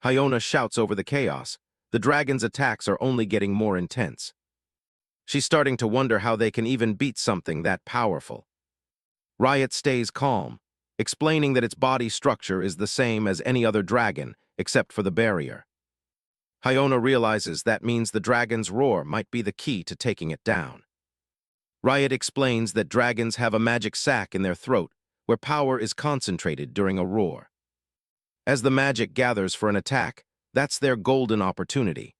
Hyona shouts over the chaos. The dragon's attacks are only getting more intense. She's starting to wonder how they can even beat something that powerful. Riot stays calm, explaining that its body structure is the same as any other dragon, except for the barrier. Hyona realizes that means the dragon's roar might be the key to taking it down. Riot explains that dragons have a magic sac in their throat where power is concentrated during a roar. As the magic gathers for an attack, that's their golden opportunity.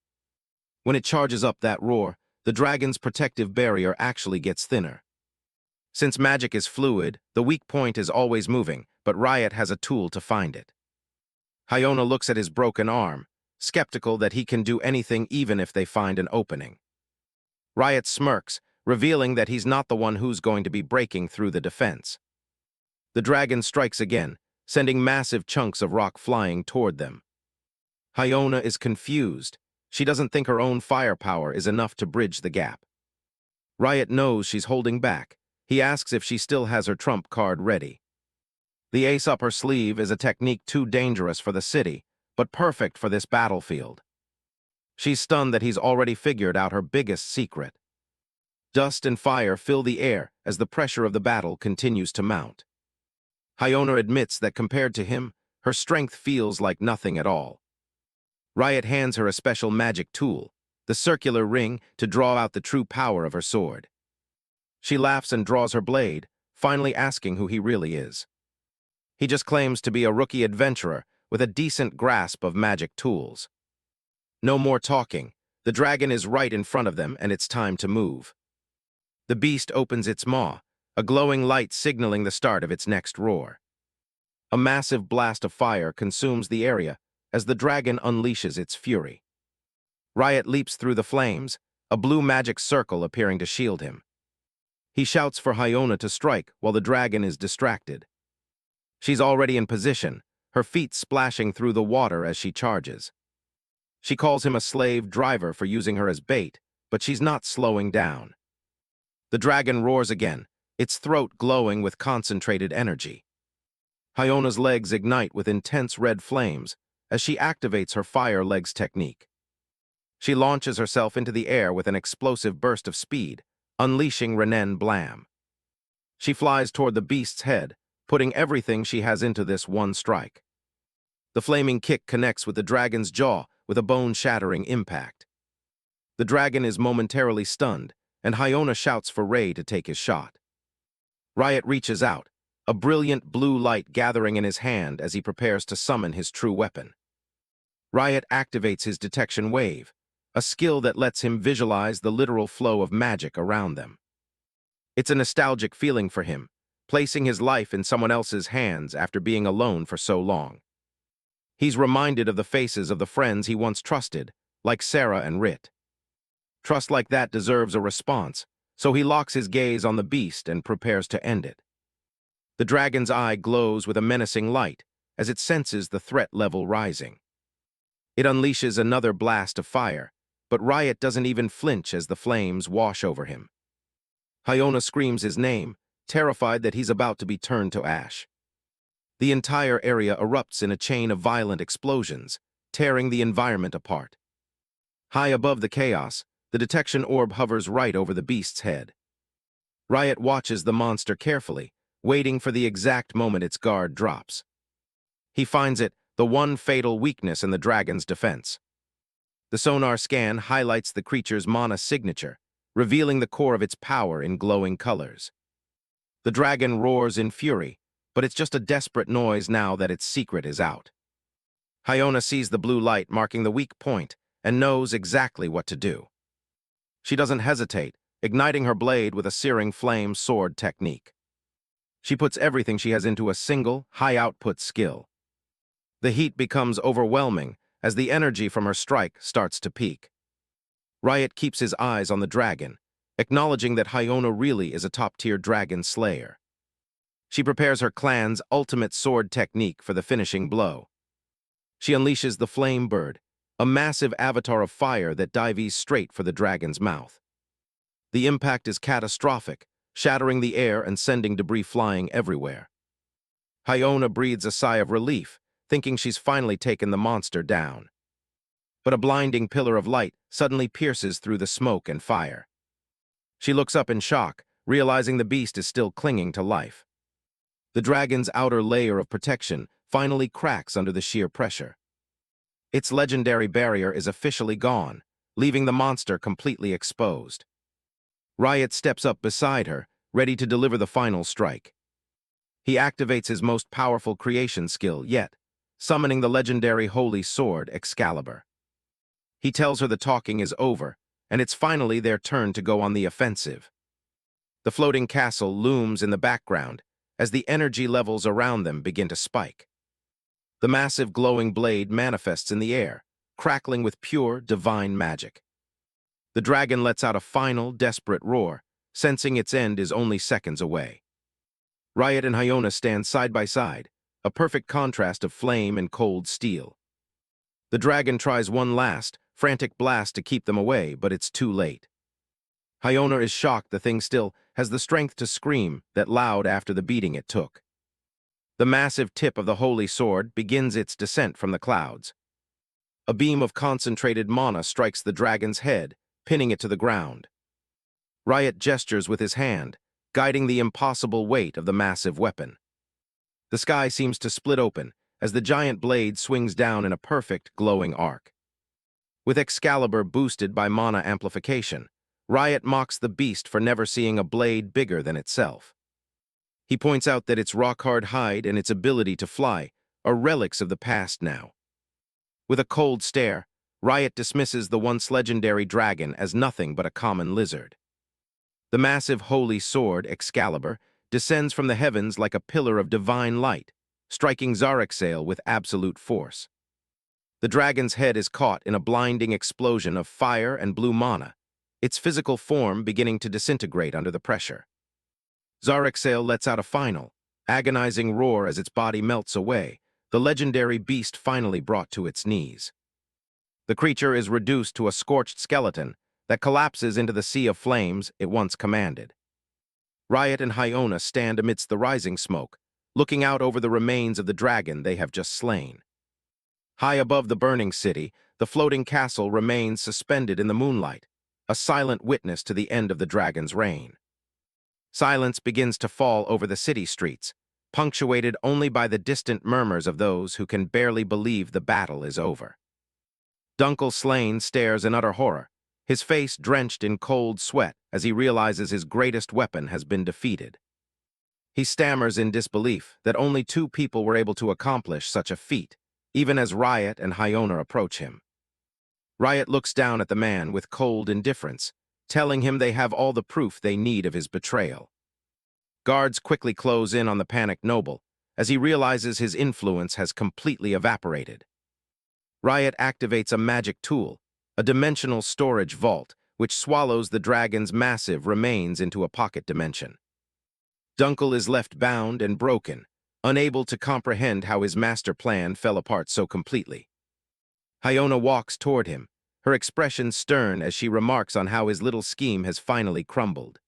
When it charges up that roar, the dragon's protective barrier actually gets thinner. Since magic is fluid, the weak point is always moving, but Riot has a tool to find it. Hyona looks at his broken arm, skeptical that he can do anything even if they find an opening. Riot smirks, revealing that he's not the one who's going to be breaking through the defense. The dragon strikes again, sending massive chunks of rock flying toward them. Hyona is confused. She doesn't think her own firepower is enough to bridge the gap. Riot knows she's holding back. He asks if she still has her trump card ready. The ace up her sleeve is a technique too dangerous for the city, but perfect for this battlefield. She's stunned that he's already figured out her biggest secret. Dust and fire fill the air as the pressure of the battle continues to mount. Hyona admits that compared to him, her strength feels like nothing at all. Riot hands her a special magic tool, the circular ring, to draw out the true power of her sword. She laughs and draws her blade, finally asking who he really is. He just claims to be a rookie adventurer with a decent grasp of magic tools. No more talking. The dragon is right in front of them, and it's time to move. The beast opens its maw, a glowing light signaling the start of its next roar. A massive blast of fire consumes the area as the dragon unleashes its fury. Riot leaps through the flames, a blue magic circle appearing to shield him. He shouts for Hyona to strike while the dragon is distracted. She's already in position, her feet splashing through the water as she charges. She calls him a slave driver for using her as bait, but she's not slowing down. The dragon roars again, its throat glowing with concentrated energy. Hyona's legs ignite with intense red flames as she activates her fire legs technique. She launches herself into the air with an explosive burst of speed, unleashing Renan Blam. She flies toward the beast's head, putting everything she has into this one strike. The flaming kick connects with the dragon's jaw with a bone-shattering impact. The dragon is momentarily stunned, and Hyona shouts for Ray to take his shot. Riot reaches out, a brilliant blue light gathering in his hand as he prepares to summon his true weapon. Riot activates his detection wave, a skill that lets him visualize the literal flow of magic around them. It's a nostalgic feeling for him, placing his life in someone else's hands after being alone for so long. He's reminded of the faces of the friends he once trusted, like Sarah and Rit. Trust like that deserves a response, so he locks his gaze on the beast and prepares to end it. The dragon's eye glows with a menacing light as it senses the threat level rising. It unleashes another blast of fire, but Riot doesn't even flinch as the flames wash over him. Hyona screams his name, terrified that he's about to be turned to ash. The entire area erupts in a chain of violent explosions, tearing the environment apart. High above the chaos, the detection orb hovers right over the beast's head. Riot watches the monster carefully, waiting for the exact moment its guard drops. He finds it, the one fatal weakness in the dragon's defense. The sonar scan highlights the creature's mana signature, revealing the core of its power in glowing colors. The dragon roars in fury, but it's just a desperate noise now that its secret is out. Hyona sees the blue light marking the weak point and knows exactly what to do. She doesn't hesitate, igniting her blade with a searing flame sword technique. She puts everything she has into a single, high-output skill. The heat becomes overwhelming as the energy from her strike starts to peak. Riot keeps his eyes on the dragon, acknowledging that Hyona really is a top-tier dragon slayer. She prepares her clan's ultimate sword technique for the finishing blow. She unleashes the Flame Bird, a massive avatar of fire that dives straight for the dragon's mouth. The impact is catastrophic, shattering the air and sending debris flying everywhere. Hyona breathes a sigh of relief, thinking she's finally taken the monster down. But a blinding pillar of light suddenly pierces through the smoke and fire. She looks up in shock, realizing the beast is still clinging to life. The dragon's outer layer of protection finally cracks under the sheer pressure. Its legendary barrier is officially gone, leaving the monster completely exposed. Riot steps up beside her, ready to deliver the final strike. He activates his most powerful creation skill yet, summoning the legendary holy sword Excalibur. He tells her the talking is over, and it's finally their turn to go on the offensive. The floating castle looms in the background as the energy levels around them begin to spike. The massive glowing blade manifests in the air, crackling with pure, divine magic. The dragon lets out a final, desperate roar, sensing its end is only seconds away. Riot and Hyona stand side by side, a perfect contrast of flame and cold steel. The dragon tries one last, frantic blast to keep them away, but it's too late. Hyona is shocked the thing still has the strength to scream that loud after the beating it took. The massive tip of the holy sword begins its descent from the clouds. A beam of concentrated mana strikes the dragon's head, pinning it to the ground. Riot gestures with his hand, guiding the impossible weight of the massive weapon. The sky seems to split open as the giant blade swings down in a perfect, glowing arc. With Excalibur boosted by mana amplification, Riot mocks the beast for never seeing a blade bigger than itself. He points out that its rock-hard hide and its ability to fly are relics of the past now. With a cold stare, Riot dismisses the once legendary dragon as nothing but a common lizard. The massive holy sword, Excalibur, descends from the heavens like a pillar of divine light, striking Zarexale with absolute force. The dragon's head is caught in a blinding explosion of fire and blue mana, its physical form beginning to disintegrate under the pressure. Zarexale lets out a final, agonizing roar as its body melts away, the legendary beast finally brought to its knees. The creature is reduced to a scorched skeleton that collapses into the sea of flames it once commanded. Riot and Hyona stand amidst the rising smoke, looking out over the remains of the dragon they have just slain. High above the burning city, the floating castle remains suspended in the moonlight, a silent witness to the end of the dragon's reign. Silence begins to fall over the city streets, punctuated only by the distant murmurs of those who can barely believe the battle is over. Dunkel Slane stares in utter horror, his face drenched in cold sweat as he realizes his greatest weapon has been defeated. He stammers in disbelief that only two people were able to accomplish such a feat, even as Riot and Hyona approach him. Riot looks down at the man with cold indifference, telling him they have all the proof they need of his betrayal. Guards quickly close in on the panicked noble, as he realizes his influence has completely evaporated. Riot activates a magic tool, a dimensional storage vault, which swallows the dragon's massive remains into a pocket dimension. Dunkel is left bound and broken, unable to comprehend how his master plan fell apart so completely. Hyona walks toward him, her expression stern as she remarks on how his little scheme has finally crumbled.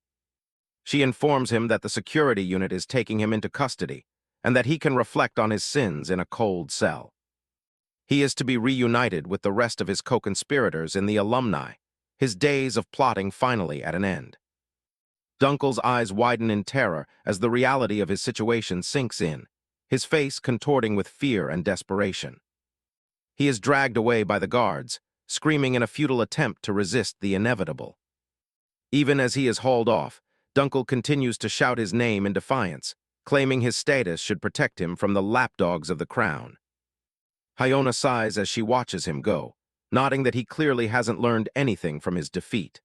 She informs him that the security unit is taking him into custody, and that he can reflect on his sins in a cold cell. He is to be reunited with the rest of his co-conspirators in the alumni, his days of plotting finally at an end. Dunkel's eyes widen in terror as the reality of his situation sinks in, his face contorting with fear and desperation. He is dragged away by the guards, screaming in a futile attempt to resist the inevitable. Even as he is hauled off, Dunkel continues to shout his name in defiance, claiming his status should protect him from the lapdogs of the crown. Hyona sighs as she watches him go, nodding that he clearly hasn't learned anything from his defeat.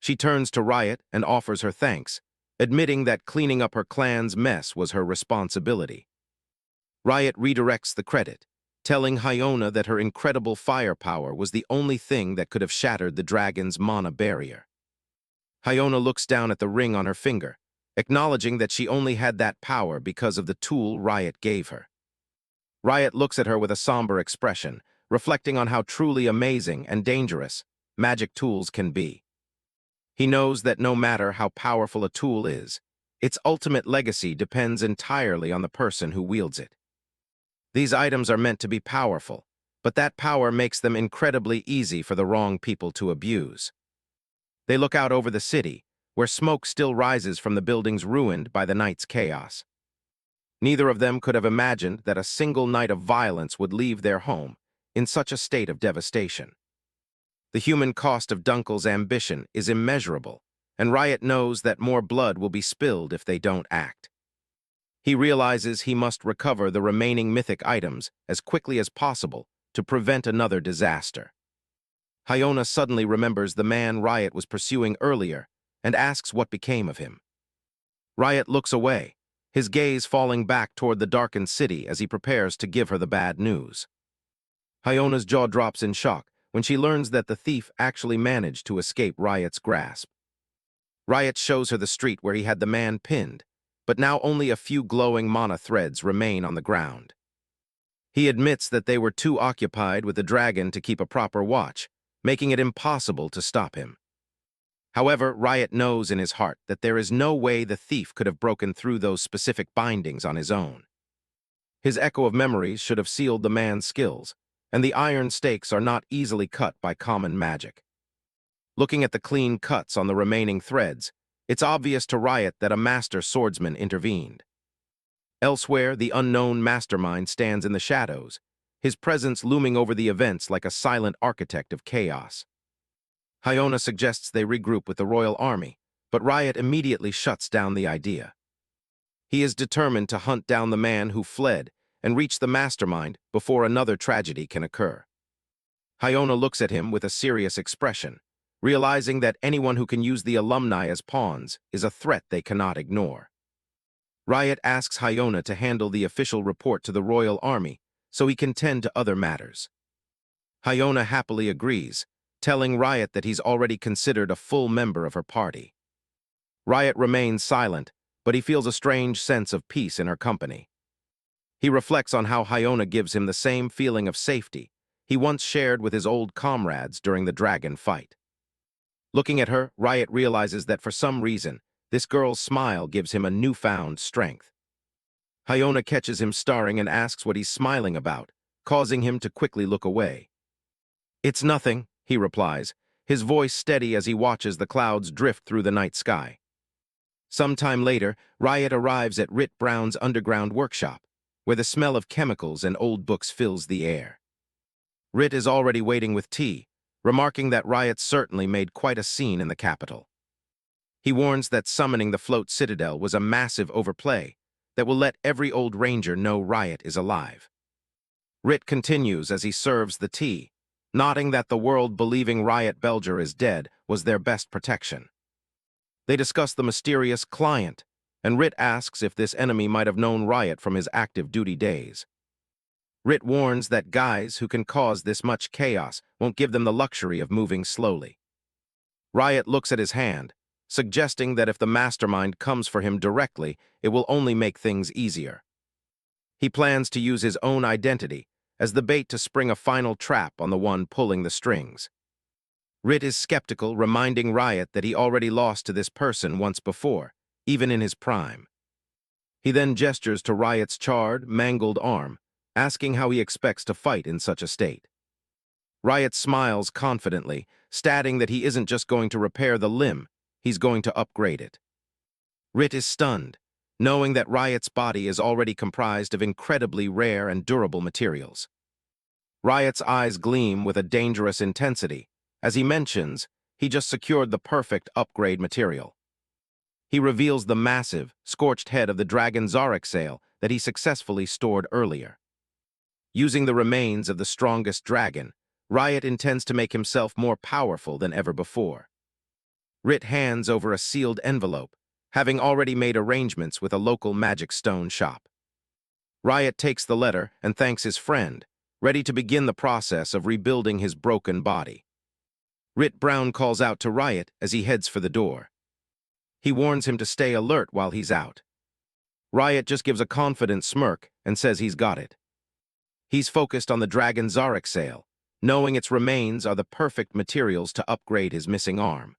She turns to Riot and offers her thanks, admitting that cleaning up her clan's mess was her responsibility. Riot redirects the credit, telling Hyona that her incredible firepower was the only thing that could have shattered the dragon's mana barrier. Hyona looks down at the ring on her finger, acknowledging that she only had that power because of the tool Riot gave her. Riot looks at her with a somber expression, reflecting on how truly amazing and dangerous magic tools can be. He knows that no matter how powerful a tool is, its ultimate legacy depends entirely on the person who wields it. These items are meant to be powerful, but that power makes them incredibly easy for the wrong people to abuse. They look out over the city, where smoke still rises from the buildings ruined by the night's chaos. Neither of them could have imagined that a single night of violence would leave their home in such a state of devastation. The human cost of Dunkel's ambition is immeasurable, and Riot knows that more blood will be spilled if they don't act. He realizes he must recover the remaining mythic items as quickly as possible to prevent another disaster. Hyona suddenly remembers the man Riot was pursuing earlier and asks what became of him. Riot looks away, his gaze falling back toward the darkened city as he prepares to give her the bad news. Hyona's jaw drops in shock when she learns that the thief actually managed to escape Riot's grasp. Riot shows her the street where he had the man pinned, but now only a few glowing mana threads remain on the ground. He admits that they were too occupied with the dragon to keep a proper watch, making it impossible to stop him. However, Riot knows in his heart that there is no way the thief could have broken through those specific bindings on his own. His echo of memories should have sealed the man's skills, and the iron stakes are not easily cut by common magic. Looking at the clean cuts on the remaining threads, it's obvious to Riot that a master swordsman intervened. Elsewhere, the unknown mastermind stands in the shadows, his presence looming over the events like a silent architect of chaos. Hyona suggests they regroup with the royal army, but Riot immediately shuts down the idea. He is determined to hunt down the man who fled and reach the mastermind before another tragedy can occur. Hyona looks at him with a serious expression, realizing that anyone who can use the alumni as pawns is a threat they cannot ignore. Riot asks Hyona to handle the official report to the royal army so he can tend to other matters. Hyona happily agrees, telling Riot that he's already considered a full member of her party. Riot remains silent, but he feels a strange sense of peace in her company. He reflects on how Hyona gives him the same feeling of safety he once shared with his old comrades during the dragon fight. Looking at her, Riot realizes that for some reason, this girl's smile gives him a newfound strength. Hyona catches him staring and asks what he's smiling about, causing him to quickly look away. "It's nothing," he replies, his voice steady as he watches the clouds drift through the night sky. Sometime later, Riot arrives at Rit Brown's underground workshop, where the smell of chemicals and old books fills the air. Rit is already waiting with tea, remarking that Riot certainly made quite a scene in the capital. He warns that summoning the float citadel was a massive overplay that will let every old ranger know Riot is alive. Rit continues as he serves the tea, nodding that the world believing Riot Belger is dead was their best protection. They discuss the mysterious client and Rit asks if this enemy might have known Riot from his active duty days. Rit warns that guys who can cause this much chaos won't give them the luxury of moving slowly. Riot looks at his hand, suggesting that if the mastermind comes for him directly, it will only make things easier. He plans to use his own identity as the bait to spring a final trap on the one pulling the strings. Rit is skeptical, reminding Riot that he already lost to this person once before, even in his prime. He then gestures to Riot's charred, mangled arm, asking how he expects to fight in such a state. Riot smiles confidently, stating that he isn't just going to repair the limb, he's going to upgrade it. Rit is stunned, knowing that Riot's body is already comprised of incredibly rare and durable materials. Riot's eyes gleam with a dangerous intensity. As he mentions, he just secured the perfect upgrade material. He reveals the massive, scorched head of the dragon Zarek that he successfully stored earlier. Using the remains of the strongest dragon, Riot intends to make himself more powerful than ever before. Rit hands over a sealed envelope, having already made arrangements with a local magic stone shop. Riot takes the letter and thanks his friend, ready to begin the process of rebuilding his broken body. Rit Brown calls out to Riot as he heads for the door. He warns him to stay alert while he's out. Riot just gives a confident smirk and says he's got it. He's focused on the dragon Zarek, knowing its remains are the perfect materials to upgrade his missing arm.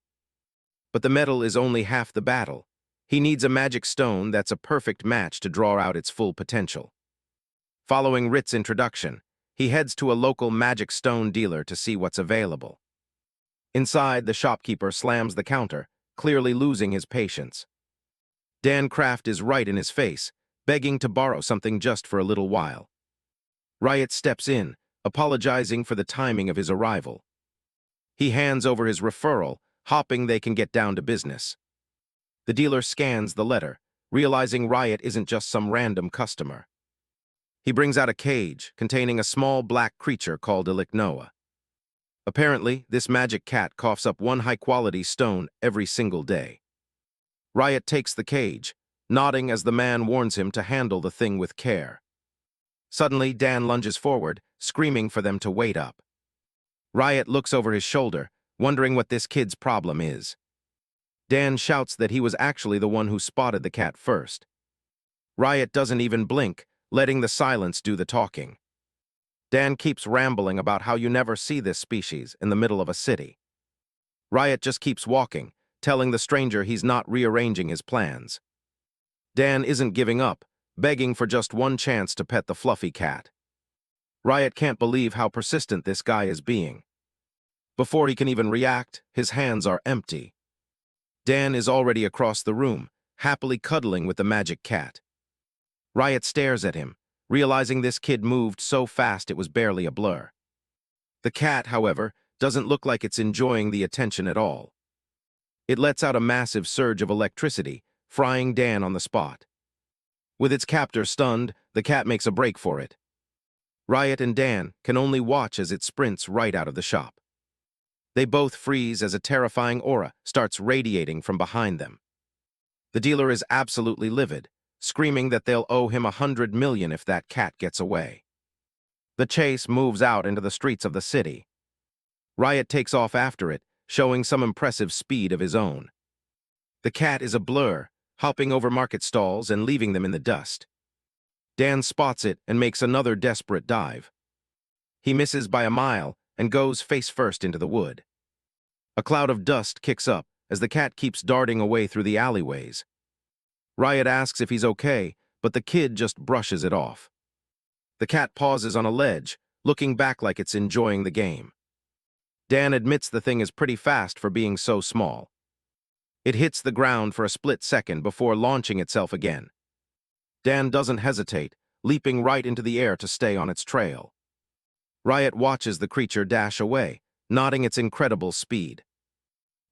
But the metal is only half the battle. He needs a magic stone that's a perfect match to draw out its full potential. Following Rit's introduction, he heads to a local magic stone dealer to see what's available. Inside, the shopkeeper slams the counter, clearly losing his patience. Dan Kraft is right in his face, begging to borrow something just for a little while. Riot steps in, apologizing for the timing of his arrival. He hands over his referral, hoping they can get down to business. The dealer scans the letter, realizing Riot isn't just some random customer. He brings out a cage containing a small black creature called Iliknoa. Apparently, this magic cat coughs up one high-quality stone every single day. Riot takes the cage, nodding as the man warns him to handle the thing with care. Suddenly, Dan lunges forward, screaming for them to wait up. Riot looks over his shoulder, wondering what this kid's problem is. Dan shouts that he was actually the one who spotted the cat first. Riot doesn't even blink, letting the silence do the talking. Dan keeps rambling about how you never see this species in the middle of a city. Riot just keeps walking, telling the stranger he's not rearranging his plans. Dan isn't giving up, begging for just one chance to pet the fluffy cat. Riot can't believe how persistent this guy is being. Before he can even react, his hands are empty. Dan is already across the room, happily cuddling with the magic cat. Riot stares at him, realizing this kid moved so fast it was barely a blur. The cat, however, doesn't look like it's enjoying the attention at all. It lets out a massive surge of electricity, frying Dan on the spot. With its captor stunned, the cat makes a break for it. Riot and Dan can only watch as it sprints right out of the shop. They both freeze as a terrifying aura starts radiating from behind them. The dealer is absolutely livid, screaming that they'll owe him 100 million if that cat gets away. The chase moves out into the streets of the city. Riot takes off after it, showing some impressive speed of his own. The cat is a blur, hopping over market stalls and leaving them in the dust. Dan spots it and makes another desperate dive. He misses by a mile and goes face first into the wood. A cloud of dust kicks up as the cat keeps darting away through the alleyways. Riot asks if he's okay, but the kid just brushes it off. The cat pauses on a ledge, looking back like it's enjoying the game. Dan admits the thing is pretty fast for being so small. It hits the ground for a split second before launching itself again. Dan doesn't hesitate, leaping right into the air to stay on its trail. Riot watches the creature dash away, nodding its incredible speed.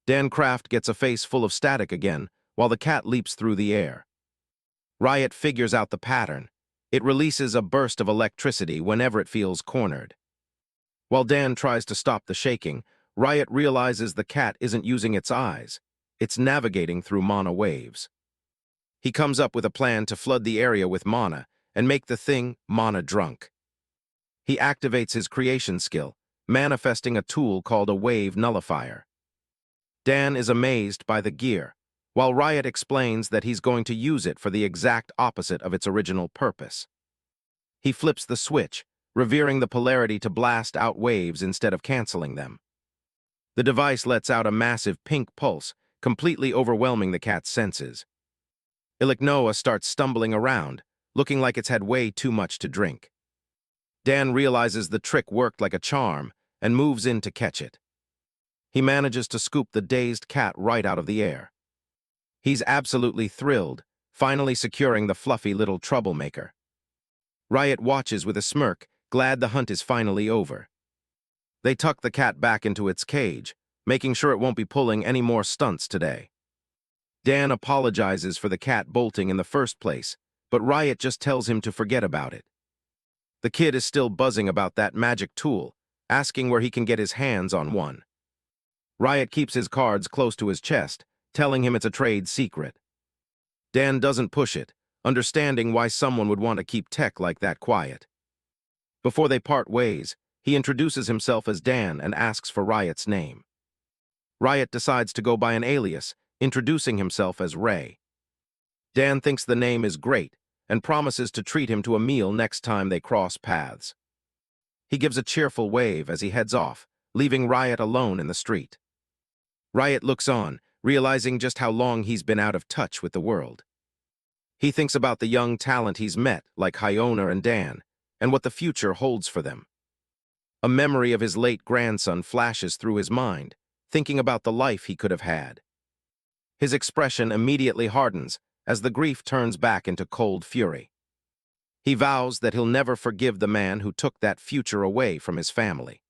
Dan Kraft gets a face full of static again, while the cat leaps through the air. Riot figures out the pattern. It releases a burst of electricity whenever it feels cornered. While Dan tries to stop the shaking, Riot realizes the cat isn't using its eyes. It's navigating through mana waves. He comes up with a plan to flood the area with mana and make the thing mana drunk. He activates his creation skill, manifesting a tool called a wave nullifier. Dan is amazed by the gear, while Riot explains that he's going to use it for the exact opposite of its original purpose. He flips the switch, revering the polarity to blast out waves instead of canceling them. The device lets out a massive pink pulse, completely overwhelming the cat's senses. Iliknoa starts stumbling around, looking like it's had way too much to drink. Dan realizes the trick worked like a charm and moves in to catch it. He manages to scoop the dazed cat right out of the air. He's absolutely thrilled, finally securing the fluffy little troublemaker. Riot watches with a smirk, glad the hunt is finally over. They tuck the cat back into its cage, making sure it won't be pulling any more stunts today. Dan apologizes for the cat bolting in the first place, but Riot just tells him to forget about it. The kid is still buzzing about that magic tool, asking where he can get his hands on one. Riot keeps his cards close to his chest, telling him it's a trade secret. Dan doesn't push it, understanding why someone would want to keep tech like that quiet. Before they part ways, he introduces himself as Dan and asks for Riot's name. Riot decides to go by an alias, introducing himself as Ray. Dan thinks the name is great and promises to treat him to a meal next time they cross paths. He gives a cheerful wave as he heads off, leaving Riot alone in the street. Riot looks on, realizing just how long he's been out of touch with the world. He thinks about the young talent he's met, like Hyona and Dan, and what the future holds for them. A memory of his late grandson flashes through his mind, thinking about the life he could have had. His expression immediately hardens as the grief turns back into cold fury. He vows that he'll never forgive the man who took that future away from his family.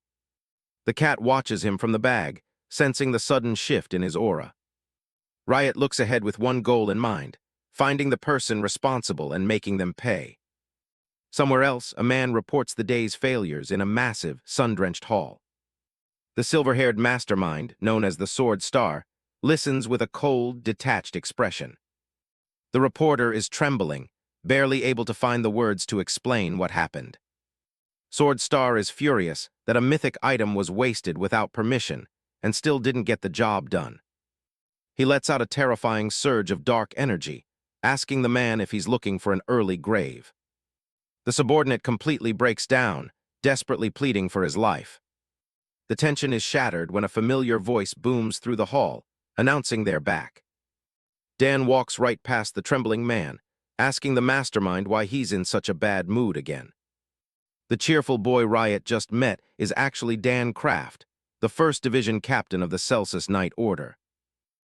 The cat watches him from the bag, sensing the sudden shift in his aura. Riot looks ahead with one goal in mind, finding the person responsible and making them pay. Somewhere else, a man reports the day's failures in a massive, sun-drenched hall. The silver-haired mastermind, known as the Sword Star, listens with a cold, detached expression. The reporter is trembling, barely able to find the words to explain what happened. Sword Star is furious that a mythic item was wasted without permission and still didn't get the job done. He lets out a terrifying surge of dark energy, asking the man if he's looking for an early grave. The subordinate completely breaks down, desperately pleading for his life. The tension is shattered when a familiar voice booms through the hall, announcing they're back. Dan walks right past the trembling man, asking the mastermind why he's in such a bad mood again. The cheerful boy Riot just met is actually Dan Kraft, the 1st Division captain of the Celsus Knight Order.